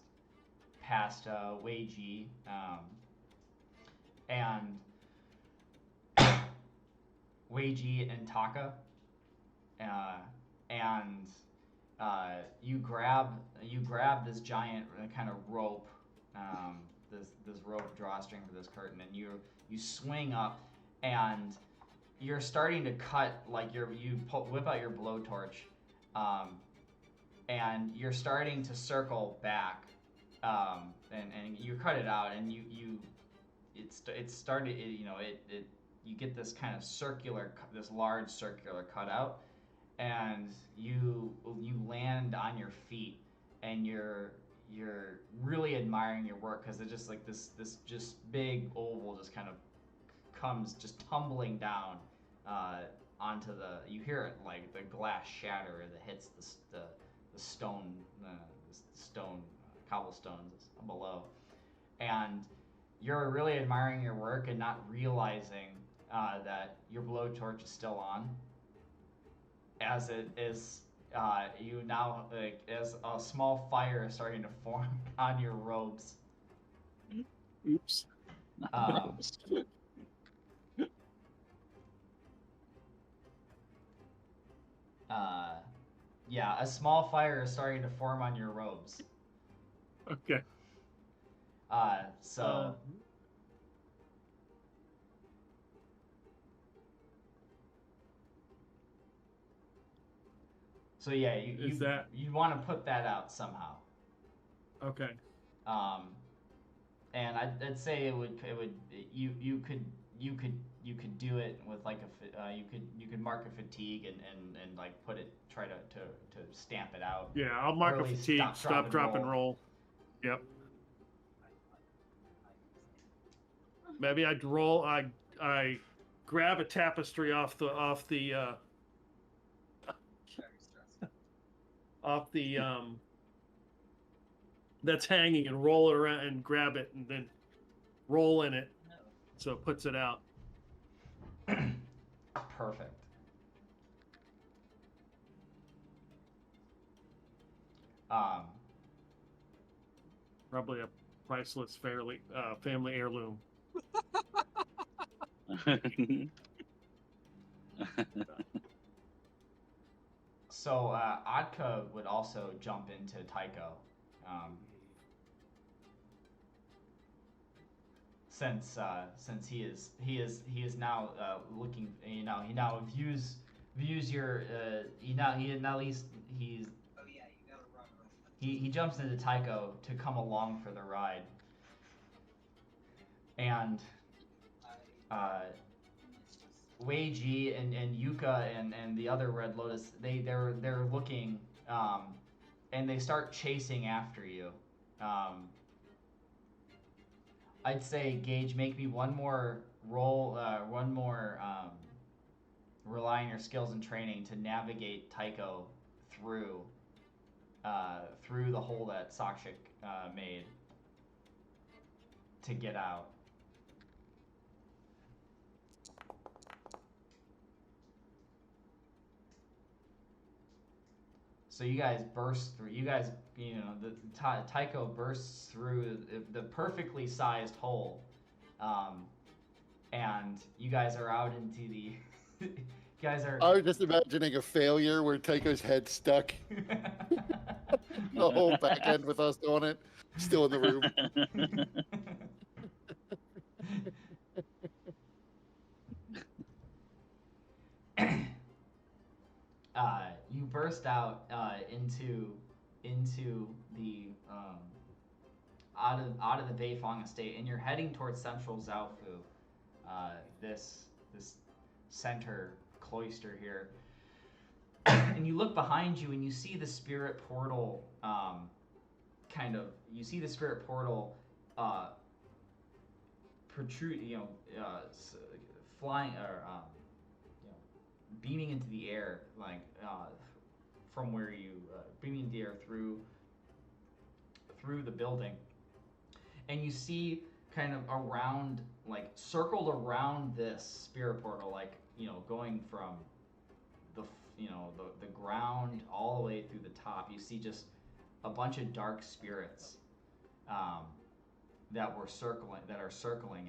Wei Zhi, and Wei Zhi and Taka, and you grab this giant kind of rope, this rope drawstring for this curtain, and you swing up, and you're starting to cut, like whip out your blowtorch, and you're starting to circle back, and you cut it out, and you get this kind of this large circular cutout, and you land on your feet, and you're really admiring your work, because it's just like this just big oval just kind of comes just tumbling down onto you hear it, like the glass shatter that hits the stone cobblestones below, and you're really admiring your work and not realizing that your blowtorch is still on, as it is you now, as a small fire is starting to form on your robes. Oops. Yeah, a small fire is starting to form on your robes. Okay. So yeah, you want to put that out somehow. Okay. And I'd say you could do it with like you could mark a fatigue and like try to stamp it out. Yeah, I'll mark a fatigue, stop, drop, and roll. Yep. Maybe I'd roll. I grab a tapestry off the that's hanging, and roll it around and grab it, and then roll in it, so it puts it out. Perfect. Probably a priceless family heirloom. So Atka would also jump into Tycho, since he is now looking, he now views your he jumps into Tycho to come along for the ride, and Wei Zhi and Yuka and the other Red Lotus, they're looking, and they start chasing after you. I'd say, Gage, make me one more roll, rely on your skills and training to navigate Tycho through through the hole that Sakshik made to get out. So you guys burst through. You guys, the Tycho bursts through the perfectly sized hole, and you guys are out into the. You guys are. I was just imagining a failure where Tycho's head stuck. The whole back end with us on it, still in the room. You burst out into the out of the Beifong estate, and you're heading towards central Zaofu, this center cloister here. And you look behind you, and you see the spirit portal. You see the spirit portal protrude, flying or beaming into the air, like from where you beaming into the air through the building, and you see kind of around, like circled around this spirit portal, like going from the ground all the way through the top. You see just a bunch of dark spirits that are circling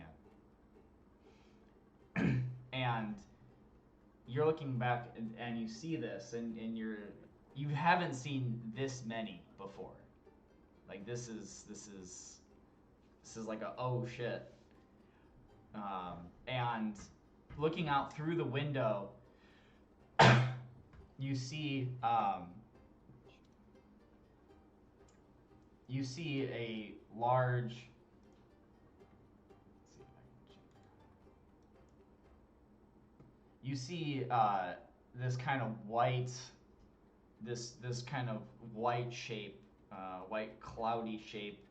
it, and you're looking back and you see this, and you haven't seen this many before. Like this is like a oh shit. And looking out through the window, you see a large. You see this kind of white shape, white cloudy shape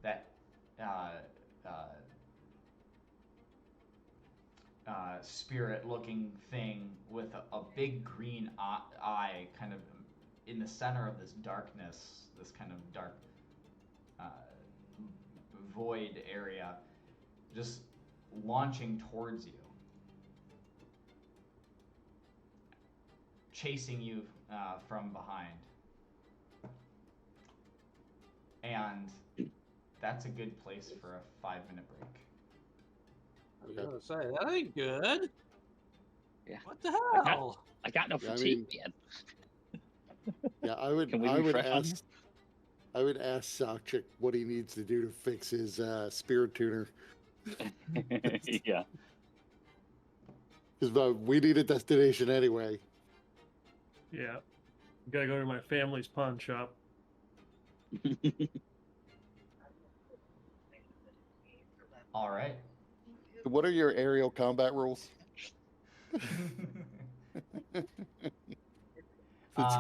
that spirit-looking thing with a big green eye, kind of in the center of this darkness, this kind of dark void area, just launching towards you, chasing you from behind. And that's a good place for a 5-minute break. I was gonna say that ain't good. Yeah. What the hell? I got no Yeah, I fatigue mean- yet. Yeah, I would refresh ask Sakshik what he needs to do to fix his spirit tuner. Yeah. Because we need a destination anyway. Yeah. Gotta go to my family's pawn shop. All right. What are your aerial combat rules? Since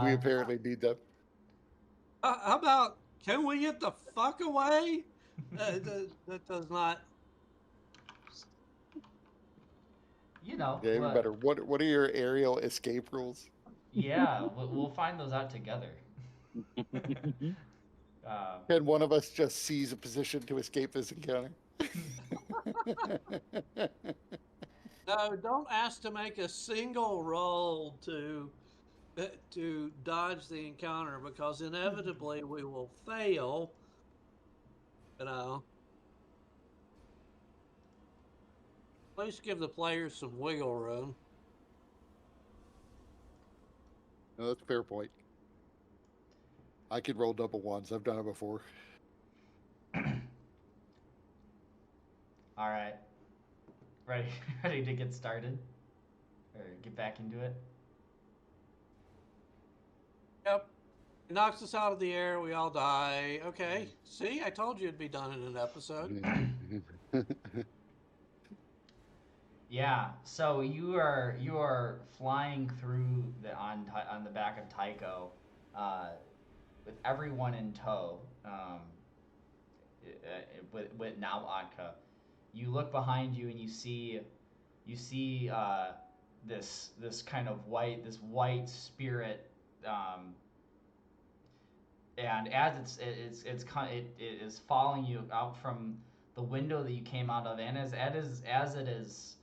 we apparently need them. How about, can we get the fuck away? That does not. Yeah, even better. What are your aerial escape rules? Yeah, we'll find those out together. Can one of us just seize a position to escape this encounter? No, don't ask to make a single roll to dodge the encounter, because inevitably we will fail. At least give the players some wiggle room. No, that's a fair point. I could roll double ones. I've done it before. All right. Ready to get started? Or get back into it? Yep. It knocks us out of the air. We all die. Okay. See, I told you it'd be done in an episode. Yeah. So you are flying through on the back of Tycho, with everyone in tow. With now Atka. You look behind you and you see this kind of white spirit, and as it is following you out from the window that you came out of, and as it is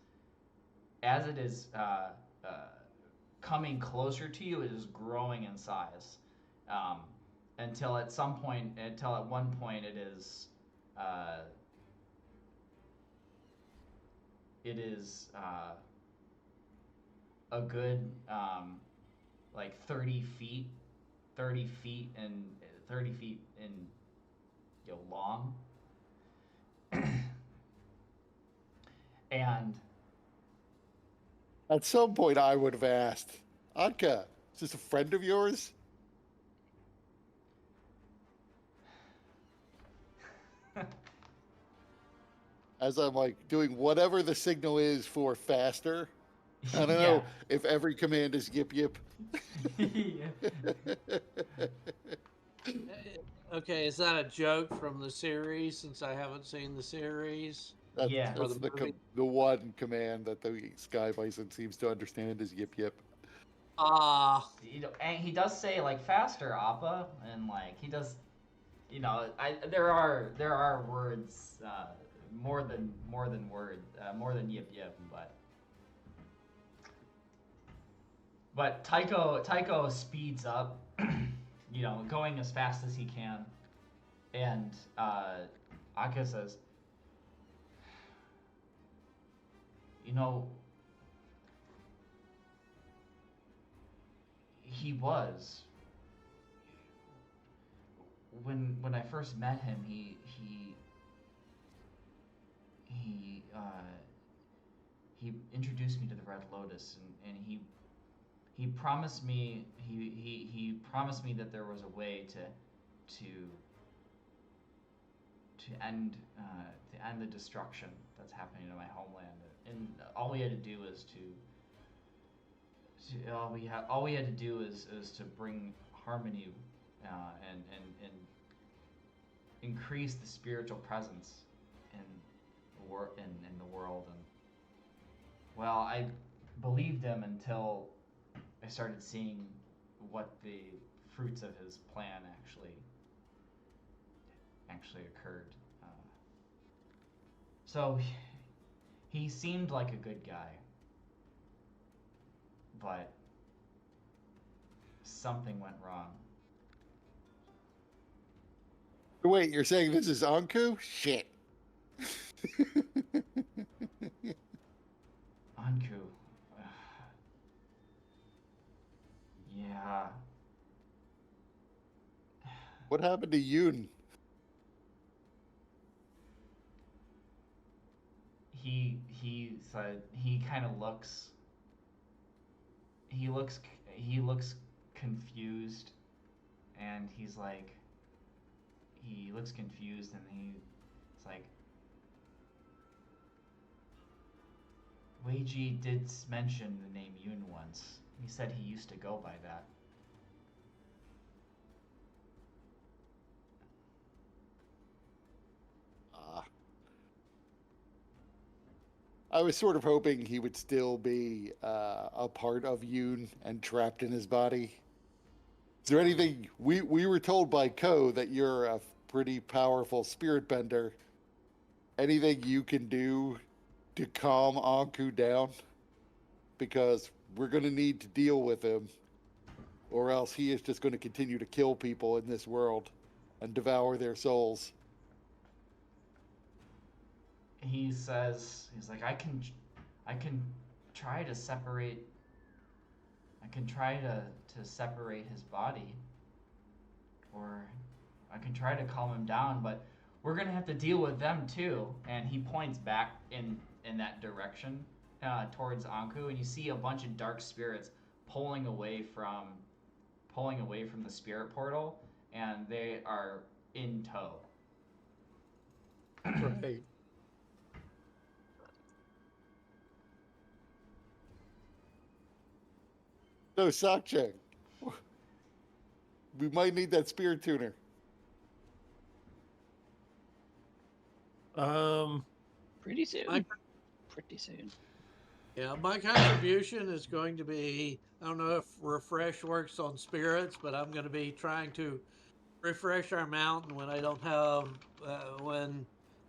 coming closer to you, it is growing in size, until at one point uh, it is a good like 30 feet, 30 feet and 30 feet in long, and At some point, I would have asked, Atka, is this a friend of yours? As I'm like doing whatever the signal is for faster. I don't know if every command is yip yip. Okay, is that a joke from the series since I haven't seen the series? That's, Yeah. that's Or the movie? the one command that the Sky Bison seems to understand is yip yip. And he does say like faster, Appa, and like he does, there are words, more than word, more than yip yip, but Tycho speeds up, going as fast as he can, and Akka says, he was, when I first met him, he introduced me to the Red Lotus, and he promised me he promised me that there was a way to end the destruction that's happening in my homeland, and all we had to do is all we had to do is to bring harmony, and increase the spiritual presence in the world. And well, I believed him until I started seeing what the fruits of his plan actually occurred. So he seemed like a good guy, but something went wrong. Wait, you're saying this is Ankou? Shit. Ankou. Yeah. What happened to Yoon? He said he kind of looks. He looks confused, and he's like. He looks confused, and it's like. Wei Zhi did mention the name Yun once. He said he used to go by that. I was sort of hoping he would still be a part of Yoon and trapped in his body. Is there anything we were told by Ko that you're a pretty powerful spirit bender? Anything you can do to calm Ankou down? Because we're going to need to deal with him, or else he is just going to continue to kill people in this world and devour their souls. He says he's like, I can try to separate. I can try to separate his body, or I can try to calm him down, but we're gonna have to deal with them too. And he points back in that direction, towards Ankou, and you see a bunch of dark spirits pulling away from the spirit portal, and they are in tow. Right. No, Sakcheng. We might need that spirit tuner. Pretty soon. Pretty soon. Yeah, my contribution is going to be, I don't know if refresh works on spirits, but I'm going to be trying to refresh our mount. And when I don't have, when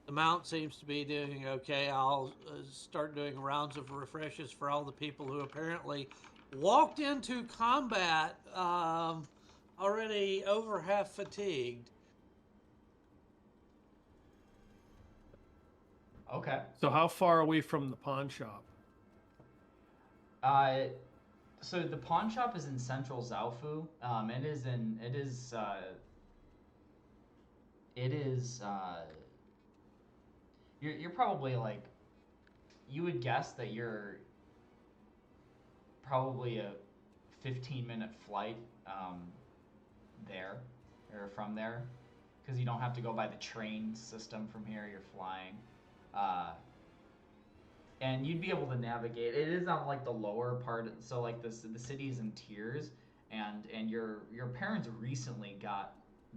the mount seems to be doing okay, I'll start doing rounds of refreshes for all the people who apparently walked into combat already over half fatigued. Okay. So how far are we from the pawn shop? So the pawn shop is in central Zaofu. It is. You're probably like. You would guess that you're probably a 15-minute flight there or from there, because you don't have to go by the train system from here. You're flying. And you'd be able to navigate. It is on like the lower part, so like the city's in tiers, and your parents recently got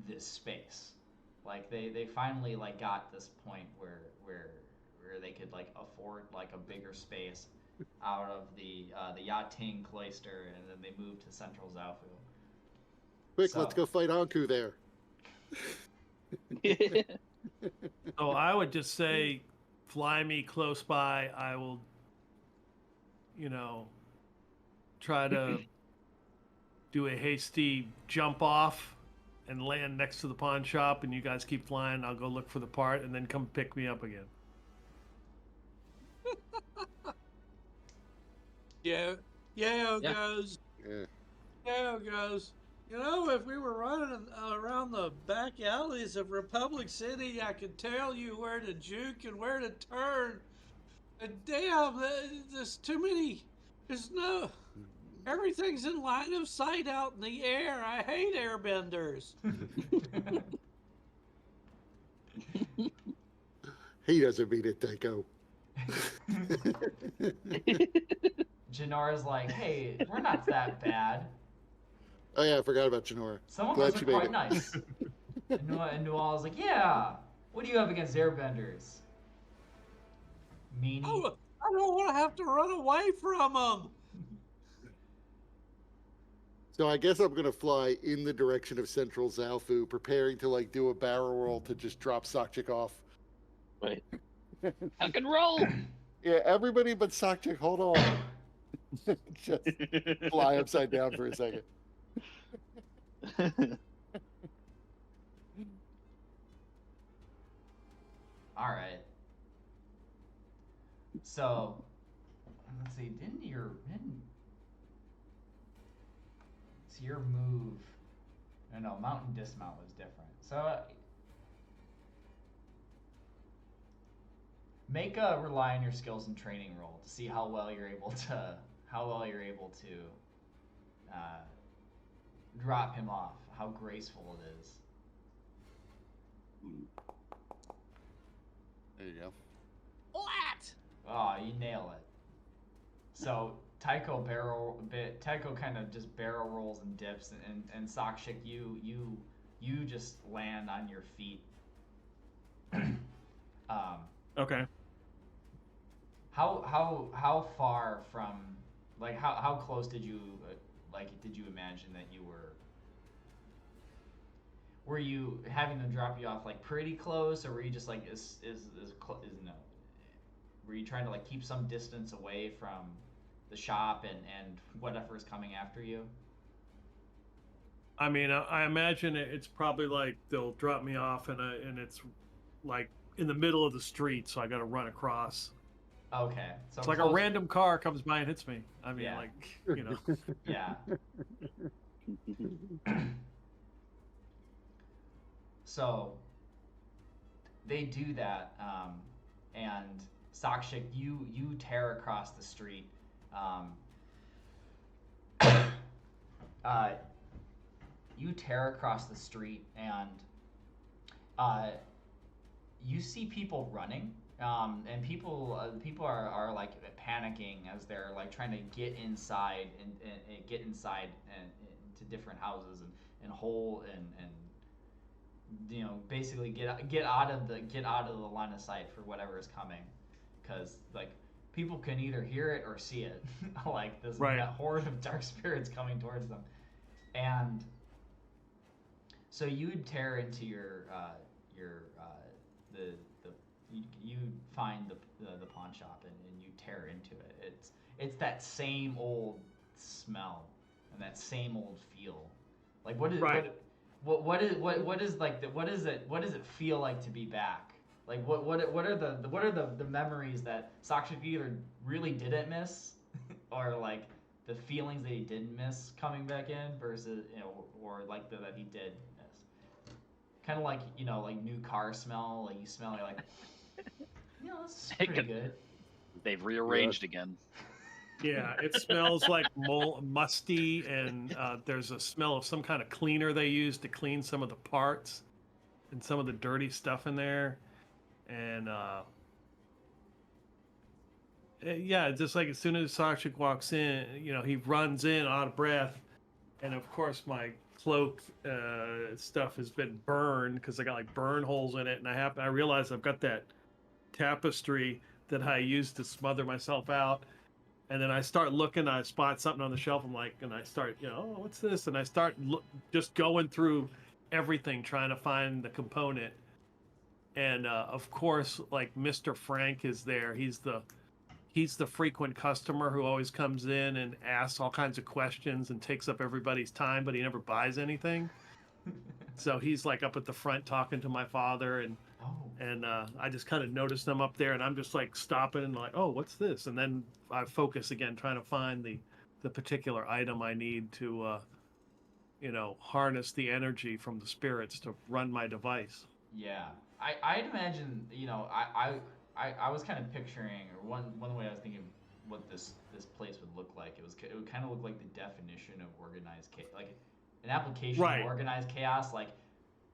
this space, like they finally like got this point where they could like afford like a bigger space out of the Yating cloister, and then they moved to Central Zaofu. Quick, So- let's go fight Ankou there. So I would just say, fly me close by. I will, try to do a hasty jump off and land next to the pawn shop, and you guys keep flying. I'll go look for the part and then come pick me up again. Yeah, Yeah. goes. Yeah. Yeah, goes. If we were running around the back alleys of Republic City, I could tell you where to juke and where to turn. And damn, there's too many. There's no. Everything's in line of sight out in the air. I hate airbenders. He doesn't mean it, Tycho. Janora's like, hey, we're not that bad. Oh yeah, I forgot about Janora. Some of Glad us you are made quite it. nice. And Nuala's like, yeah. What do you have against airbenders? Meanie. Oh, I don't want to have to run away from them. So I guess I'm gonna fly in the direction of Central Zaofu, preparing to like do a barrel roll to just drop Sokchik off. Right. I can roll. Yeah, everybody but Sokchik, hold on. Just fly upside down for a second. All right. So, let's see. So your move? No, mount and dismount was different. So make a rely on your skills and training roll to see how well you're able to drop him off. How graceful it is. There you go. Flat. Oh, you nail it. So Tycho kind of just barrel rolls and dips, and Sokchik, you just land on your feet. Okay. How far from, like, how close did you imagine that you were? Were you having them drop you off like pretty close, or were you just like no? Were you trying to like keep some distance away from the shop and whatever's coming after you? I mean, I imagine it's probably like they'll drop me off and it's like in the middle of the street, so I got to run across. Okay, so It's like close. a random car comes by and hits me. I mean, Yeah. Yeah. So they do that, and Sokchik, you tear across the street. You tear across the street, and you see people running, and people are like panicking as they're like trying to get inside and into different houses and hole and basically get out of the line of sight for whatever is coming, because like people can either hear it or see it, like this Right. that horde of dark spirits coming towards them, and so you'd tear into you find the pawn shop and you tear into it. It's that same old smell and that same old feel. Like what is Right. what is like what does it feel like to be back? Like what are the memories that Sakshik either really didn't miss or like the feelings that he didn't miss coming back in versus or like that he did miss. Kind of like like new car smell. Like you smell, you're like, this is pretty good. They've rearranged again. Yeah, it smells like musty, and there's a smell of some kind of cleaner they use to clean some of the parts and some of the dirty stuff in there. And yeah, just like as soon as Sakshik walks in, he runs in out of breath, and of course my cloak stuff has been burned because I got like burn holes in it, and I realize I've got that tapestry that I used to smother myself out. And then I start looking, I spot something on the shelf. I'm like, and I start, oh, what's this? And I start just going through everything, trying to find the component. And of course, like Mr. Frank is there. He's the frequent customer who always comes in and asks all kinds of questions and takes up everybody's time, but he never buys anything. So he's like up at the front talking to my father, and I just kind of noticed them up there, and I'm just like stopping and like, oh, what's this? And then I focus again, trying to find the particular item I need to, harness the energy from the spirits to run my device. Yeah, I'd imagine I was kind of picturing, or one way I was thinking what this place would look like. It would kind of look like the definition of organized chaos, like an application Right. of organized chaos, like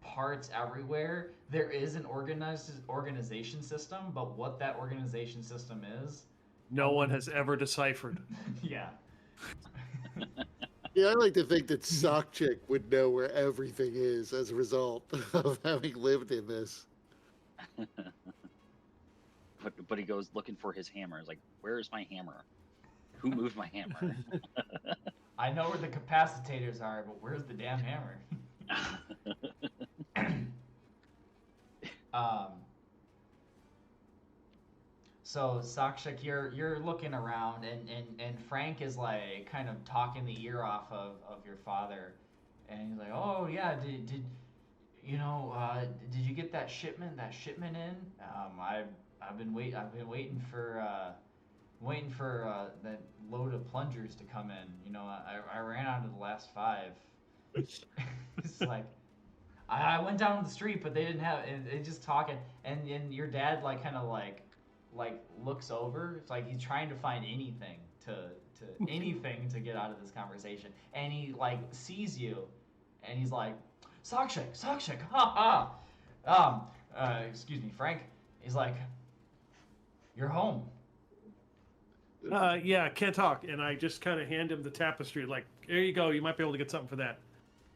parts everywhere. There is an organization system, but what that organization system is, No one has ever deciphered. yeah. Yeah, I like to think that Sakshik would know where everything is as a result of having lived in this. But he goes looking for his hammer. He's like, where's my hammer? Who moved my hammer? I know where the capacitors are, but where's the damn hammer? So Sakshik, you're looking around, and Frank is like kind of talking the ear off of your father, and he's like, oh yeah, did you get that shipment in? I've been waiting for that load of plungers to come in. I ran out of the last 5. It's like I went down the street, but they didn't have. And they just talking, and your dad like kind of like looks over. It's like he's trying to find anything to get out of this conversation, and he like sees you, and he's like, Sakshik, ha ha. Excuse me, Frank. He's like, you're home. Yeah, can't talk. And I just kind of hand him the tapestry, like, here you go. You might be able to get something for that.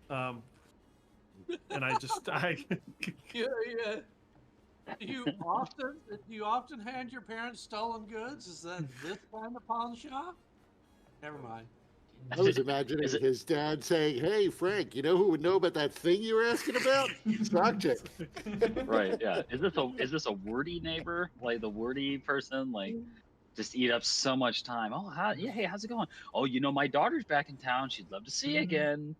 And I Yeah. Do you often hand your parents stolen goods? Is that this kind of pawn shop? Never mind. I was imagining his dad saying, hey, Frank, you know who would know about that thing you were asking about? Sakshik. Right, yeah. Is this a wordy neighbor? Like the wordy person? Like just eat up so much time. Oh, hey, how's it going? Oh, my daughter's back in town. She'd love to see you again.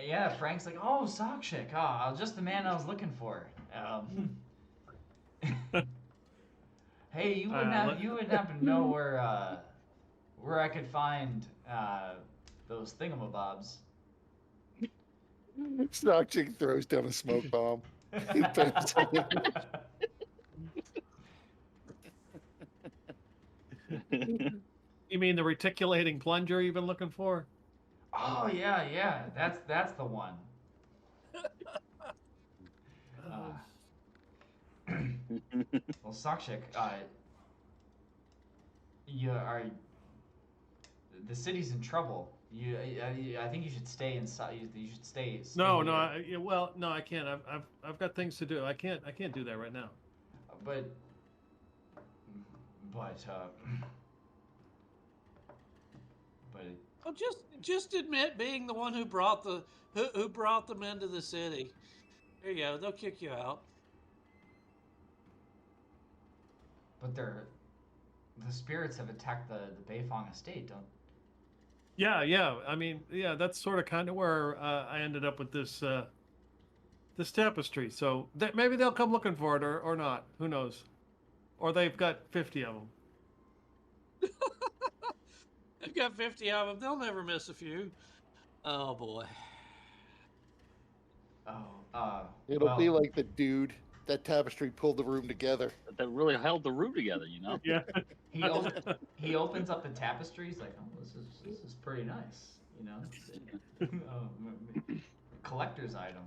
Yeah, Frank's like, oh, Sakshik, just the man I was looking for. Hey, you wouldn't happen to know where I could find those thingamabobs. Sakshik throws down a smoke bomb. He puts You mean the reticulating plunger you've been looking for? Oh yeah, that's the one. Well, Sakshik, the city's in trouble. I think you should stay inside. You should stay. No, I can't. I've got things to do. I can't do that right now. But but Well, just admit being the one who brought who brought them into the city. There you go. They'll kick you out. but the spirits have attacked the Beifong estate, don't? Yeah. I mean, yeah, that's sort of kind of where I ended up with this this tapestry. So maybe they'll come looking for it or not. Who knows? Or they've got 50 of them. They've got 50 of them. They'll never miss a few. Oh boy. Oh, It'll be like the dude that tapestry pulled the room together. That really held the room together, you know. Yeah. he opens up the tapestry. He's like, oh, this is pretty nice, you know. Collector's item.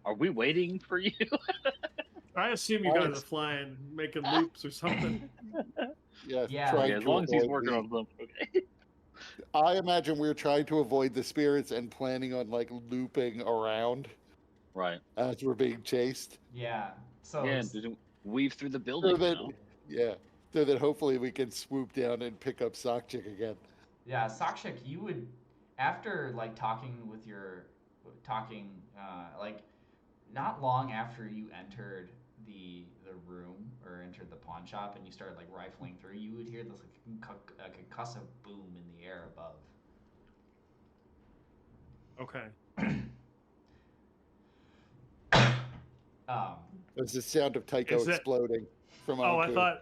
Are we waiting for you? I assume you guys are flying, making loops or something. Yeah. Yeah, as long as he's working on something. Okay. I imagine we're trying to avoid the spirits and planning on like looping around Right. as we're being chased. Yeah. So Yeah, it's- and weave through the building. So that, You know? yeah, so that hopefully we can swoop down and pick up Sockchick again. yeah, Sakshik, you would, after like talking like not long after you entered the room or entered the pawn shop and you started like rifling through, you would hear this like concussive boom in the air above. Okay. It's the sound of Tycho Is it- exploding from Oh, Ankou.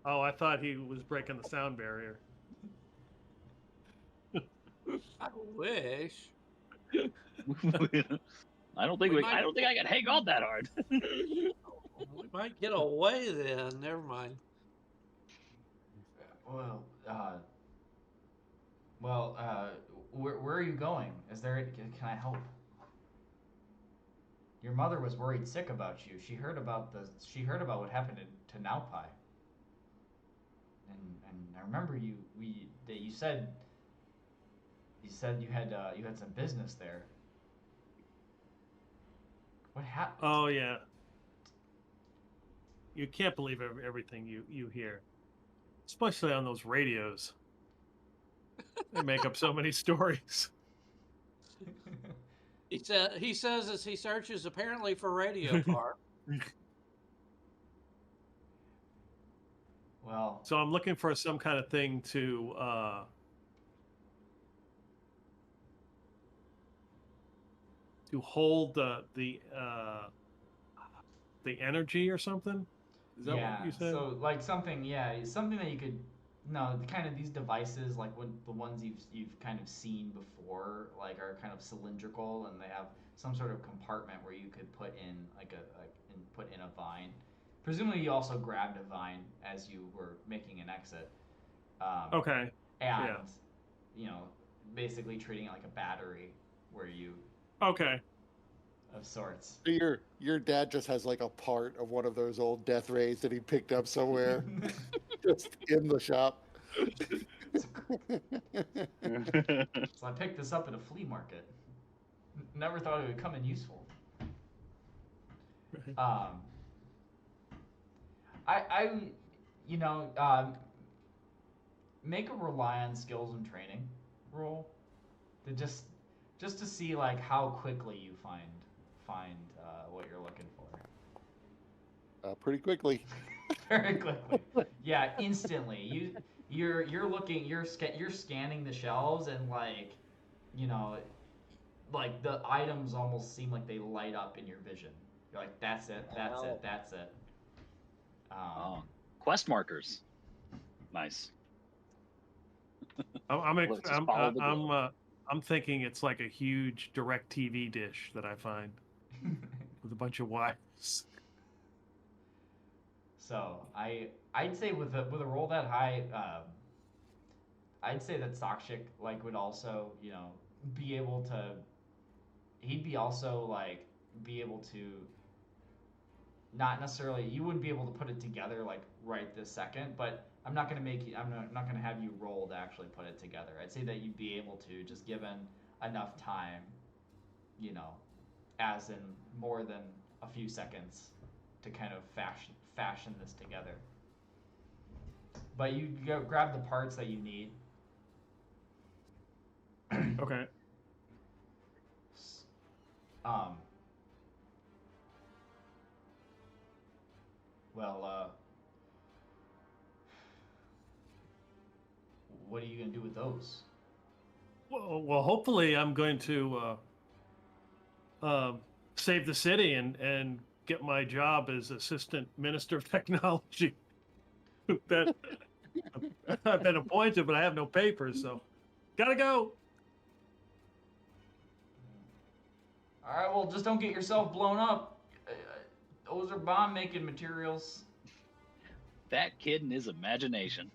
I thought he was breaking the sound barrier. I wish. I don't think I can hang on that hard. We might get away then. Never mind. Where are you going? Can I help? Your mother was worried sick about you. She heard about what happened to Naupai. And I remember you said you had some business there. What happened? Oh yeah. You can't believe everything you hear, especially on those radios. They make up so many stories. He says as he searches apparently for radio car. Well, So I'm looking for some kind of thing to hold the energy or something. Is that what you said? so like something that you could, no, kind of these devices like what the ones you've kind of seen before, like are kind of cylindrical and they have some sort of compartment where you could put in put in a vine. Presumably you also grabbed a vine as you were making an exit. Okay. And basically treating it like a battery where you Okay. of sorts. So your dad just has like a part of one of those old death rays that he picked up somewhere, just in the shop. So I picked this up at a flea market. Never thought it would come in useful. Make a rely on skills and training roll to just to see like how quickly you find what you're looking for. Pretty quickly. Very quickly. Yeah, instantly. You're scanning the shelves and like the items almost seem like they light up in your vision. You're like, that's it. Oh, quest markers. Nice. Let's just follow the glow. I'm thinking it's like a huge direct TV dish that I find with a bunch of wires. So I'd say with a roll that high, I'd say that Sakshik would also be able to. He'd be also be able to. Not necessarily, you wouldn't be able to put it together right this second, but I'm not gonna have you roll to actually put it together. I'd say that you'd be able to, just given enough time, as in more than a few seconds, to kind of fashion this together. but you go grab the parts that you need. Okay. Um. Well, what are you gonna do with those? Well, hopefully I'm going to save the city and get my job as assistant minister of technology. That I've been appointed, but I have no papers, so gotta go. All right. Well, just don't get yourself blown up. Those are bomb-making materials. That kid and his imagination.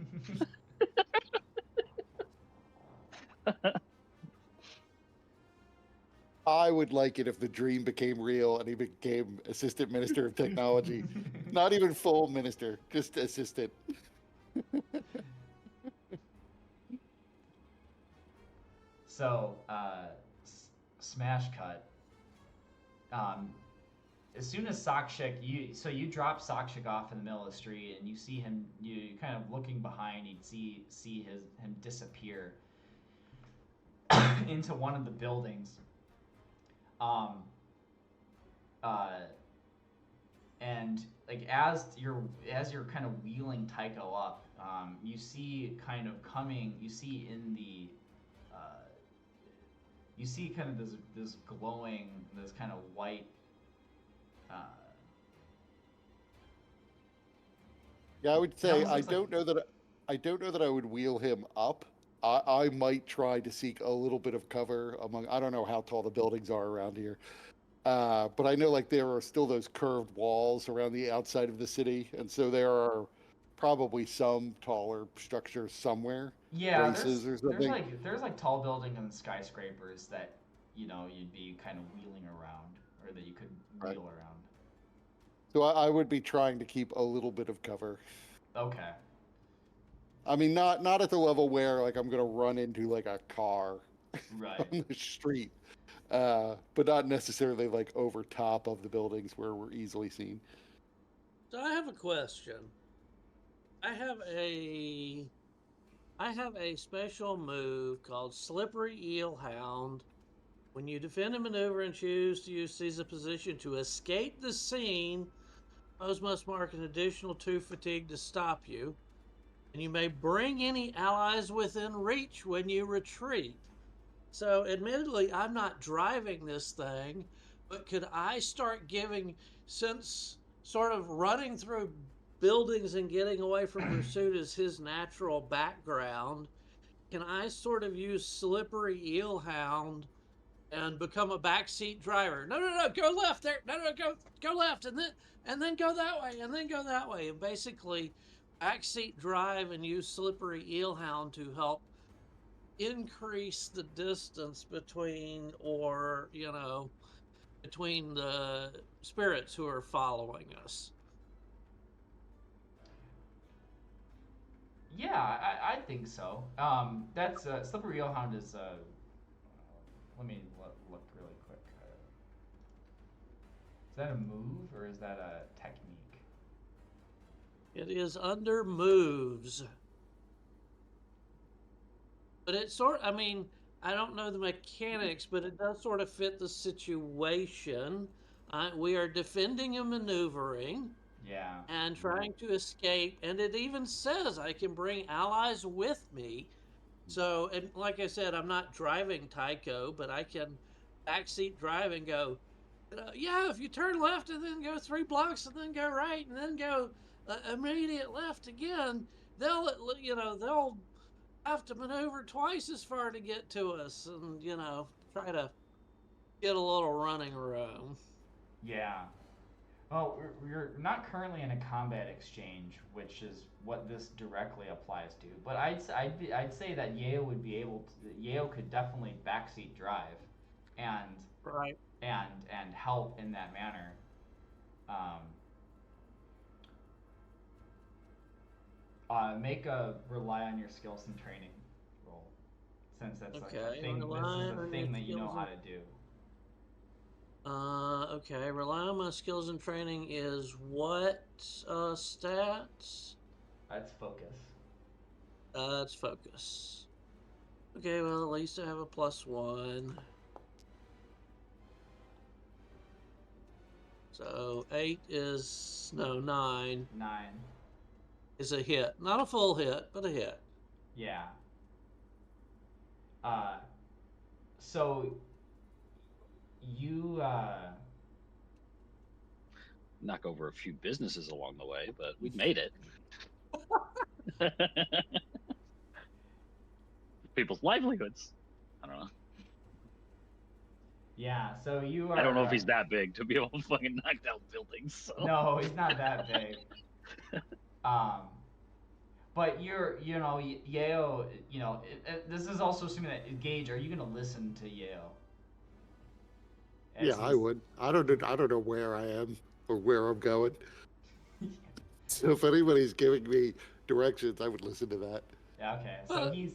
I would like it if the dream became real and he became assistant minister of technology. Not even full minister, just assistant. So, smash cut. As soon as Sakshik, you drop Sakshik off in the middle of the street, and you see him. You kind of looking behind. You'd see him disappear into one of the buildings. And like as you're kind of wheeling Tycho up, you see kind of coming. You see in the you see kind of this glowing, this kind of white. Yeah, I would It say almost I looks like- don't know that I would wheel him up. I might try to seek a little bit of cover among. I don't know how tall the buildings are around here, but I know like there are still those curved walls around the outside of the city, and so there are probably some taller structures somewhere. Yeah, Places or there's something. there's like tall buildings and skyscrapers that you'd be kind of wheeling around, or that you could Right. wheel around. So I would be trying to keep a little bit of cover. Okay. I mean, not at the level where like I'm gonna run into like a car Right. on the street, but not necessarily like over top of the buildings where we're easily seen. So I have a question. I have a special move called Slippery Eel Hound. When you defend a maneuver and choose to use Caesar position to escape the scene, foes must mark an additional 2 fatigue to stop you. And you may bring any allies within reach when you retreat. So, admittedly, I'm not driving this thing, but could I start giving, since sort of running through buildings and getting away from pursuit is his natural background, can I sort of use Slippery Eel Hound and become a backseat driver? No, go left there. No, go left, and then go that way, and then go that way, and basically backseat drive and use Slippery Eel Hound to help increase the distance between the spirits who are following us. Yeah, I think so. That's Slippery Eel Hound is. Let me look really quick. Is that a move or is that a technique? It is under moves. But it's I mean, I don't know the mechanics, but it does sort of fit the situation. We are defending and maneuvering Yeah. and trying to escape, and it even says I can bring allies with me. So, and like I said, I'm not driving Tycho, but I can backseat drive and go, yeah, if you turn left and then go 3 blocks and then go right and then go immediate left again, they'll have to maneuver twice as far to get to us, and try to get a little running room. Yeah. Well, we're not currently in a combat exchange, which is what this directly applies to. But I'd say that Yeo could definitely backseat drive, and Right. and help in that manner. Make a rely on your skills and training roll, since that's like Okay, a thing. This rely is on a your thing that you know skills how and- to do. Okay. Rely on my skills and training is what stats? That's focus. Let's focus. Okay, well, at least I have a +1. So 8 is, no, 9 9. is a hit. Not a full hit, but a hit. Yeah. So you Knock over a few businesses along the way, but we made it. People's livelihoods. I don't know. yeah. So you are. I don't know if he's that big to be able to fucking knock down buildings. So. No, he's not that big. But you know, Yeo, you know, this is also assuming that Gage, are you going to listen to Yeo? Yeah, I would. I don't know where I am or where I'm going. So if anybody's giving me directions, I would listen to that. Yeah, okay. So he's.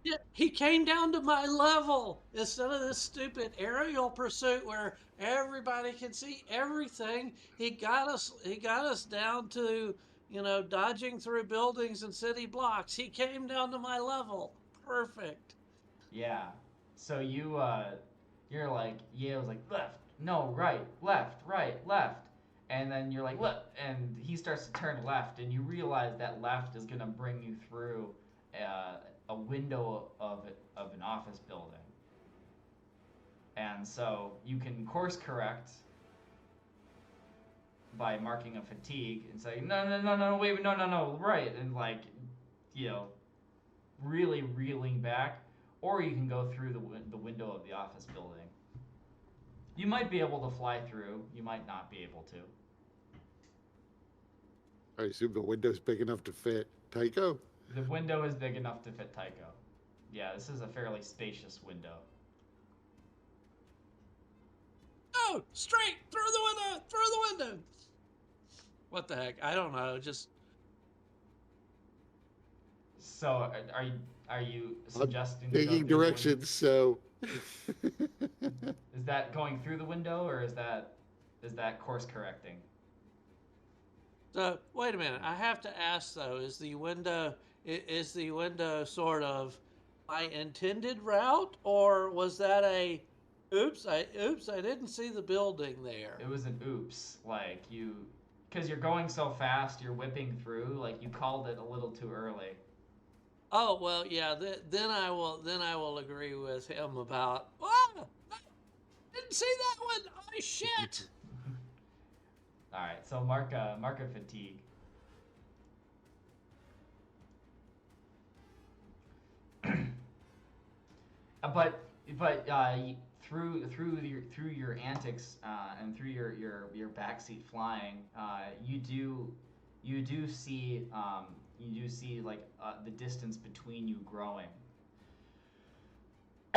Yeah, he came down to my level instead of this stupid aerial pursuit where everybody can see everything. He got us down to, dodging through buildings and city blocks. He came down to my level. Perfect. Yeah. So you're like, Yeo's like, left, no, right, left, left. And then you're like, look, and he starts to turn left, and you realize that left is going to bring you through a window of an office building. And so you can course correct by marking a fatigue and saying, no, wait, no, right. And like, really reeling back. Or you can go through the window of the office building. You might be able to fly through. You might not be able to. I assume the window's big enough to fit Tycho. The window is big enough to fit Tycho. Yeah, this is a fairly spacious window. Oh, straight through the window. What the heck? I don't know. Just. So are you suggesting taking directions? So is that going through the window, or is that course correcting? So wait a minute. I have to ask though: is the window sort of my intended route, or was that a oops? I didn't see the building there. It was an oops. Like because you're going so fast, you're whipping through. Like you called it a little too early. Oh well, yeah. Then I will agree with him about. Didn't see that one. Oh shit. All right, so mark a fatigue. but through your antics and through your backseat flying, you do see like the distance between you growing.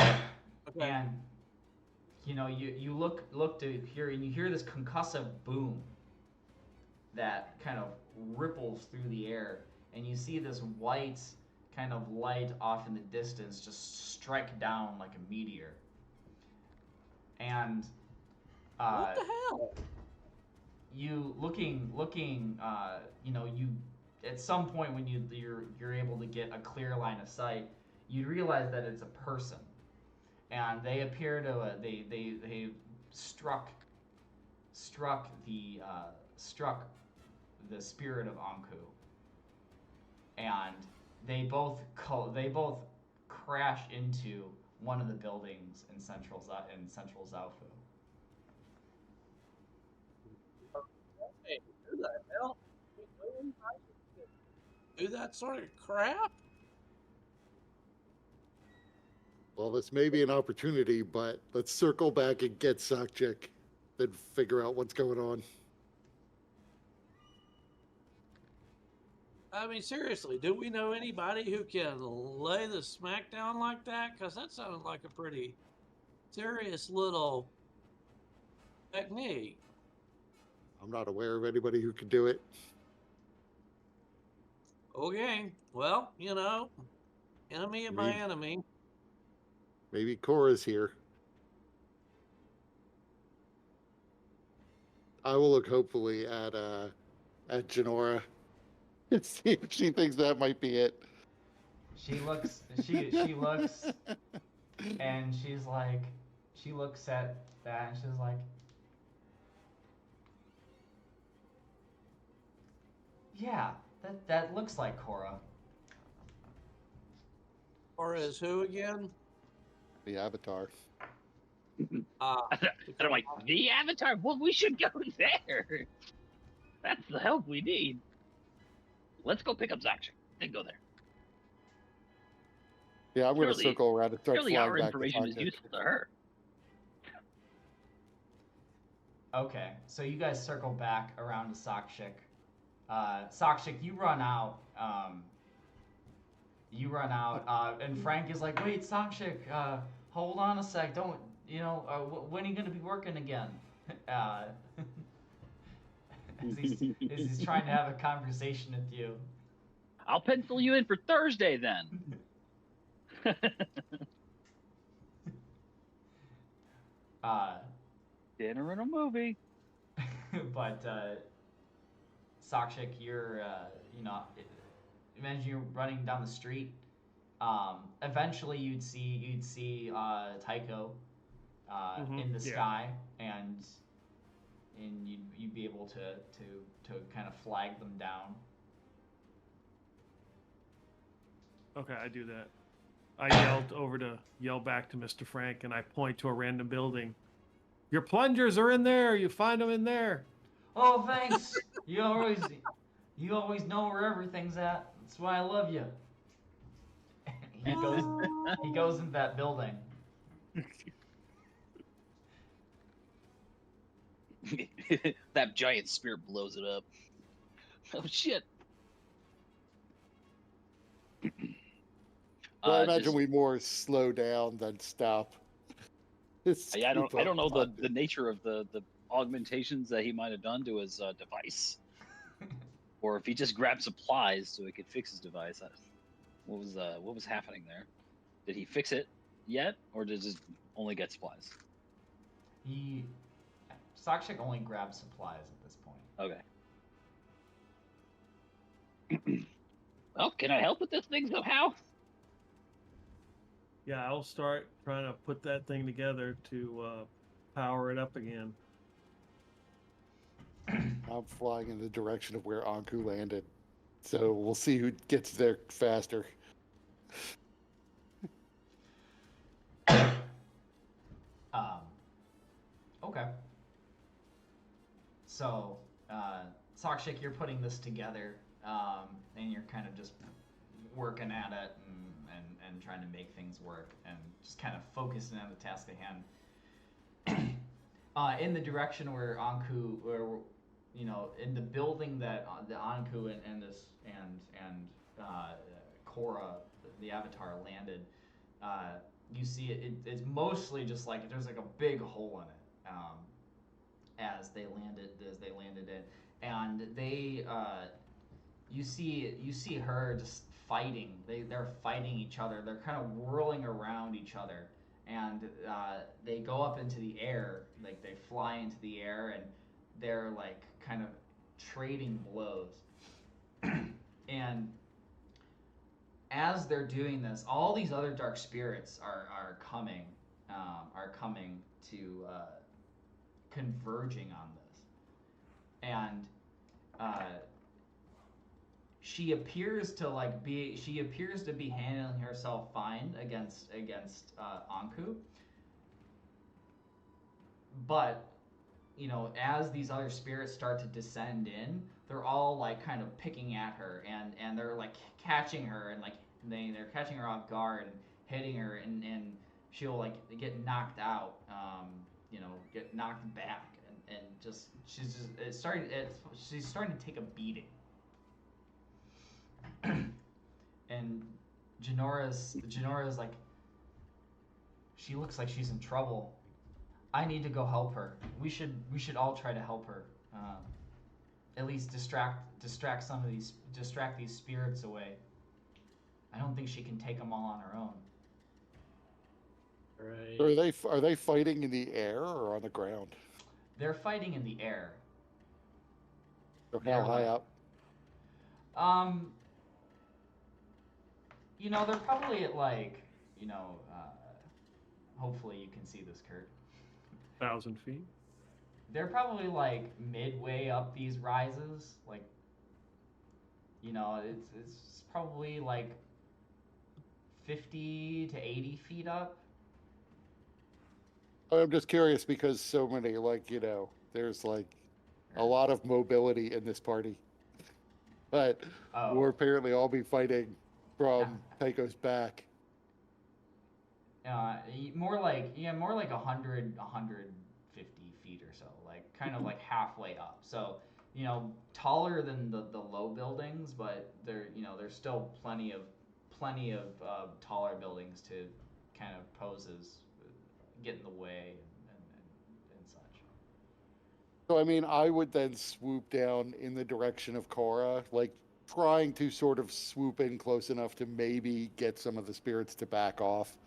Okay. And you look to hear, and you hear this concussive boom that kind of ripples through the air, and you see this white kind of light off in the distance just strike down like a meteor. And what the hell? you looking you at some point when you're able to get a clear line of sight, you realize that it's a person, and they appear to they struck the spirit of Ankou, and they both crash into one of the buildings in central Zaofu. Hey, who the hell? Do that sort of crap? well, this may be an opportunity, but let's circle back and get Sakchik, then figure out what's going on. I mean, seriously, do we know anybody who can lay the smack down like that? Because that sounded like a pretty serious little technique. I'm not aware of anybody who could do it. Okay, well, enemy of my enemy. Maybe Cora's here. I will look hopefully at Janora and see if she thinks that might be it. She looks, and she's like, she looks at that and she's like, yeah, that looks like Cora. Or is who again? The Avatar. Ah, And I'm like, the Avatar? Well, we should go there. That's the help we need. Let's go pick up Zakshik. Then go there. Yeah, I'm going to Surely- circle around and start Surely flying our back information to is Tonkin. useful to her. Okay, so you guys circle back around to Sakshik. Sakshik, you run out. And Frank is like, "Wait, Sakshik, hold on a sec. Don't, when are you gonna be working again?" As he's trying to have a conversation with you. I'll pencil you in for Thursday then. Dinner and a movie. But Sakshik, you're, imagine you're running down the street. Eventually, you'd see Tycho in the yeah. sky, and you'd be able to kind of flag them down. Okay, I do that. I yell back to Mr. Frank, and I point to a random building. Your plungers are in there. You find them in there. Oh, thanks. you always know where everything's at. That's why I love you. He goes into that building. That giant spear blows it up. Oh shit. Well, I imagine Just- we more slow down than stop. I don't know the nature of the augmentations that he might have done to his device, or if he just grabbed supplies so he could fix his device. What was happening there? Did he fix it yet, or did he just only get supplies? Sakshik only grabs supplies at this point. Okay. Well, can I help with this thing somehow? Yeah, I'll start trying to put that thing together to power it up again. I'm flying in the direction of where Ankou landed. So we'll see who gets there faster. Okay. So, Sakshik, you're putting this together, and you're kind of just working at it and trying to make things work and just kind of focusing on the task at hand. In the direction where Ankou, in the building that the Ankou and Korra, the Avatar, landed, you see it's mostly just like there's like a big hole in it as they landed it, and they you see her just fighting. They're fighting each other. They're kind of whirling around each other, and they go up into the air, like they fly into the air, and they're like kind of trading blows. And as they're doing this, all these other dark spirits are coming to converging on this, and she appears to be handling herself fine against Ankou, but as these other spirits start to descend in, they're all like kind of picking at her, and they're like catching her, and like they're catching her off guard and hitting her, and she'll like get knocked out, get knocked back, and she's starting to take a beating. And Janora's like, she looks like she's in trouble. I need to go help her. We should all try to help her. At least distract these spirits away. I don't think she can take them all on her own. Right. Are they fighting in the air or on the ground? They're fighting in the air. Or how high up? You know, they're probably at like, you know, hopefully you can see this, Kurt. 1,000 feet. They're probably like midway up these rises. Like, you know, it's probably like 50 to 80 feet up. I'm just curious because so many, like, there's like a lot of mobility in this party. But we'll Oh, apparently all be fighting from Tycho's back. more like more like 150 feet or so, like kind of like halfway up. So you know, taller than the low buildings, but there's still plenty of taller buildings to kind of pose as get in the way and such. So, I mean, I would then swoop down in the direction of Cora, like trying to sort of swoop in close enough to maybe get some of the spirits to back off,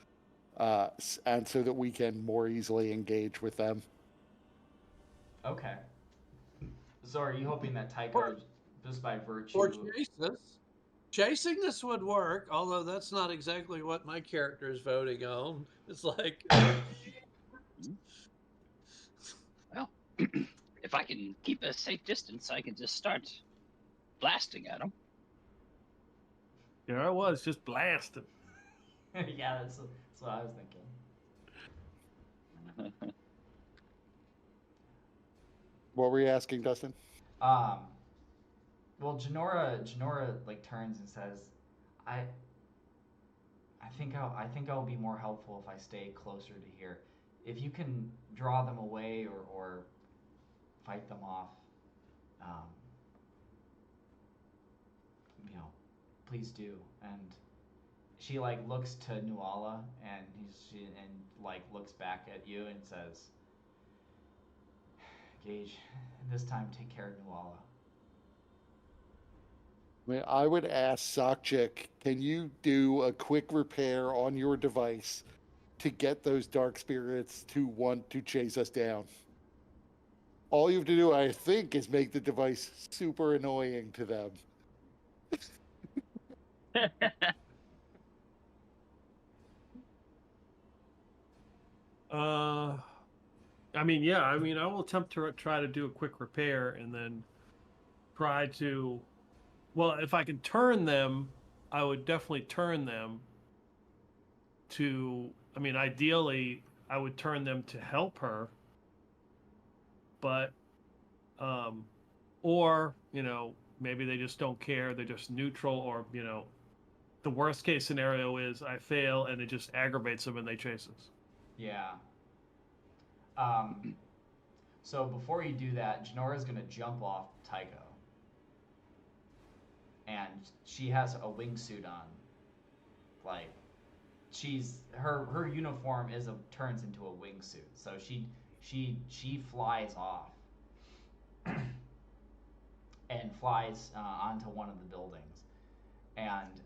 and so that we can more easily engage with them. Okay. So are you hoping that Tycho, just by virtue, Or chase this. Chasing this would work, although that's not exactly what my character is voting on. It's like, Well, if I can keep a safe distance, I can just start blasting at them. There I was, just blasting. yeah, that's what I was thinking. What were you asking, Dustin? Well, Janora like turns and says, I think I'll be more helpful if I stay closer to here. If you can draw them away or fight them off, you know, please do. And she like looks to Nuala and she like looks back at you and says, Gage, this time take care of Nuala. I mean, I would ask Sokchik, can you do a quick repair on your device to get those dark spirits to want to chase us down? All you have to do, I think, is make the device super annoying to them. I will attempt to try to do a quick repair and then try to. Well, if I can turn them, I would definitely turn them to. I mean, ideally, I would turn them to help her. But, or maybe they just don't care. They're just neutral, or the worst case scenario is I fail and it just aggravates them and they chase us. Yeah. So before you do that, Janora's gonna jump off Tycho. And she has a wingsuit on. Like, her uniform turns into a wingsuit. So she flies off and flies onto one of the buildings. And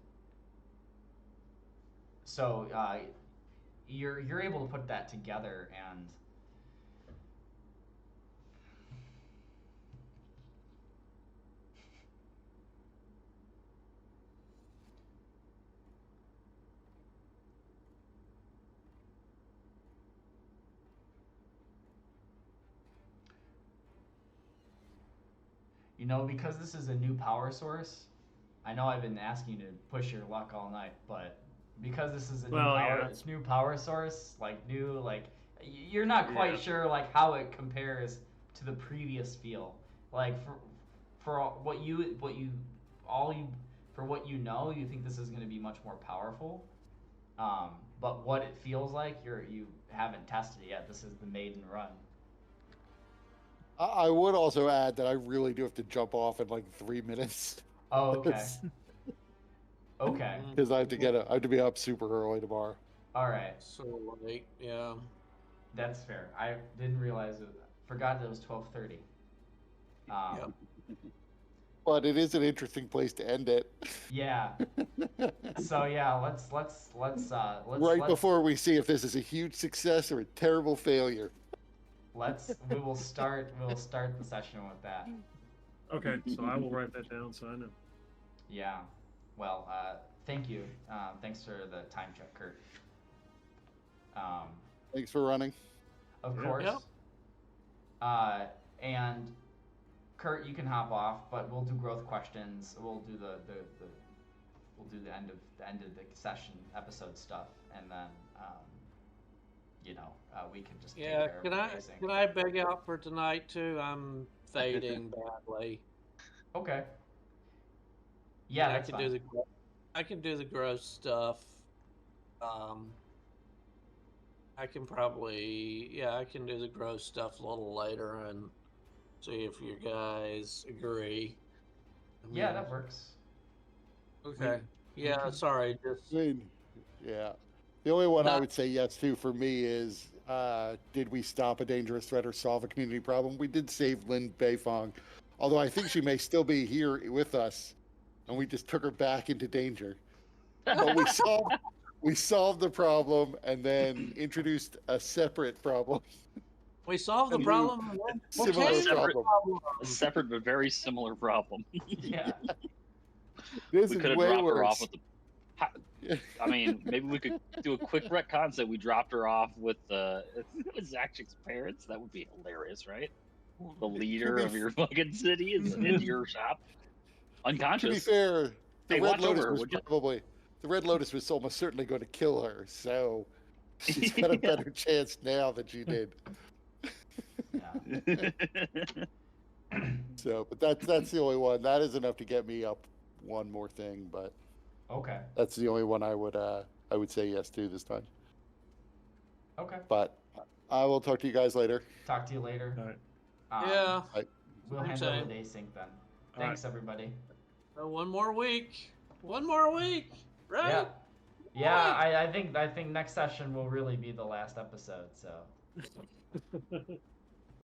so you're able to put that together and because this is a new power source, I know I've been asking you to push your luck all night, but because this is a new power source, you're not quite sure like how it compares to the previous feel. Like for what you you think this is going to be much more powerful. But what it feels like, you haven't tested it yet. This is the maiden run. I would also add that I really do have to jump off in like 3 minutes. Oh, okay. Okay. Because I have to be up super early tomorrow. All right. So late, yeah. That's fair. I didn't realize it. Forgot that it was 12:30. Yep. But it is an interesting place to end it. Yeah. So yeah, let's before we see if this is a huge success or a terrible failure. We will start the session with that. Okay, so I will write that down so I know. Yeah. Well, thank you. Thanks for the time check, Kurt. Thanks for running. Of Yeah. course. Yep. And Kurt, you can hop off, but we'll do growth questions. We'll do we'll do the end of the session episode stuff, and then we can just take Yeah, care can of I the racing. can I beg out for tonight too? I'm fading badly. Okay. Yeah, I that's can fine. I can do the gross stuff. I can do the gross stuff a little later and see if you guys agree. Yeah, that works. Okay. we Yeah, can- sorry, just I mean, yeah. The only one I Not- would say yes to for me is, did we stop a dangerous threat or solve a community problem? We did save Su Beifong, although I think she may still be here with us, and we just took her back into danger. But we solved the problem and then introduced a separate problem. we solved the And problem. and then- Similar Okay. problem. A separate but very similar problem. Yeah. This We is could have way dropped worse. her off with the. I mean, maybe we could do a quick retcon so we dropped her off with Zakshik's parents. That would be hilarious, right? The leader of your fucking city is in your shop, To be unconscious. fair, Hey, the watch Red Lotus over her, was would you? probably the Red Lotus was almost certainly going to kill her, so she's got a better chance now than she did. Yeah. So, but that's the only one. That is enough to get me up one more thing, but Okay. that's the only one I would say yes to this time. Okay. But I will talk to you guys later. Talk to you later. All right. Yeah. We'll Thanks, handle Ed. the day sync then. All right. Thanks, everybody. One more week. One more week. Right? Yeah. Yeah, I think next session will really be the last episode. So.